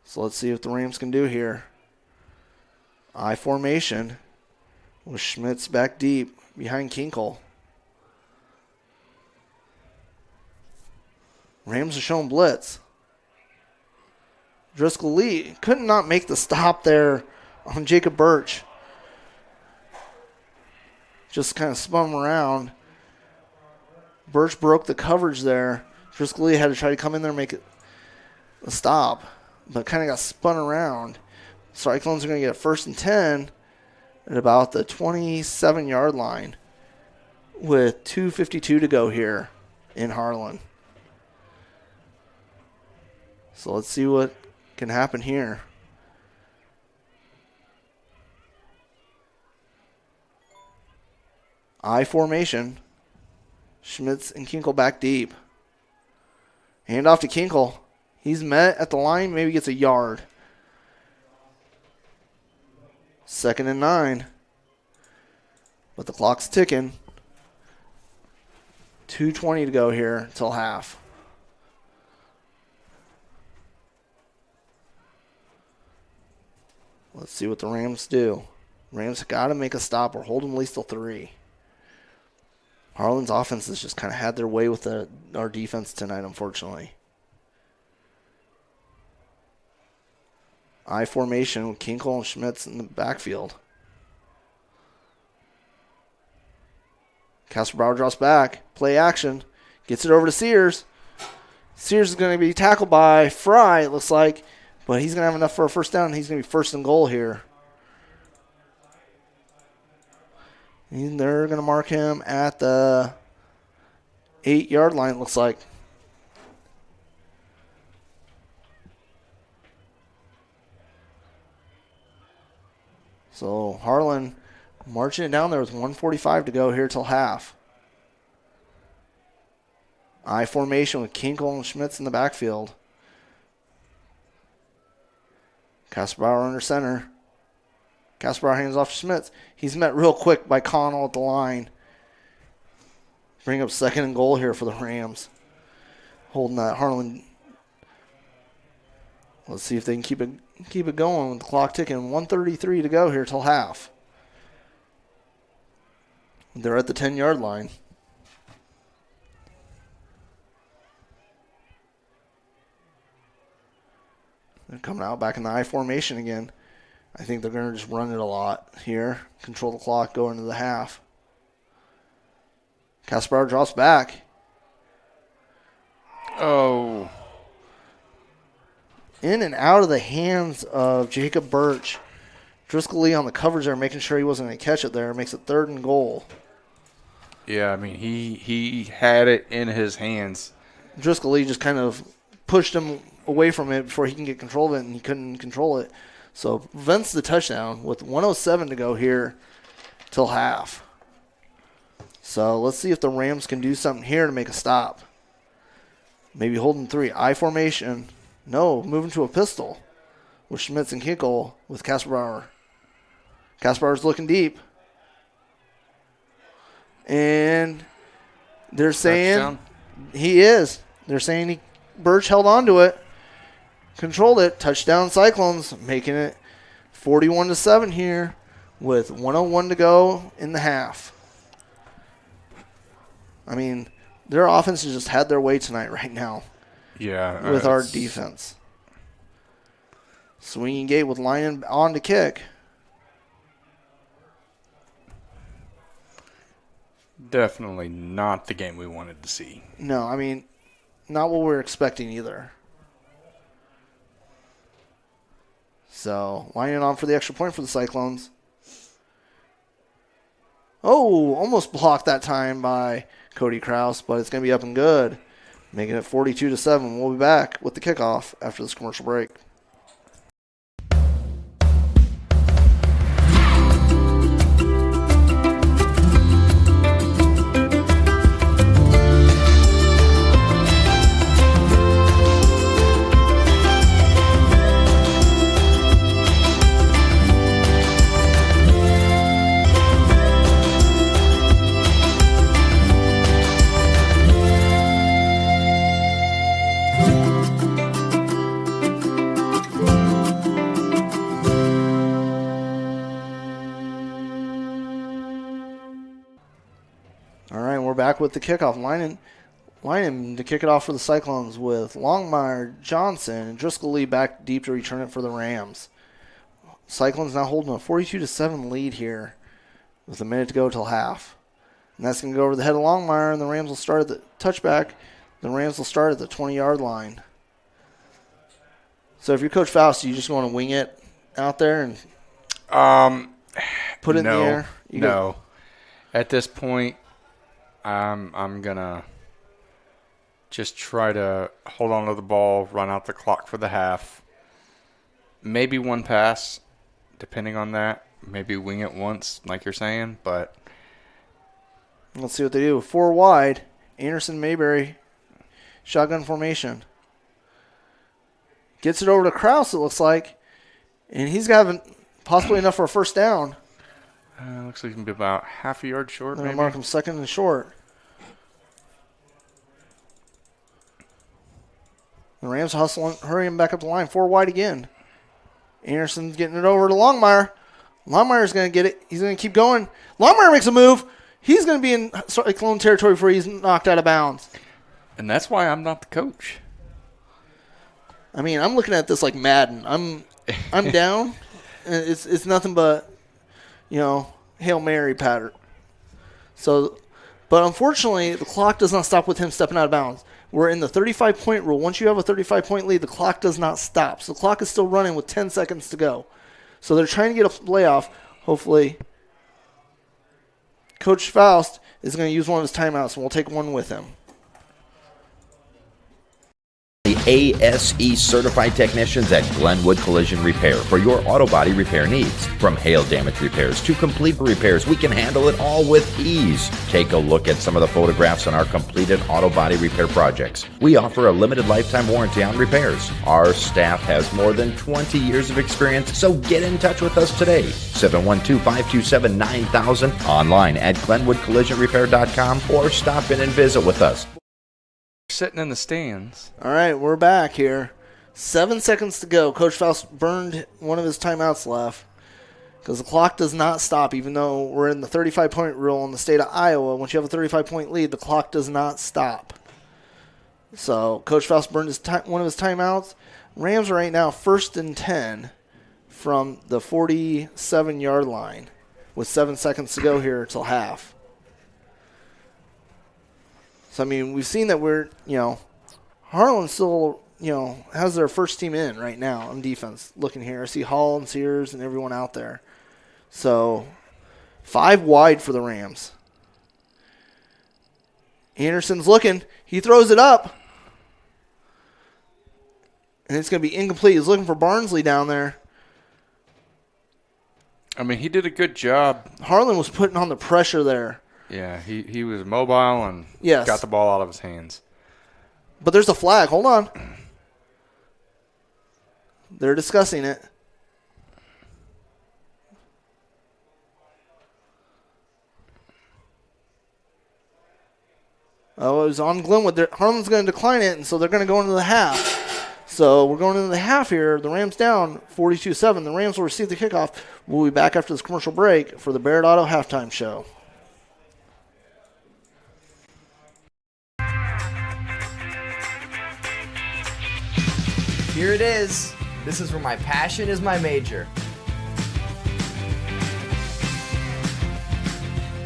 So let's see what the Rams can do here. I formation with Schmitz back deep behind Kinkle. Rams are showing blitz. Driscoll Lee could not make the stop there on Jacob Birch. Just kind of spun him around. Birch broke the coverage there. Driscoll Lee had to try to come in there and make it a stop, but kind of got spun around. Cyclones are going to get a 1st and 10 at about the 27-yard line with 2:52 to go here in Harlan. So let's see what can happen here. I formation. Schmitz and Kinkle back deep. Hand off to Kinkle. He's met at the line, maybe gets a yard. 2nd and 9. But the clock's ticking. 2:20 to go here until half. Let's see what the Rams do. Rams got to make a stop or hold them at least till 3. Harlan's offense has just kind of had their way with our defense tonight, unfortunately. I formation with Kinkle and Schmitz in the backfield. Casper Bauer drops back. Play action. Gets it over to Sears. Sears is going to be tackled by Fry, it looks like. But he's going to have enough for a first down. He's going to be 1st and goal here. And they're going to mark him at the 8-yard line, it looks like. So Harlan marching it down there with 1:45 to go here till half. I formation with Kinkle and Schmitz in the backfield. Kasperbauer under center. Kasperbauer hands off to Schmitz. He's met real quick by Connell at the line. Bring up 2nd and goal here for the Rams. Holding that Harlan. Let's see if they can keep it going with the clock ticking. 1:33 to go here till half. They're at the 10-yard line. They're coming out back in the I formation again. I think they're going to just run it a lot here. Control the clock, go into the half. Kasper drops back. Oh. In and out of the hands of Jacob Birch. Driscoll Lee on the coverage there, making sure he wasn't going to catch it there. Makes it 3rd and goal. Yeah, I mean, he had it in his hands. Driscoll Lee just kind of pushed him away from it before he can get control of it, and he couldn't control it. So prevents the touchdown with 1:07 to go here till half. So let's see if the Rams can do something here to make a stop. Maybe holding 3. I formation. No, moving to a pistol with Schmitz and Kinkle with Kasperbauer. Kasperbauer's looking deep. And they're saying Touchdown. he is. They're saying Birch held on to it, controlled it. Touchdown Cyclones, making it 41-7 here with 1:01 to go in the half. I mean, their offense has just had their way tonight right now. Yeah. With our defense. Swinging gate with Lyon on to kick. Definitely not the game we wanted to see. No, I mean, not what we're expecting either. So, Lyon on for the extra point for the Cyclones. Oh, almost blocked that time by Cody Kraus, but it's going to be up and good. Making it 42-7. We'll be back with the kickoff after this commercial break. Back with the kickoff. Lyon to kick it off for the Cyclones with Longmire, Johnson, and Driscoll Lee back deep to return it for the Rams. Cyclones now holding a 42-7 lead here with a minute to go till half. And that's going to go over the head of Longmire, and the Rams will start at the touchback. The Rams will start at the 20-yard line. So if you're Coach Faust, you just want to wing it out there and put it in the air? No. At this point, I'm going to just try to hold on to the ball, run out the clock for the half. Maybe one pass, depending on that. Maybe wing it once, like you're saying, but let's see what they do. 4 wide, Anderson Mayberry, shotgun formation. Gets it over to Kraus, it looks like, and he's got possibly enough for a first down. Looks like he can be about half a yard short. They're going to mark him second and short. The Rams hustling, hurrying back up the line. 4 wide again. Anderson's getting it over to Longmire. Longmire's going to get it. He's going to keep going. Longmire makes a move. He's going to be in Cyclone territory before he's knocked out of bounds. And that's why I'm not the coach. I mean, I'm looking at this like Madden. I'm down. And it's nothing but, Hail Mary pattern. So, but unfortunately, the clock does not stop with him stepping out of bounds. We're in the 35-point rule. Once you have a 35-point lead, the clock does not stop. So the clock is still running with 10 seconds to go. So they're trying to get a playoff. Hopefully, Coach Faust is going to use one of his timeouts, and we'll take one with him. The ASE certified technicians at Glenwood Collision Repair for your auto body repair needs. From hail damage repairs to complete repairs, we can handle it all with ease. Take a look at some of the photographs on our completed auto body repair projects. We offer a limited lifetime warranty on repairs. Our staff has more than 20 years of experience, so get in touch with us today. 712-527-9000, online at glenwoodcollisionrepair.com, or stop in and visit with us. Sitting in the stands. All right, we're back here. 7 seconds to go. Coach Faust burned one of his timeouts left because the clock does not stop, even though we're in the 35-point rule in the state of Iowa. Once you have a 35-point lead, the clock does not stop. So Coach Faust burned one of his timeouts. Rams are right now 1st and 10 from the 47-yard line with 7 seconds to go here till half. So, I mean, we've seen that Harlan still, has their first team in right now on defense. Looking here, I see Hall and Sears and everyone out there. So, 5 wide for the Rams. Anderson's looking. He throws it up. And it's going to be incomplete. He's looking for Barnsley down there. I mean, he did a good job. Harlan was putting on the pressure there. Yeah, he was mobile and got the ball out of his hands. But there's a flag. Hold on. They're discussing it. Oh, it was on Glenwood. Harlan's going to decline it, and so they're going to go into the half. So we're going into the half here. The Rams down 42-7. The Rams will receive the kickoff. We'll be back after this commercial break for the Barrett Auto halftime show. Here it is. This is where my passion is my major.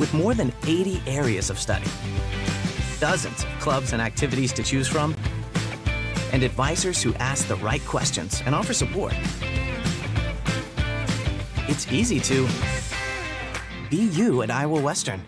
With more than 80 areas of study, dozens of clubs and activities to choose from, and advisors who ask the right questions and offer support, it's easy to be you at Iowa Western.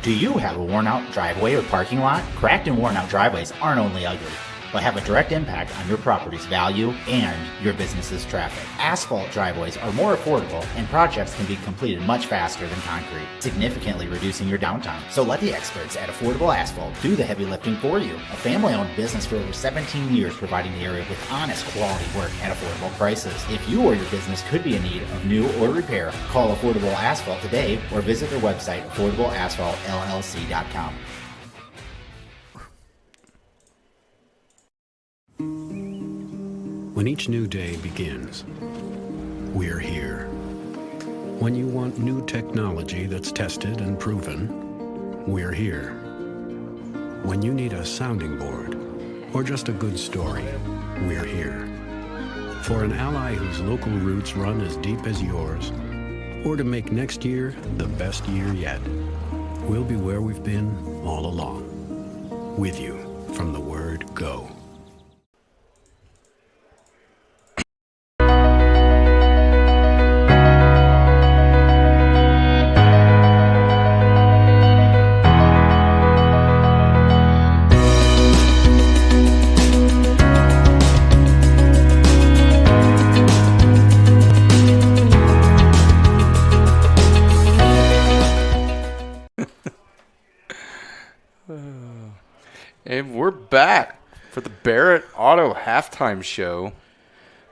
Do you have a worn-out driveway or parking lot? Cracked and worn-out driveways aren't only ugly, but have a direct impact on your property's value and your business's traffic. Asphalt driveways are more affordable, and projects can be completed much faster than concrete, significantly reducing your downtime. So let the experts at Affordable Asphalt do the heavy lifting for you. A family-owned business for over 17 years, providing the area with honest, quality work at affordable prices. If you or your business could be in need of new or repair, call Affordable Asphalt today or visit their website, affordableasphaltllc.com. When each new day begins, we're here. When you want new technology that's tested and proven, we're here. When you need a sounding board or just a good story, we're here. For an ally whose local roots run as deep as yours, or to make next year the best year yet, we'll be where we've been all along, with you from the word go. And we're back for the Barrett Auto halftime show.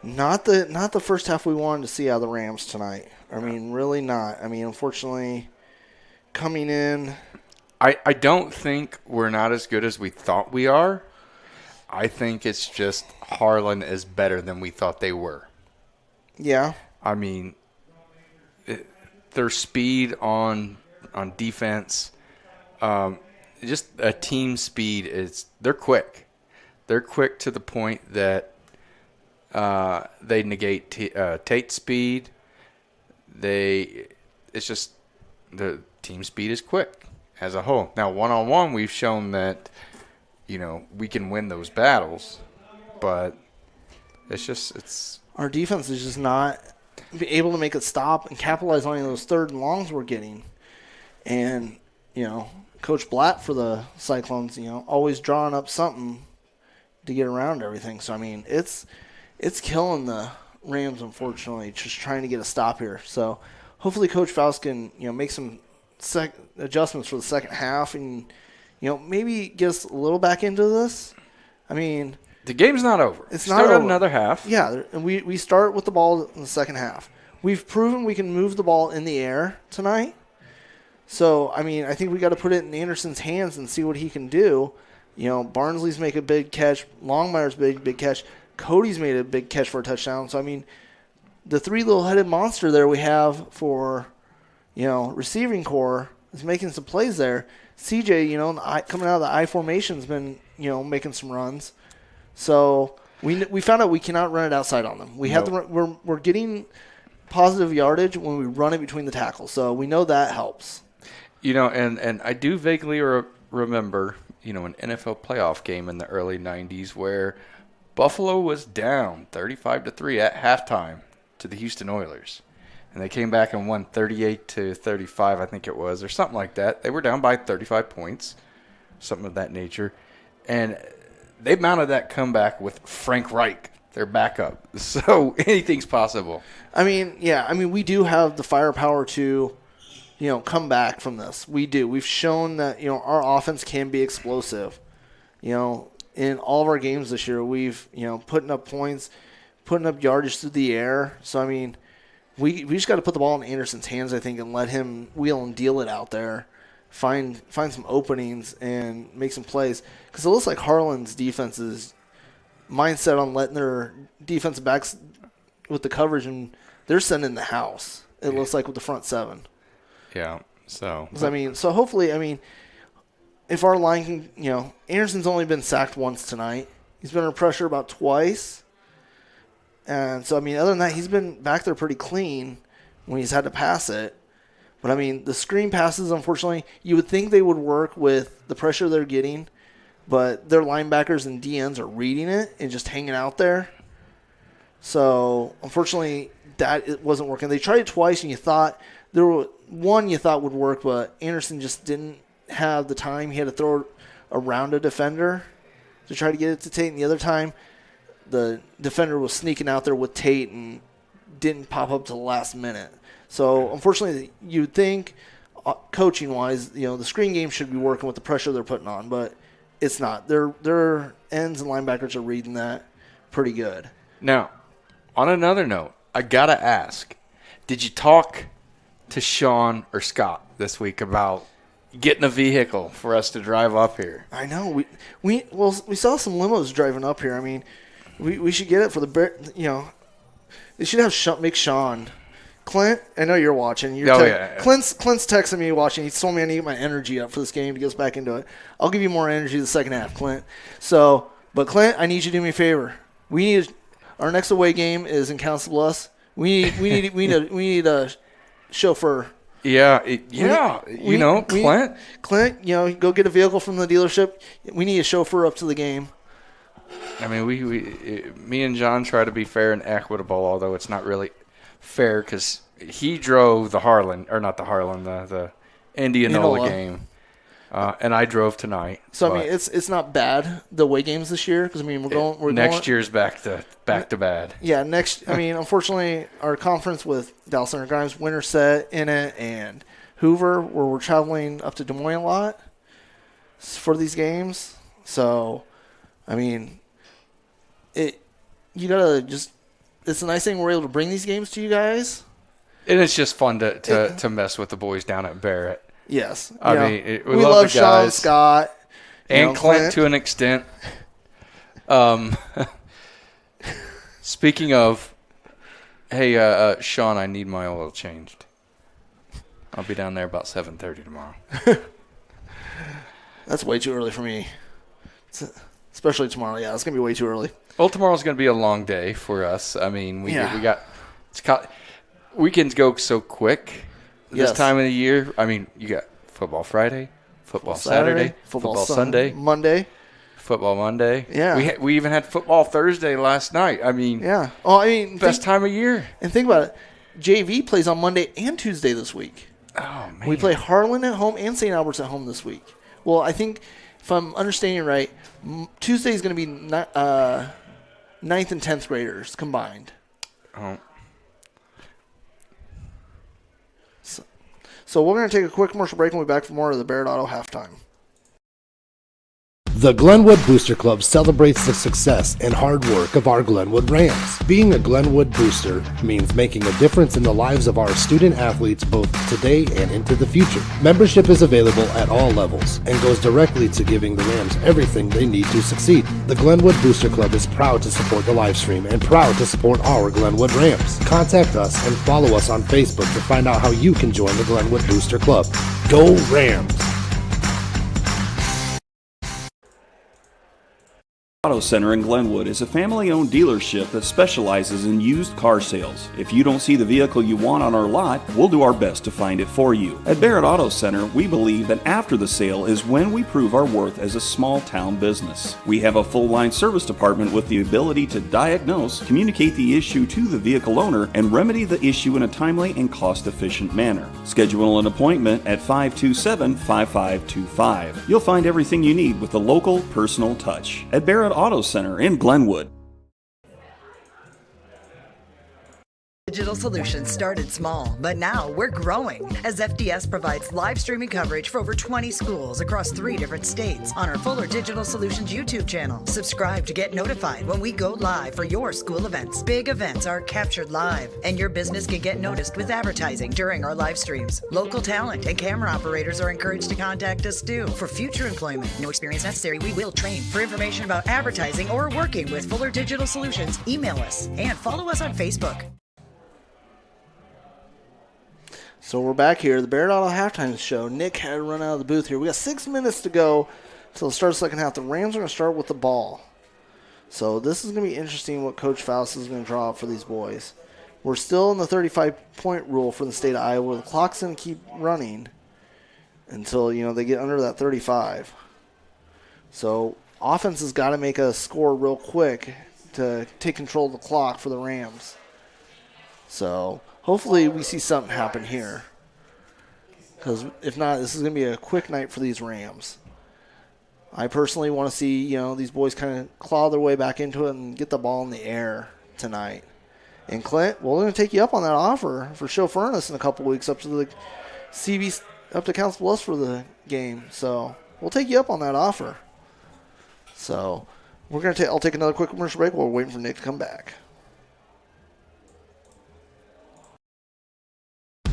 Not the first half we wanted to see out of the Rams tonight. I mean, really not. I mean, unfortunately, coming in, I don't think we're not as good as we thought we are. I think it's just Harlan is better than we thought they were. Yeah. I mean, their speed on defense, just a team speed they're quick. They're quick to the point that they negate Tate's speed. It's just the team speed is quick as a whole. Now, one-on-one, we've shown that, we can win those battles, but it's our defense is just not able to make it stop and capitalize on those third and longs we're getting. And, Coach Blatt for the Cyclones, always drawing up something to get around everything. So, I mean, it's killing the Rams, unfortunately, just trying to get a stop here. So, hopefully Coach Faust can, make some adjustments for the second half and, maybe get us a little back into this. I mean, the game's not over. It's Still not got over. Another half. Yeah, and we start with the ball in the second half. We've proven we can move the ball in the air tonight. So, I mean, I think we got to put it in Anderson's hands and see what he can do. Barnsley's make a big catch. Longmire's big catch. Cody's made a big catch for a touchdown. So, I mean, the three little-headed monster there we have for, receiving core is making some plays there. CJ, coming out of the I formation's been, making some runs. So, we found out we cannot run it outside on them. We have to run, we're getting positive yardage when we run it between the tackles. So, we know that helps. And I do vaguely remember, an NFL playoff game in the early 90s where Buffalo was down 35-3 at halftime to the Houston Oilers. And they came back and won 38-35, I think it was, or something like that. They were down by 35 points, something of that nature. And they mounted that comeback with Frank Reich, their backup. So anything's possible. I mean, yeah. We do have the firepower to come back from this. We do. We've shown that, our offense can be explosive. In all of our games this year, we've, putting up points, putting up yardage through the air. So, I mean, we just got to put the ball in Anderson's hands, I think, and let him wheel and deal it out there. Find some openings and make some plays. Because it looks like Harlan's defense's mindset on letting their defensive backs with the coverage, and they're sending the house, it looks like, with the front seven. Yeah, so. So hopefully, if our line can, Anderson's only been sacked once tonight. He's been under pressure about twice. And so, other than that, he's been back there pretty clean when he's had to pass it. But, the screen passes, unfortunately, you would think they would work with the pressure they're getting, but their linebackers and DNs are reading it and just hanging out there. So, unfortunately, it wasn't working. They tried it twice, and you thought one you thought would work, but Anderson just didn't have the time. He had to throw it around a defender to try to get it to Tate, and the other time the defender was sneaking out there with Tate and didn't pop up to the last minute. So, unfortunately, you'd think coaching-wise, the screen game should be working with the pressure they're putting on, but it's not. Their ends and linebackers are reading that pretty good. Now, on another note, I got to ask, did you talk to Sean or Scott this week about getting a vehicle for us to drive up here? I know. We saw some limos driving up here. We should get it for the they should have make Sean. Clint, I know you're watching. Clint's texting me watching. He told me I need to get my energy up for this game to get us back into it. I'll give you more energy the second half, Clint. But Clint, I need you to do me a favor. Our next away game is in Council Bluffs. We need a chauffeur. Clint. Clint, go get a vehicle from the dealership. We need a chauffeur up to the game. Me and John try to be fair and equitable, although it's not really fair because he drove the Indianola game, and I drove tonight. So it's not bad the away games this year because we're next year's back to bad. Yeah, unfortunately our conference with Dallas Center Grimes, Winterset in it, and Hoover, where we're traveling up to Des Moines a lot for these games. So, it's a nice thing we're able to bring these games to you guys. And it's just fun to mess with the boys down at Barrett. Yes. We love the guys. Sean, Scott. And Clint to an extent. Speaking of, hey, Sean, I need my oil changed. I'll be down there about 7:30 tomorrow. That's way too early for me. Especially tomorrow. Yeah, it's going to be way too early. Well, tomorrow's going to be a long day for us. Weekends go so quick this time of the year. You got football Friday, football Saturday, football Sunday, Monday. Football Monday. Yeah. We even had football Thursday last night. Yeah. Best time of year. And think about it. JV plays on Monday and Tuesday this week. Oh, man. We play Harlan at home and St. Albert's at home this week. Well, I think if I'm understanding right, Tuesday is going to be 9th and 10th graders combined. Oh. So we're going to take a quick commercial break and we'll be back for more of the Barrett Auto Halftime. The Glenwood Booster Club celebrates the success and hard work of our Glenwood Rams. Being a Glenwood booster means making a difference in the lives of our student athletes both today and into the future. Membership is available at all levels and goes directly to giving the Rams everything they need to succeed. The Glenwood Booster Club is proud to support the live stream and proud to support our Glenwood Rams. Contact us and follow us on Facebook to find out how you can join the Glenwood Booster Club. Go Rams! Auto Center in Glenwood is a family-owned dealership that specializes in used car sales. If you don't see the vehicle you want on our lot, we'll do our best to find it for you. At Barrett Auto Center, we believe that after the sale is when we prove our worth as a small-town business. We have a full-line service department with the ability to diagnose, communicate the issue to the vehicle owner, and remedy the issue in a timely and cost-efficient manner. Schedule an appointment at 527-5525. You'll find everything you need with a local, personal touch. At Barrett Auto Center in Glenwood. Digital Solutions started small, but now we're growing as FDS provides live streaming coverage for over 20 schools across 3 different states on our Fuller Digital Solutions YouTube channel. Subscribe to get notified when we go live for your school events. Big events are captured live, and your business can get noticed with advertising during our live streams. Local talent and camera operators are encouraged to contact us too. For future employment, no experience necessary, we will train. For information about advertising or working with Fuller Digital Solutions, email us and follow us on Facebook. So we're back here, the Barrett Auto Halftime Show. Nick had to run out of the booth here. We got 6 minutes to go till the start of the second half. The Rams are going to start with the ball. So this is going to be interesting what Coach Faust is going to draw up for these boys. We're still in the 35-point rule for the state of Iowa. The clock's going to keep running until, they get under that 35. So offense has got to make a score real quick to take control of the clock for the Rams. So hopefully we see something happen here. Because if not, this is going to be a quick night for these Rams. I personally want to see, these boys kind of claw their way back into it and get the ball in the air tonight. And Clint, we're going to take you up on that offer for chauffeuring us in a couple weeks up to the CB, up to Council Bluffs for the game. So we'll take you up on that offer. So I'll take another quick commercial break while we're waiting for Nick to come back.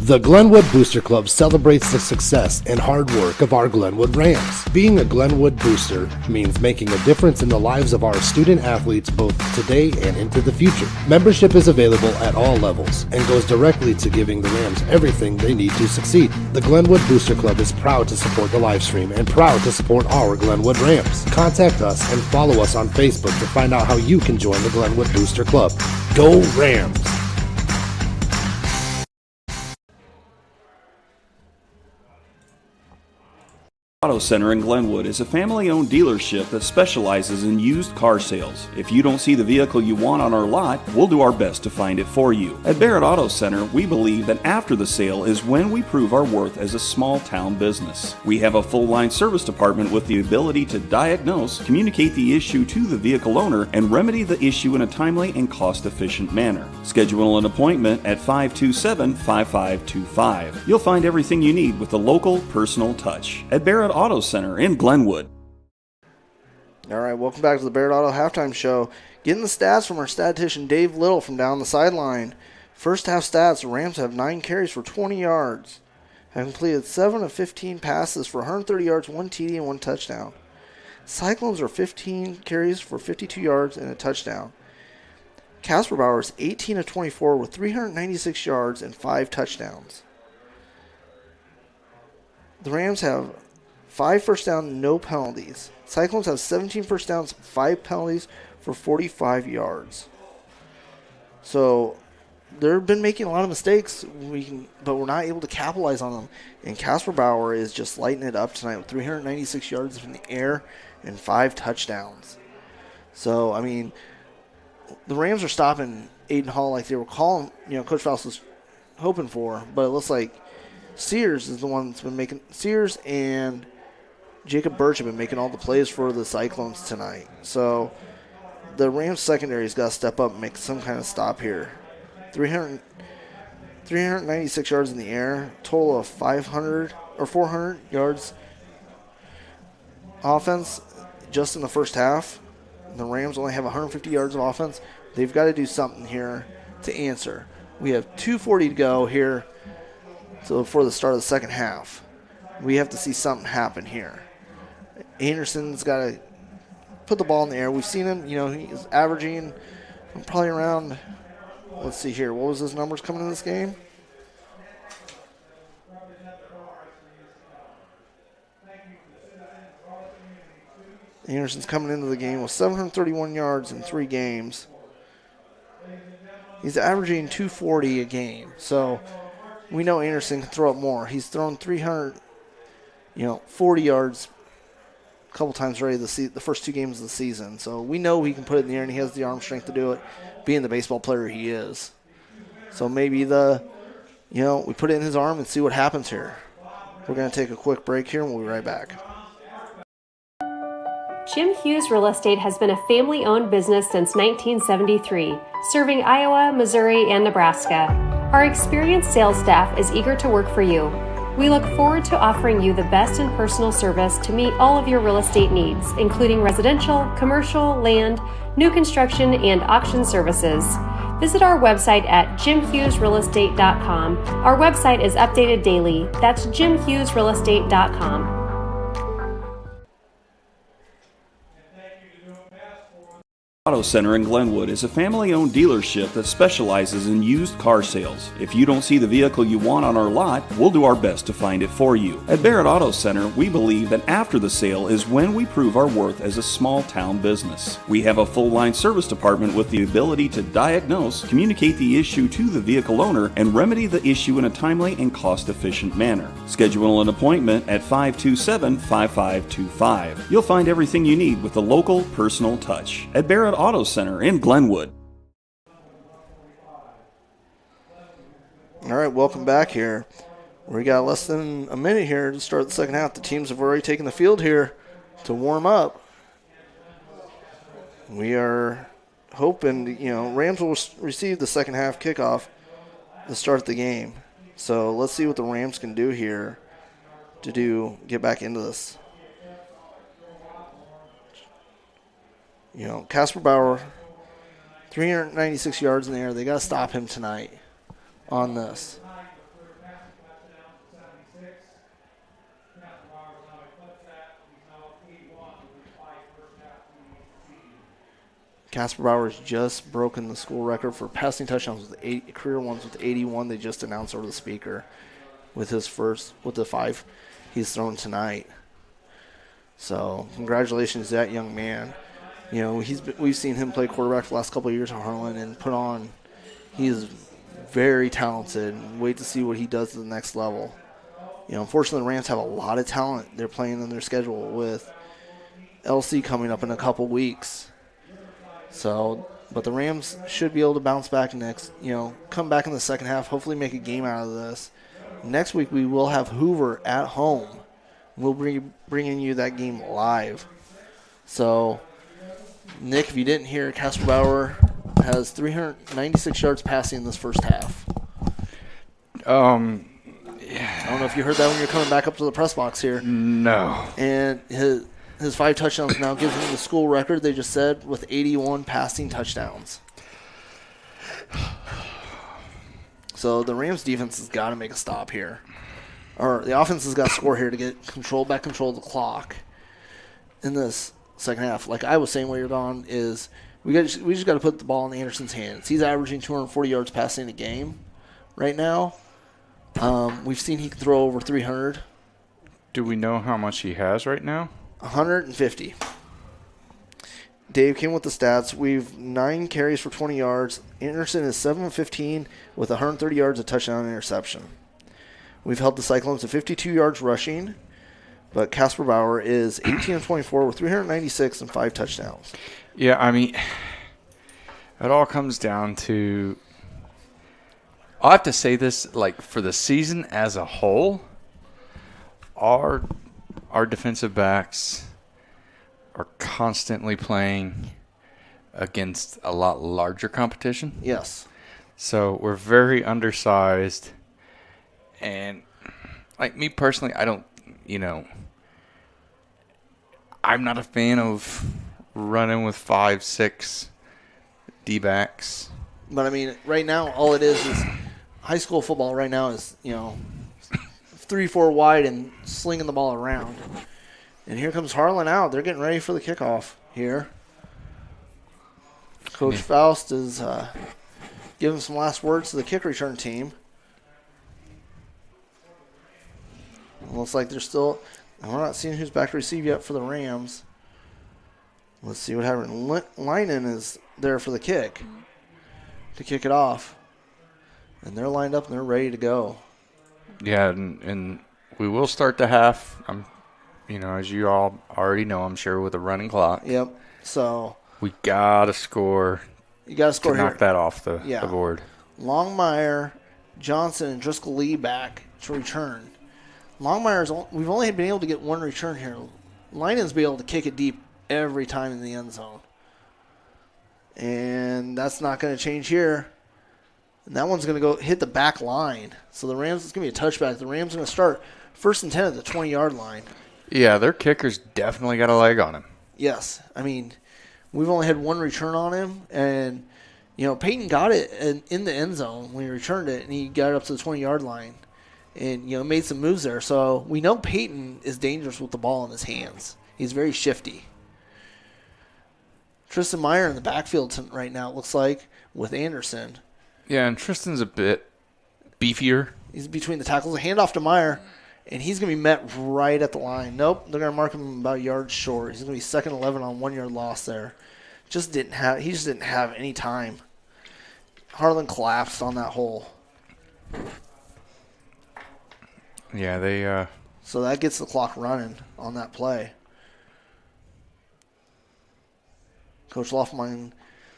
The Glenwood Booster Club celebrates the success and hard work of our Glenwood Rams. Being a Glenwood booster means making a difference in the lives of our student athletes both today and into the future. Membership is available at all levels and goes directly to giving the Rams everything they need to succeed. The Glenwood Booster Club is proud to support the live stream and proud to support our Glenwood Rams. Contact us and follow us on Facebook to find out how you can join the Glenwood Booster Club. Go Rams! Auto Center in Glenwood is a family-owned dealership that specializes in used car sales. If you don't see the vehicle you want on our lot, we'll do our best to find it for you. At Barrett Auto Center, we believe that after the sale is when we prove our worth as a small-town business. We have a full-line service department with the ability to diagnose, communicate the issue to the vehicle owner, and remedy the issue in a timely and cost-efficient manner. Schedule an appointment at 527-5525. You'll find everything you need with a local, personal touch. At Barrett Auto Center in Glenwood. All right, welcome back to the Barrett Auto Halftime Show. Getting the stats from our statistician Dave Little from down the sideline. First half stats, the Rams have 9 carries for 20 yards. Have completed 7 of 15 passes for 130 yards, 1 TD, and 1 touchdown. Cyclones are 15 carries for 52 yards and a touchdown. Casper Bauer is 18 of 24 with 396 yards and 5 touchdowns. The Rams have 5 first downs, no penalties. Cyclones have 17 first downs, 5 penalties for 45 yards. So they've been making a lot of mistakes, but we're not able to capitalize on them. And Casper Bauer is just lighting it up tonight with 396 yards in the air and 5 touchdowns. So, I mean, the Rams are stopping Aiden Hall like they were calling, Coach Faust was hoping for, but it looks like Sears is the one that's been making. Sears and Jacob Birch have been making all the plays for the Cyclones tonight. So the Rams secondary's got to step up and make some kind of stop here. 396 yards in the air, total of 500 or 400 yards offense just in the first half. The Rams only have 150 yards of offense. They've got to do something here to answer. We have 2:40 to go here. So before the start of the second half, we have to see something happen here. Anderson's got to put the ball in the air. We've seen him, he's averaging probably around, let's see here, what was his numbers coming in this game? Anderson's coming into the game with 731 yards in 3 games. He's averaging 240 a game. So we know Anderson can throw up more. He's thrown 340 yards a couple times already the first 2 games of the season. So we know he can put it in the air, and he has the arm strength to do it, being the baseball player he is. So maybe we put it in his arm and see what happens here. We're going to take a quick break here, and we'll be right back. Jim Hughes Real Estate has been a family-owned business since 1973, serving Iowa, Missouri, and Nebraska. Our experienced sales staff is eager to work for you. We look forward to offering you the best in personal service to meet all of your real estate needs, including residential, commercial, land, new construction, and auction services. Visit our website at jimhughesrealestate.com. Our website is updated daily. That's jimhughesrealestate.com. Auto Center in Glenwood is a family-owned dealership that specializes in used car sales. If you don't see the vehicle you want on our lot, we'll do our best to find it for you. At Barrett Auto Center, we believe that after the sale is when we prove our worth as a small-town business. We have a full-line service department with the ability to diagnose, communicate the issue to the vehicle owner, and remedy the issue in a timely and cost-efficient manner. Schedule an appointment at 527-5525. You'll find everything you need with a local, personal touch. At Barrett Auto Center in Glenwood. All right, welcome back here. We got less than a minute here to start the second half. The teams have already taken the field here to warm up. We are hoping, Rams will receive the second half kickoff to start the game. So let's see what the Rams can do here to get back into this. Casper Bauer, 396 yards in the air. They got to stop him tonight on this. Casper Bauer's just broken the school record for passing touchdowns with 8 career ones with 81. They just announced over the speaker with the 5 he's thrown tonight. So congratulations to that young man. We've seen him play quarterback the last couple of years at Harlan and he is very talented. Wait to see what he does to the next level. Unfortunately, the Rams have a lot of talent they're playing on their schedule with LC coming up in a couple weeks. But the Rams should be able to bounce back next, come back in the second half, hopefully make a game out of this. Next week we will have Hoover at home. We'll bringing you that game live. So, Nick, if you didn't hear, Casper Bauer has 396 yards passing in this first half. I don't know if you heard that when you're coming back up to the press box here. No. And his 5 touchdowns now gives him the school record, they just said, with 81 passing touchdowns. So the Rams defense has got to make a stop here. Or the offense has got to score here to get back control of the clock in this second half. Like I was saying while you're gone, is we just got to put the ball in Anderson's hands. He's averaging 240 yards passing a game right now. We've seen he can throw over 300. Do we know how much he has right now? 150. Dave came with the stats. We've 9 carries for 20 yards. Anderson is 7 of 15 with 130 yards, a touchdown, and interception. We've held the Cyclones to 52 yards rushing. But Casper Bauer is 18 of 24 with 396 and 5 touchdowns. Yeah, it all comes down to, I'll have to say this, for the season as a whole, our defensive backs are constantly playing against a lot larger competition. Yes. So we're very undersized. And, me personally, I don't, I'm not a fan of running with 5-6 D-backs. But, right now, all it is high school football right now is, 3-4 wide and slinging the ball around. And here comes Harlan out. They're getting ready for the kickoff here. Coach Faust is giving some last words to the kick return team. It looks like they're still... We're not seeing who's back to receive yet for the Rams. Let's see what happened. Linen is there for the kick to kick it off. And they're lined up and they're ready to go. Yeah, and we will start the half, as you all already know, I'm sure, with a running clock. Yep. So we got to score. You got to score to here. knock that off the board. Longmire, Johnson, and Driscoll Lee back to return. Longmire's, we've only been able to get one return here. Linen's been able to kick it deep every time in the end zone. And that's not going to change here. And that one's going to go hit the back line. So the Rams, it's going to be a touchback. The Rams are going to start 1st and 10 at the 20-yard line. Yeah, their kicker's definitely got a leg on him. Yes. I mean, we've only had one return on him. And, Peyton got it in the end zone when he returned it, and he got it up to the 20-yard line. And, made some moves there. So we know Peyton is dangerous with the ball in his hands. He's very shifty. Tristan Meyer in the backfield right now, it looks like, with Anderson. Yeah, and Tristan's a bit beefier. He's between the tackles. A handoff to Meyer, and he's going to be met right at the line. Nope, they're going to mark him about a yard short. He's going to be 2nd 11 on 1-yard loss there. He just didn't have any time. Harlan collapsed on that hole. Yeah, they So that gets the clock running on that play. Coach Loftmine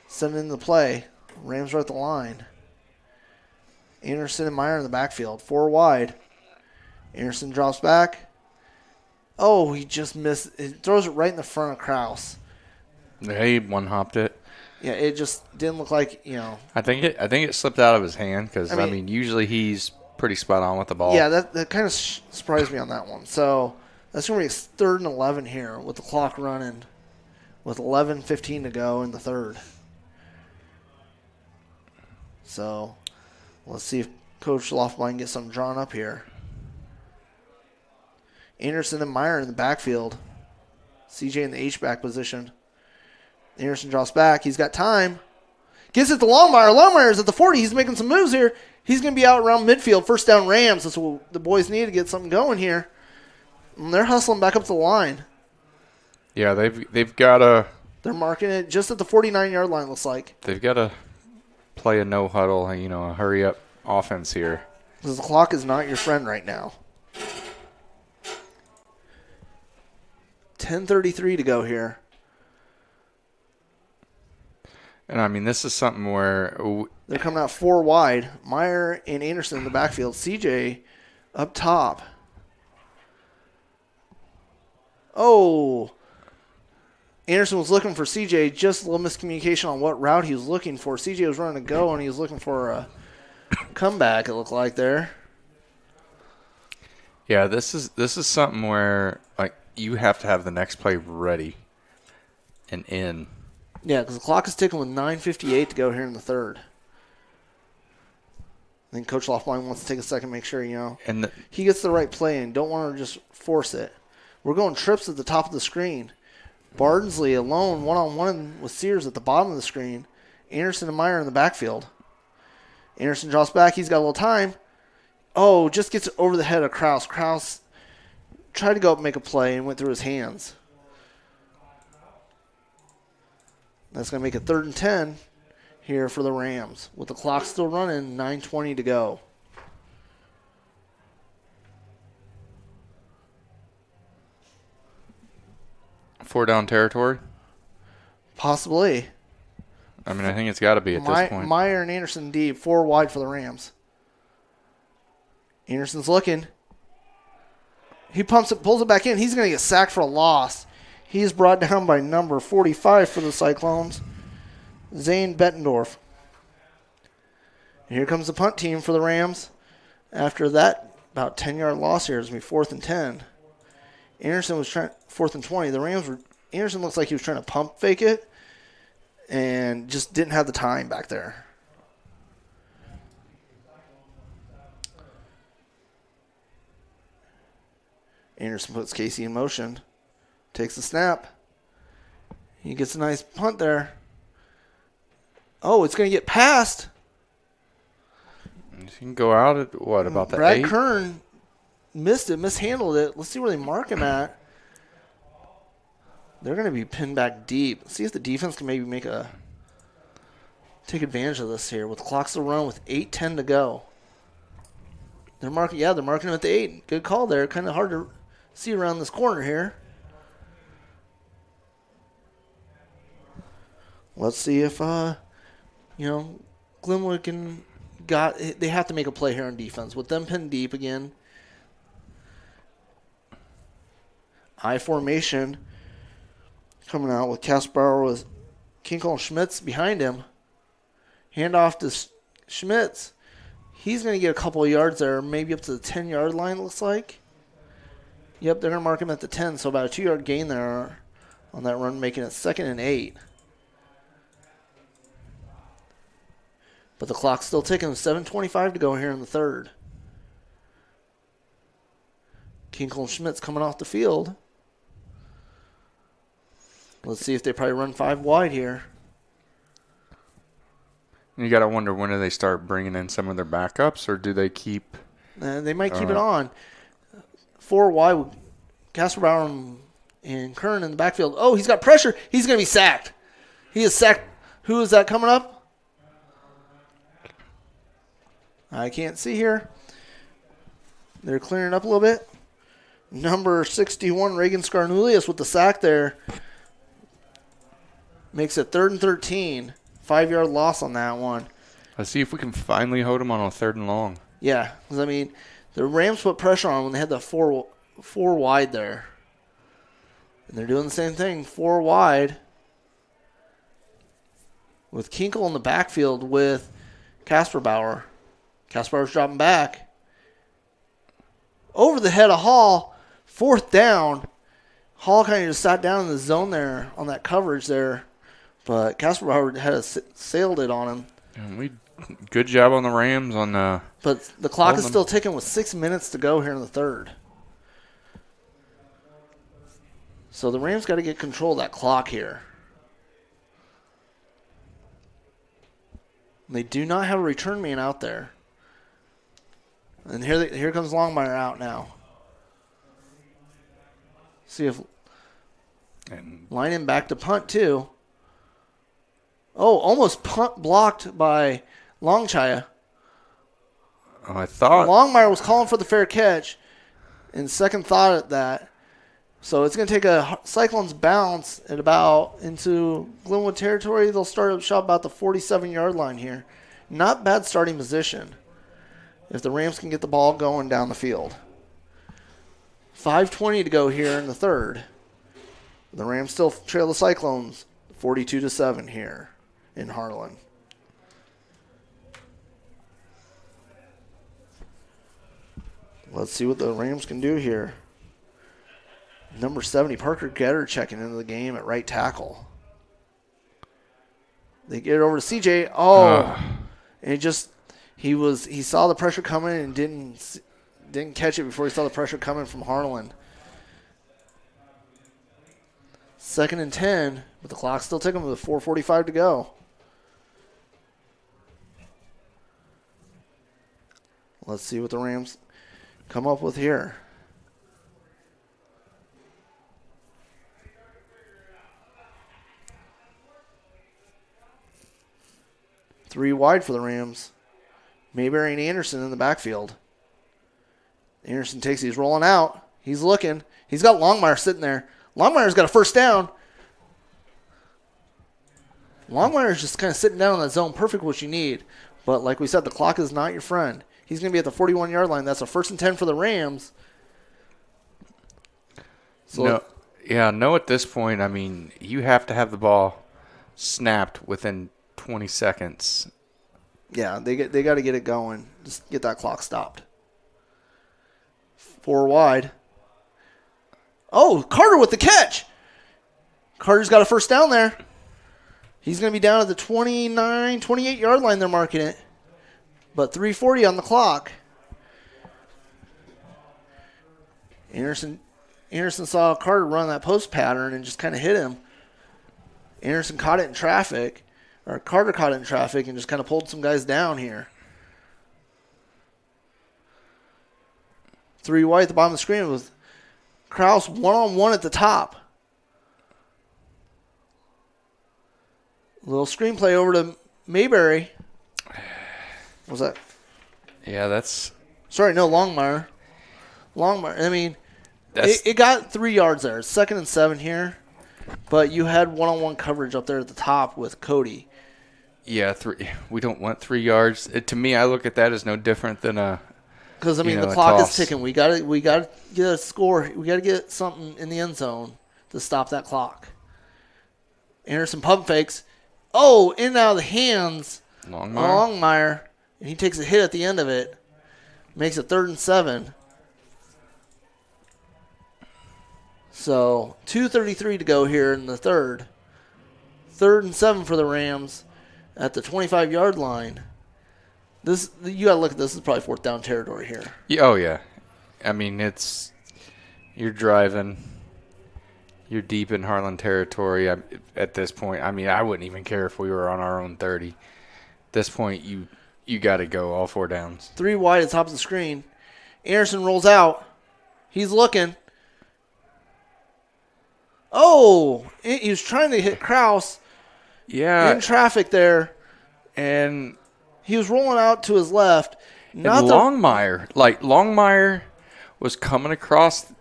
sending the play. Rams are at the line. Anderson and Meyer in the backfield. 4 wide. Anderson drops back. Oh, he just missed. It throws it right in the front of Krause. He one-hopped it. Yeah, it just didn't look like, I think it slipped out of his hand because, usually he's pretty spot on with the ball. Yeah, that kind of surprised me on that one. So that's going to be 3rd and 11 here with the clock running with 11:15 to go in the third. So let's see if Coach Loftmine gets something drawn up here. Anderson and Meyer in the backfield. CJ in the H-back position. Anderson drops back. He's got time. Gets it to Longmire. Longmire's at the 40. He's making some moves here. He's going to be out around midfield. 1st down Rams. That's what the boys need to get something going here. And they're hustling back up the line. Yeah, they've got to. They're marking it just at the 49-yard line, looks like. They've got to play a no-huddle, a hurry-up offense here. Because the clock is not your friend right now. 10:33 to go here. And, this is something where they're coming out 4 wide. Meyer and Anderson in the backfield. CJ up top. Oh. Anderson was looking for CJ. Just a little miscommunication on what route he was looking for. CJ was running a go, and he was looking for a comeback, it looked like there. Yeah, this is something where, you have to have the next play ready and in. Yeah, because the clock is ticking with 9:58 to go here in the third. I think Coach Loftmine wants to take a second, make sure, and he gets the right play in. Don't want to just force it. We're going trips at the top of the screen. Bardsley alone, one-on-one with Sears at the bottom of the screen. Anderson and Meyer in the backfield. Anderson drops back. He's got a little time. Oh, just gets it over the head of Krause. Krause tried to go up and make a play and went through his hands. That's going to make it 3rd and 10 here for the Rams. With the clock still running, 9:20 to go. Four down territory? Possibly. I think it's got to be at this point. Meyer and Anderson deep, 4 wide for the Rams. Anderson's looking. He pulls it back in. He's going to get sacked for a loss. He's brought down by number 45 for the Cyclones, Zane Bettendorf. And here comes the punt team for the Rams. After that, about 10-yard loss here. It's going to be 4th and 10. Anderson was trying 4th and 20. Anderson looks like he was trying to pump fake it and just didn't have the time back there. Anderson puts Casey in motion. Takes the snap. He gets a nice punt there. Oh, it's going to get past. You can go out at, about the Brad 8? Kern mishandled it. Let's see where they mark him at. They're going to be pinned back deep. Let's see if the defense can maybe take advantage of this here. With the clock still running with 8:10 to go. They're marking him at the 8. Good call there. Kind of hard to see around this corner here. Let's see if Glenwood they have to make a play here on defense. With them pinned deep again. I formation. Coming out with Kasper with Kinkle and Schmitz behind him. Hand off to Schmitz. He's going to get a couple of yards there, maybe up to the 10-yard line, it looks like. Yep, they're going to mark him at the 10, so about a 2-yard gain there on that run, making it 2nd and 8. But the clock's still ticking. 7:25 to go here in the third. Kinkle and Schmitz coming off the field. Let's see if they probably run 5 wide here. You got to wonder, when do they start bringing in some of their backups, or do they keep? They might keep it on. 4 wide. Casper Bauer and Kern in the backfield. Oh, he's got pressure. He's going to be sacked. He is sacked. Who is that coming up? I can't see here. They're clearing up a little bit. Number 61, Reagan Scarnulius with the sack there. Makes it 3rd and 13. 5-yard loss on that one. Let's see if we can finally hold them on a 3rd and long. Yeah, because, I mean, the Rams put pressure on when they had the four wide there. And they're doing the same thing, 4 wide. With Kinkle in the backfield with Casper Bauer. Casper Bauer's dropping back. Over the head of Hall. 4th down. Hall kind of just sat down in the zone there on that coverage there. But Casper Bauer had sailed it on him. And good job on the Rams on the. But the clock is still ticking with 6 minutes to go here in the third. So the Rams got to get control of that clock here. They do not have a return man out there. And here comes Longmire out now. See if line him back to punt too. Oh, almost punt blocked by Longchaya. Oh, I thought Longmire was calling for the fair catch, and second thought at that. So it's going to take a Cyclones bounce at about into Glenwood territory. They'll start up shop about the 47-yard line here. Not bad starting position if the Rams can get the ball going down the field. 5:20 to go here in the third. The Rams still trail the Cyclones 42-7 here in Harlan. Let's see what the Rams can do here. Number 70, Parker Getter, checking into the game at right tackle. They get it over to CJ. And he saw the pressure coming and didn't catch it before he saw the pressure coming from Harlan. 2nd and 10, but the clock's still ticking with 4:45 to go. Let's see what the Rams come up with here. Three wide for the Rams. Mayberry and Anderson in the backfield. Anderson he's rolling out. He's looking. He's got Longmire sitting there. Longmire's got a first down. Longmire's just kind of sitting down in that zone. Perfect what you need. But like we said, the clock is not your friend. He's going to be at the 41-yard line. That's a 1st and 10 for the Rams. So at this point, I mean, you have to have the ball snapped within 20 seconds. Yeah, they got to get it going. Just get that clock stopped. 4 wide. Oh, Carter with the catch. Carter's got a first down there. He's going to be down at the 28-yard line. They're marking it. But 3:40 on the clock. Anderson saw Carter run that post pattern and just kind of hit him. Anderson caught it in traffic. Or Carter caught it in traffic and just kind of pulled some guys down here. 3 wide at the bottom of the screen with Krause one-on-one at the top. A little screenplay over to Mayberry. What was that? Yeah, that's... Sorry, no, Longmire. I mean, it got 3 yards there. It's 2nd and 7 here. But you had one-on-one coverage up there at the top with Cody. Yeah, we don't want 3 yards. To me, I look at that as no different than a... Because, I mean, the clock is ticking. We got to get a score. We got to get something in the end zone to stop that clock. Anderson pump fakes. Oh, in and out of the hands. Longmire. Longmire. And he takes a hit at the end of it. Makes it 3rd and 7. So 2:33 to go here in the third. 3rd and 7 for the Rams at the 25-yard line. This, you got to look at this. This is probably 4th down territory here. Yeah, oh, yeah. I mean, you're driving. You're deep in Harlan territory at this point. I mean, I wouldn't even care if we were on our own 30. At this point, you got to go all 4 downs. 3 wide at the top of the screen. Anderson rolls out. He's looking. Oh, he was trying to hit Kraus. Yeah. In traffic there. And he was rolling out to his left. Longmire was coming across,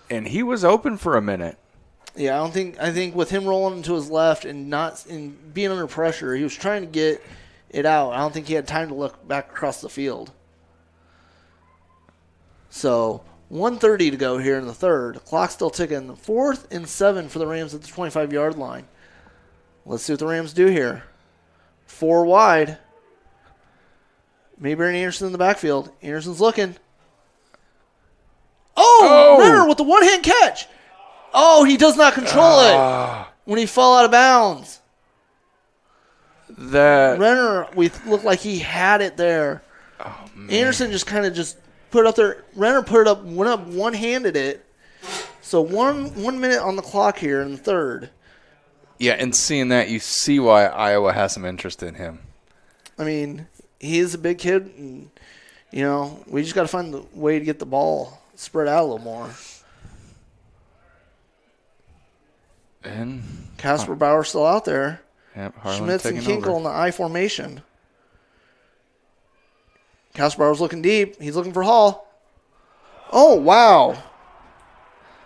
and he was open for a minute. Yeah, I think with him rolling to his left and being under pressure, he was trying to get it out. I don't think he had time to look back across the field. So 1:30 to go here in the third. Clock still ticking. 4th and 7 for the Rams at the 25-yard line. Let's see what the Rams do here. 4 wide. Mayberry and Anderson in the backfield. Anderson's looking. Oh! Renner with the one-hand catch. Oh, he does not control it when he fell out of bounds. Renner, we looked like he had it there. Oh, man. Anderson just kind of put it up there. Renner went up one-handed it. So one minute on the clock here in the third. Yeah, and seeing that, you see why Iowa has some interest in him. I mean, he is a big kid. And, we just got to find the way to get the ball spread out a little more. And Casper Bauer still out there. Yep, Harlan Schmitz and taking Kinkle over. in the I formation. Casper Bauer's looking deep. He's looking for Hall. Oh, wow.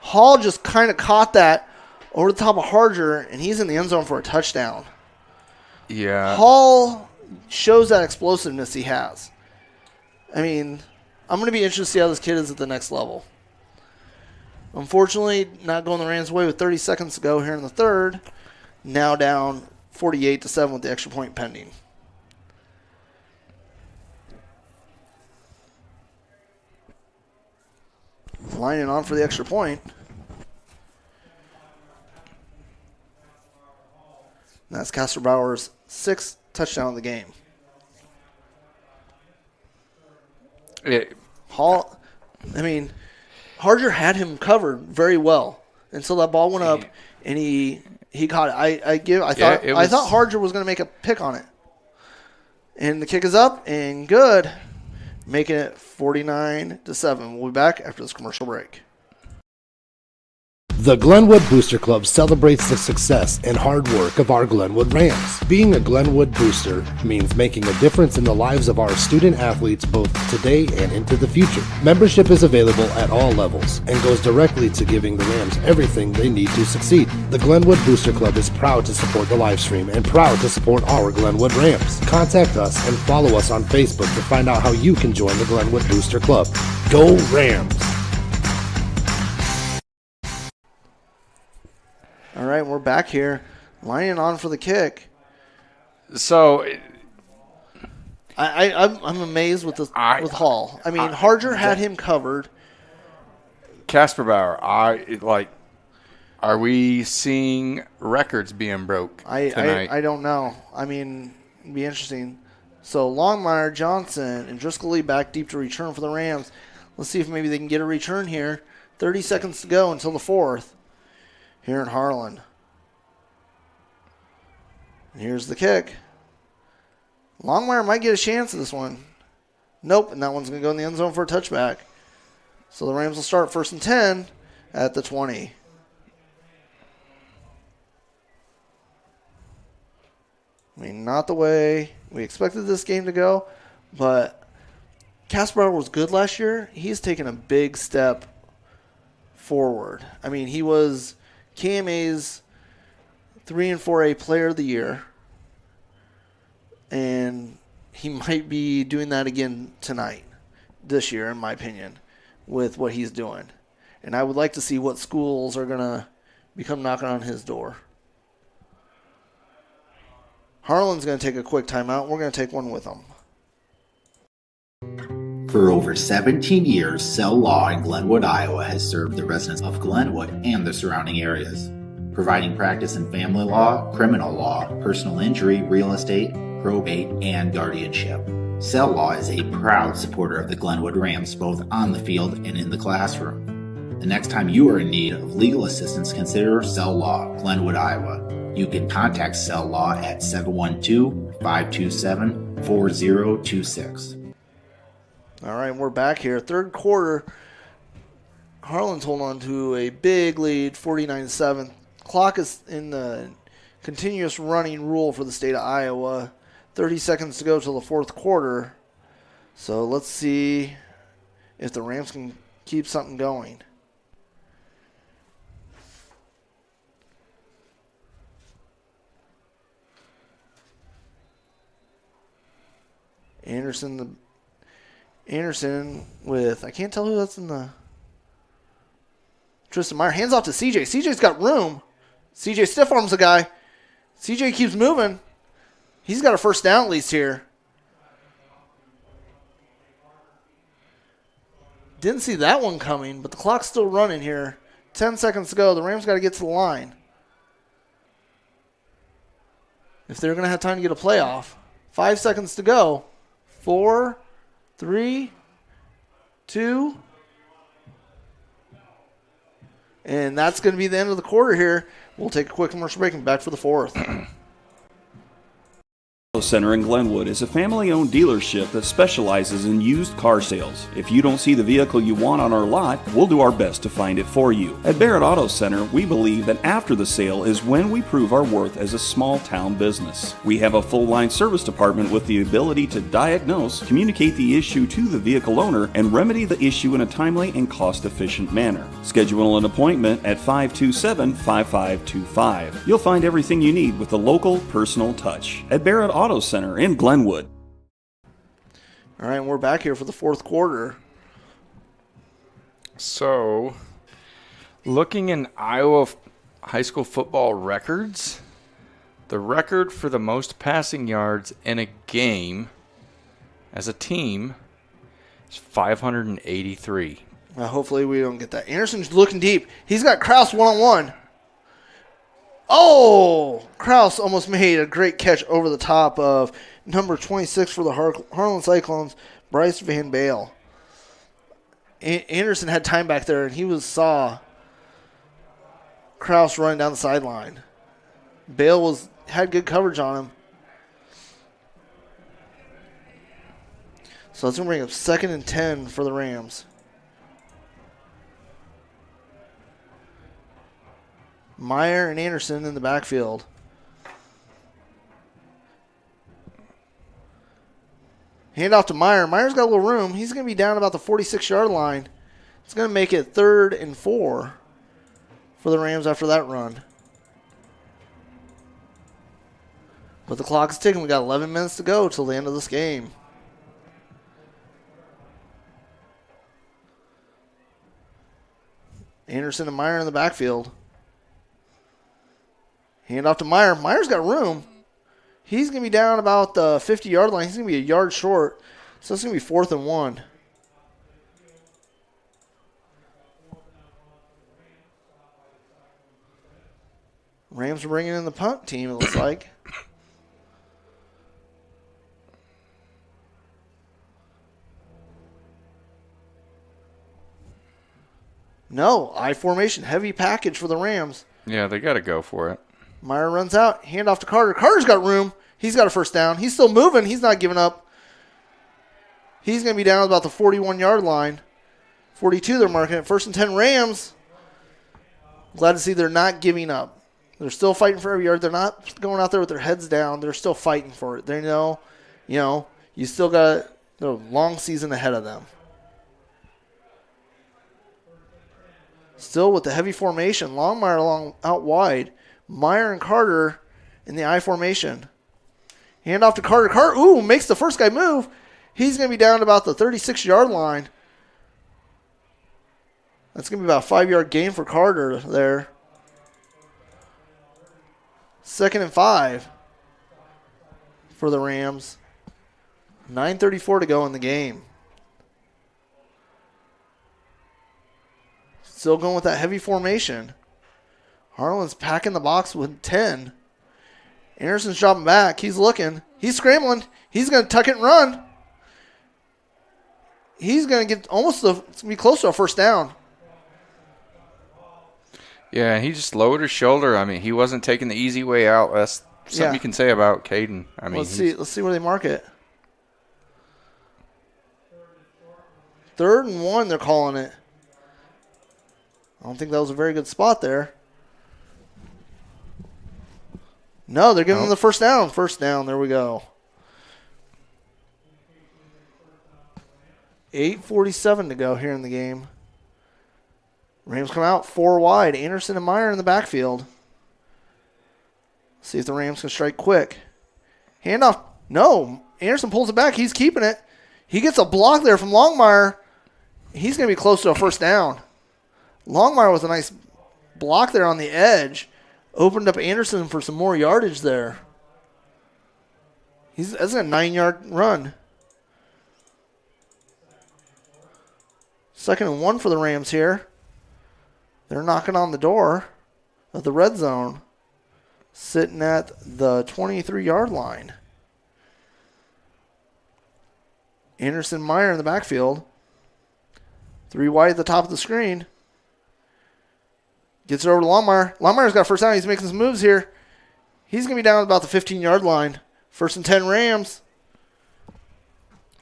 Hall just kind of caught that over the top of Harger, and he's in the end zone for a touchdown. Yeah. Hall shows that explosiveness he has. I mean, I'm going to be interested to see how this kid is at the next level. Unfortunately, not going the Rams' way with 30 seconds to go here in the third. Now down 48-7 with the extra point pending. Lining on for the extra point. And that's Casper Bauer's 6th touchdown of the game. Hall, Harger had him covered very well until that ball went up and he caught it. I thought Harger was going to make a pick on it. And the kick is up and good, making it 49-7. We'll be back after this commercial break. The Glenwood Booster Club celebrates the success and hard work of our Glenwood Rams. Being a Glenwood booster means making a difference in the lives of our student athletes both today and into the future. Membership is available at all levels and goes directly to giving the Rams everything they need to succeed. The Glenwood Booster Club is proud to support the live stream and proud to support our Glenwood Rams. Contact us and follow us on Facebook to find out how you can join the Glenwood Booster Club. Go Rams! All right, we're back here, lining on for the kick. So, I'm amazed with Hall. Harger had him covered. Casper Bauer, are we seeing records being broke tonight? I don't know. It'd be interesting. So Longmire, Johnson, and Driscoll Lee back deep to return for the Rams. Let's see if maybe they can get a return here. 30 seconds to go until the fourth. Here in Harlan. And here's the kick. Longmire might get a chance at this one. Nope, and that one's going to go in the end zone for a touchback. So the Rams will start 1st and 10 at the 20. Not the way we expected this game to go, but Casper Bauer was good last year. He's taken a big step forward. He was KMA's 3 and 4A player of the year, and he might be doing that again this year, in my opinion, with what he's doing. And I would like to see what schools are going to become knocking on his door. Harlan's going to take a quick timeout. We're going to take one with them. For over 17 years, Cell Law in Glenwood, Iowa has served the residents of Glenwood and the surrounding areas, providing practice in family law, criminal law, personal injury, real estate, probate, and guardianship. Cell Law is a proud supporter of the Glenwood Rams both on the field and in the classroom. The next time you are in need of legal assistance, consider Cell Law, Glenwood, Iowa. You can contact Cell Law at 712-527-4026. All right, we're back here. Third quarter, Harlan's holding on to a big lead, 49-7. Clock is in the continuous running rule for the state of Iowa. 30 seconds to go till the fourth quarter. So let's see if the Rams can keep something going. Anderson with, I can't tell who that's in the. Tristan Meyer. Hands off to CJ. CJ's got room. CJ stiff arms the guy. CJ keeps moving. He's got a first down at least here. Didn't see that one coming, but the clock's still running here. 10 seconds to go. The Rams got to get to the line if they're going to have time to get a playoff. 5 seconds to go. 4, 3, 2, and that's going to be the end of the quarter here. We'll take a quick commercial break and back for the fourth. Center in Glenwood is a family-owned dealership that specializes in used car sales. If you don't see the vehicle you want on our lot, we'll do our best to find it for you. At Barrett Auto Center, we believe that after the sale is when we prove our worth as a small-town business. We have a full-line service department with the ability to diagnose, communicate the issue to the vehicle owner, and remedy the issue in a timely and cost-efficient manner. Schedule an appointment at 527-5525. You'll find everything you need with the local personal touch. At Barrett Auto Center in Glenwood. All right, we're back here for the fourth quarter. So, looking in Iowa high school football records, the record for the most passing yards in a game as a team is 583. Hopefully we don't get that. Anderson's looking deep. He's got Kraus one-on-one. Oh, Kraus almost made a great catch over the top of number 26 for the Harlan Cyclones, Bryce Van Bale. Anderson had time back there, and he saw Kraus running down the sideline. Bale had good coverage on him. So that's going to bring up 2nd and 10 for the Rams. Meyer and Anderson in the backfield. Hand off to Meyer. Meyer's got a little room. He's going to be down about the 46-yard line. It's going to make it 3rd and 4 for the Rams after that run. But the clock is ticking. We got 11 minutes to go till the end of this game. Anderson and Meyer in the backfield. Hand off to Meyer. Meyer's got room. He's going to be down about the 50-yard line. He's going to be a yard short. So it's going to be 4th and 1. Rams are bringing in the punt team, it looks like. No, I formation. Heavy package for the Rams. Yeah, they got to go for it. Meyer runs out. Hand off to Carter. Carter's got room. He's got a first down. He's still moving. He's not giving up. He's going to be down at about the 41-yard line. 42, they're marking it. 1st and 10 Rams. Glad to see they're not giving up. They're still fighting for every yard. They're not going out there with their heads down. They're still fighting for it. They know, you still got a long season ahead of them. Still with the heavy formation. Longmire out wide. Meyer and Carter in the I formation. Hand off to Carter. Carter, makes the first guy move. He's going to be down to about the 36-yard line. That's going to be about a 5-yard gain for Carter there. 2nd and 5. for the Rams. 9:34 to go in the game. Still going with that heavy formation. Harlan's packing the box with 10. Anderson's dropping back. He's looking. He's scrambling. He's going to tuck it and run. He's going to get it's going to be close to a first down. Yeah, he just lowered his shoulder. I mean, he wasn't taking the easy way out. That's something you can say about Caden. I mean, let's see where they mark it. 3rd and 1, they're calling it. I don't think that was a very good spot there. No, they're giving them the first down. First down, there we go. 8:47 to go here in the game. Rams come out 4 wide. Anderson and Meyer in the backfield. See if the Rams can strike quick. Handoff. No. Anderson pulls it back. He's keeping it. He gets a block there from Longmire. He's going to be close to a first down. Longmire with a nice block there on the edge. Opened up Anderson for some more yardage there. That's a 9-yard run. 2nd and 1 for the Rams here. They're knocking on the door of the red zone. Sitting at the 23-yard line. Anderson Meyer in the backfield. 3 wide at the top of the screen. Gets it over to Longmire. Longmire's got first down. He's making some moves here. He's going to be down at about the 15-yard line. 1st and 10 Rams.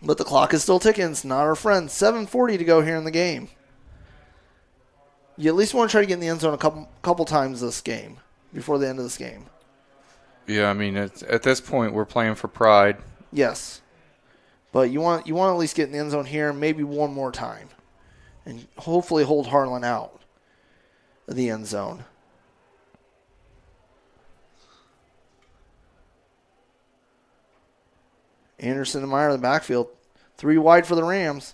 But the clock is still ticking. It's not our friend. 7:40 to go here in the game. You at least want to try to get in the end zone a couple times this game before the end of this game. Yeah, I mean, at this point, we're playing for pride. Yes. But you want to at least get in the end zone here maybe one more time. And hopefully hold Harlan out of the end zone. Anderson and Meyer in the backfield. 3 wide for the Rams.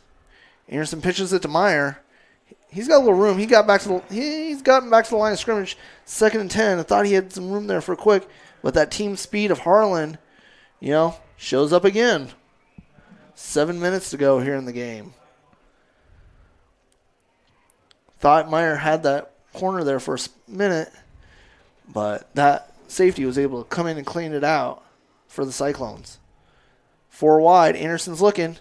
Anderson pitches it to Meyer. He's got a little room. He's gotten back to the line of scrimmage. 2nd and 10. I thought he had some room there for a quick. But that team speed of Harlan, shows up again. 7 minutes to go here in the game. Thought Meyer had that corner there for a minute. But that safety was able to come in and clean it out for the Cyclones. 4 wide. Anderson's looking.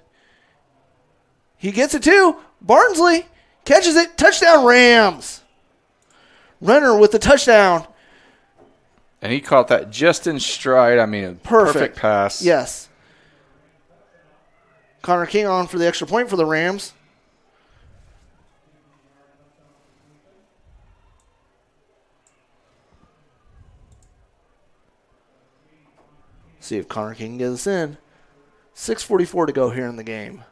He gets it too. Barnsley catches it. Touchdown Rams. Renner with the touchdown. And he caught that just in stride. I mean, a perfect pass. Yes. Connor King on for the extra point for the Rams. See if Connor King gets us in. 6:44 to go here in the game.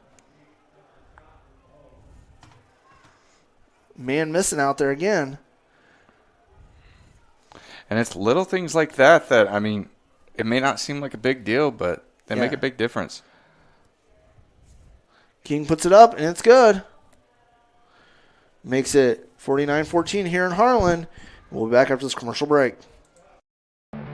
Man missing out there again. And it's little things like that, I mean, it may not seem like a big deal, but they make a big difference. King puts it up, and it's good. Makes it 49-14 here in Harlan. We'll be back after this commercial break.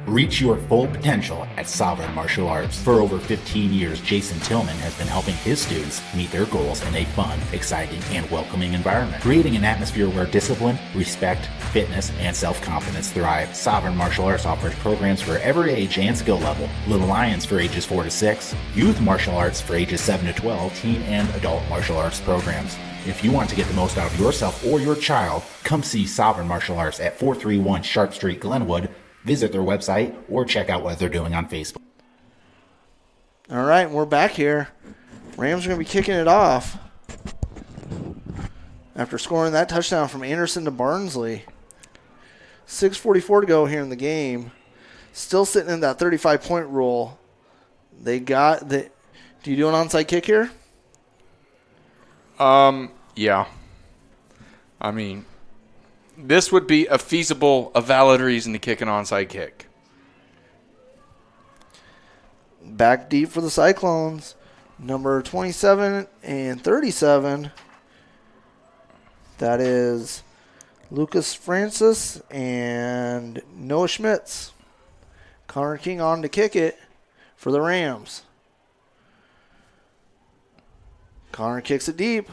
Reach your full potential at Sovereign Martial Arts. For over 15 years, Jason Tillman has been helping his students meet their goals in a fun, exciting, and welcoming environment, creating an atmosphere where discipline, respect, fitness, and self-confidence thrive. Sovereign Martial Arts offers programs for every age and skill level. Little Lions for ages 4 to 6, Youth Martial Arts for ages 7 to 12, teen and adult martial arts programs. If you want to get the most out of yourself or your child, come see Sovereign Martial Arts at 431 Sharp Street, Glenwood. Visit their website or check out what they're doing on Facebook. All right, we're back here. Rams are going to be kicking it off after scoring that touchdown from Anderson to Barnsley. 6:44 to go here in the game. Still sitting in that 35-point rule. They got the. Do you do an onside kick here? Yeah. I mean, this would be a valid reason to kick an onside kick. Back deep for the Cyclones. Number 27 and 37. That is Lucas Francis and Noah Schmitz. Connor King on to kick it for the Rams. Connor kicks it deep.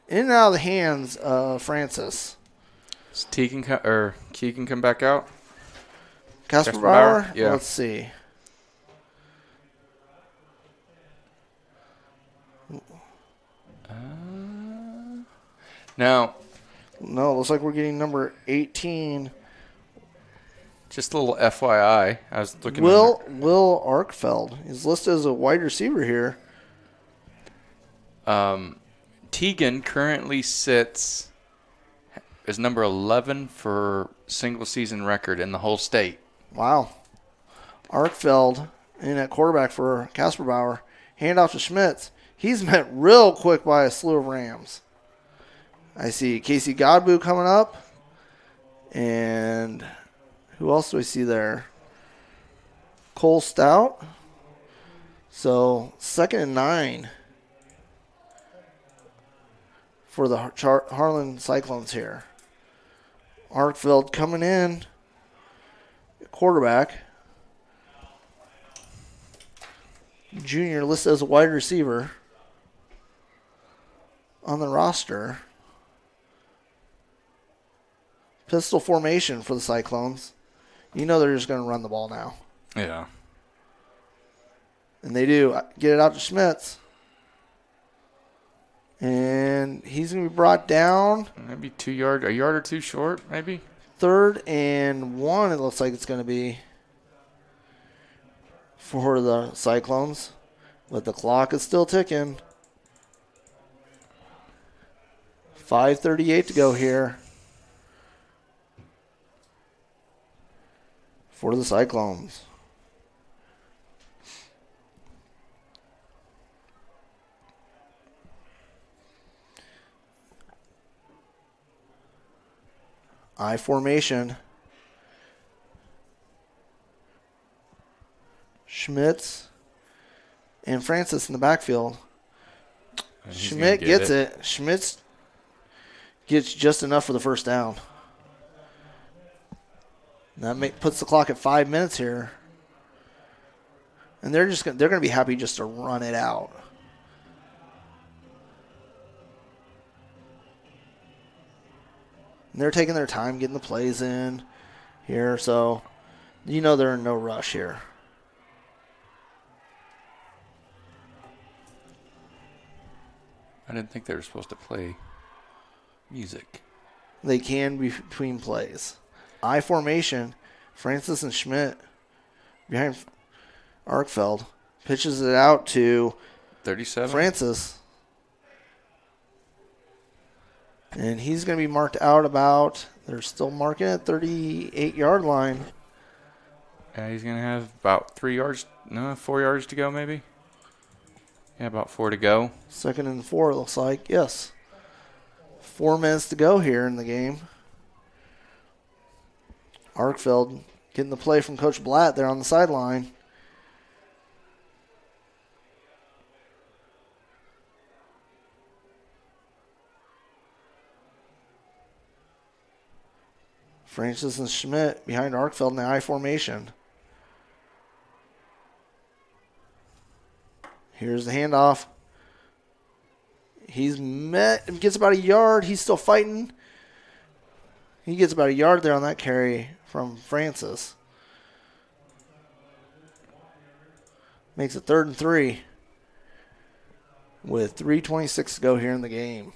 In and out of the hands of Francis. Does Keegan come back out? Casper Bauer? Yeah. Let's see. Now. No, it looks like we're getting number 18. Just a little FYI. I was looking Will Arkfeld is listed as a wide receiver here. Teagan currently sits as number 11 for single season record in the whole state. Wow. Arkfeld in at quarterback for Casper Bauer. Handoff to Schmitz. He's met real quick by a slew of Rams. I see Casey Godbout coming up. And who else do I see there? Cole Stout. So 2nd and 9 for the Harlan Cyclones here. Arkfeld coming in. Quarterback. Junior listed as a wide receiver on the roster. Pistol formation for the Cyclones. You know they're just going to run the ball now. Yeah. And they do. Get it out to Schmitz. And he's going to be brought down. Maybe a yard or two short, maybe. 3rd and 1, it looks like it's going to be for the Cyclones. But the clock is still ticking. 5:38 to go here for the Cyclones. I formation. Schmitz and Francis in the backfield. Schmidt gets it. Schmitz gets just enough for the first down. That puts the clock at 5 minutes here. And they're going to be happy just to run it out. And they're taking their time getting the plays in here, so you know they're in no rush here. I didn't think they were supposed to play music. They can be between plays. I formation, Francis and Schmidt behind Arkfeld. Pitches it out to 37. Francis. And he's going to be marked out about, they're still marking at 38-yard line. Yeah, he's going to have about 4 yards to go maybe. Yeah, about 4 to go. 2nd and 4, it looks like. Yes. 4 minutes to go here in the game. Arkfeld getting the play from Coach Blatt there on the sideline. Francis and Schmidt behind Arkfeld in the I formation. Here's the handoff. He's gets about a yard. He's still fighting. He gets about a yard there on that carry from Francis. Makes it 3rd and 3 with 3:26 to go here in the game.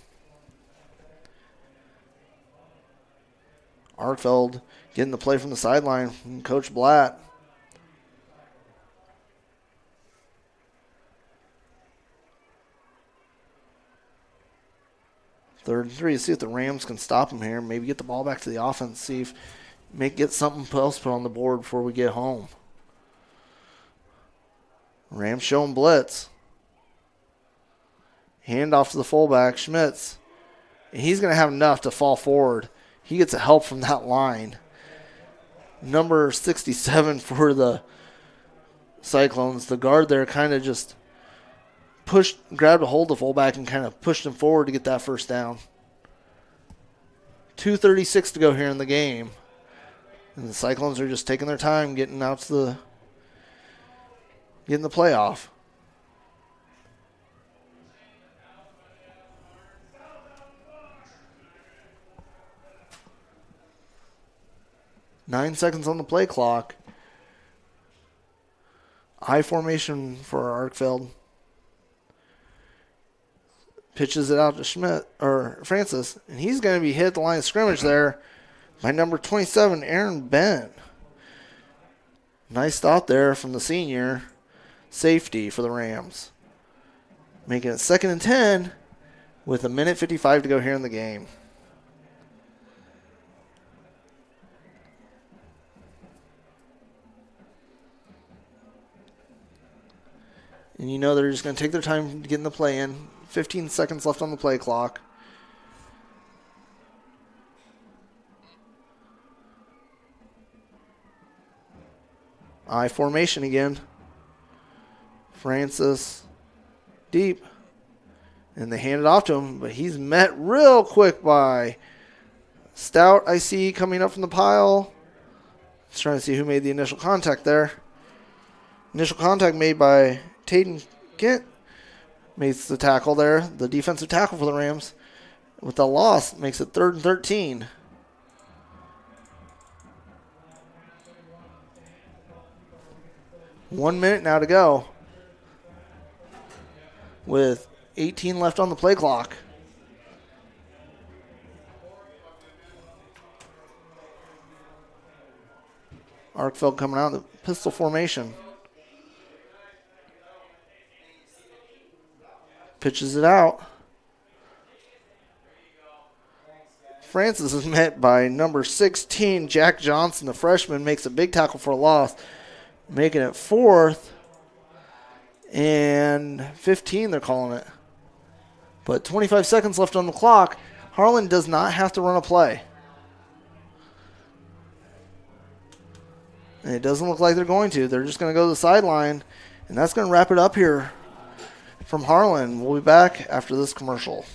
Arkfeld getting the play from the sideline from Coach Blatt. Third and 3. See if the Rams can stop him here. Maybe get the ball back to the offense. See if get something else put on the board before we get home. Rams showing blitz. Hand off to the fullback, Schmitz. He's going to have enough to fall forward. He gets a help from that line. Number 67 for the Cyclones. The guard there kind of just grabbed a hold of the fullback and kind of pushed him forward to get that first down. 2:36 to go here in the game. And the Cyclones are just taking their time getting the playoff. Nine seconds on the play clock. I formation for Arkfeld. Pitches it out to Francis, and he's going to be hit at the line of scrimmage there by number 27, Aaron Bent. Nice stop there from the senior. Safety for the Rams. Making it 2nd and 10 with 1:55 to go here in the game. And you know they're just going to take their time getting the play in. 15 seconds left on the play clock. I formation again. Francis deep. And they hand it off to him, but he's met real quick by Stout, I see, coming up from the pile. Just trying to see who made the initial contact there. Initial contact made by Tatum Kent. Makes the tackle there, the defensive tackle for the Rams. With the loss, makes it 3rd and 13. One minute now to go. With 18 left on the play clock. Arkfeld coming out in the pistol formation. Pitches it out. Francis is met by number 16, Jack Johnson, the freshman, makes a big tackle for a loss, making it 4th and 15, they're calling it. But 25 seconds left on the clock. Harlan does not have to run a play. And it doesn't look like they're going to. They're just going to go to the sideline, and that's going to wrap it up here from Harlan. We'll be back after this commercial.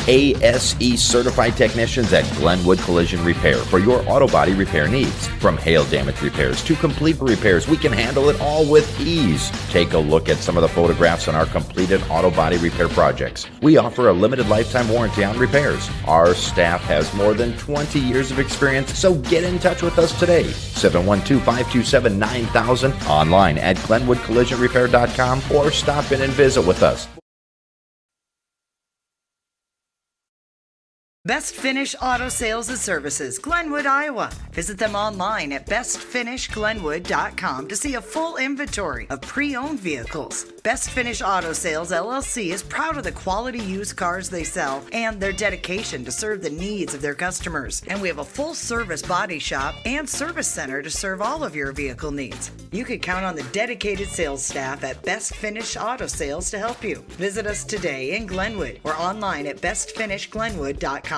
ASE certified technicians at Glenwood Collision Repair for your auto body repair needs. From hail damage repairs to complete repairs, we can handle it all with ease. Take a look at some of the photographs on our completed auto body repair projects. We offer a limited lifetime warranty on repairs. Our staff has more than 20 years of experience, so get in touch with us today. 712-527-9000, online at glenwoodcollisionrepair.com, or stop in and visit with us. Best Finish Auto Sales and Services, Glenwood, Iowa. Visit them online at bestfinishglenwood.com to see a full inventory of pre-owned vehicles. Best Finish Auto Sales LLC is proud of the quality used cars they sell and their dedication to serve the needs of their customers. And we have a full-service body shop and service center to serve all of your vehicle needs. You can count on the dedicated sales staff at Best Finish Auto Sales to help you. Visit us today in Glenwood or online at bestfinishglenwood.com.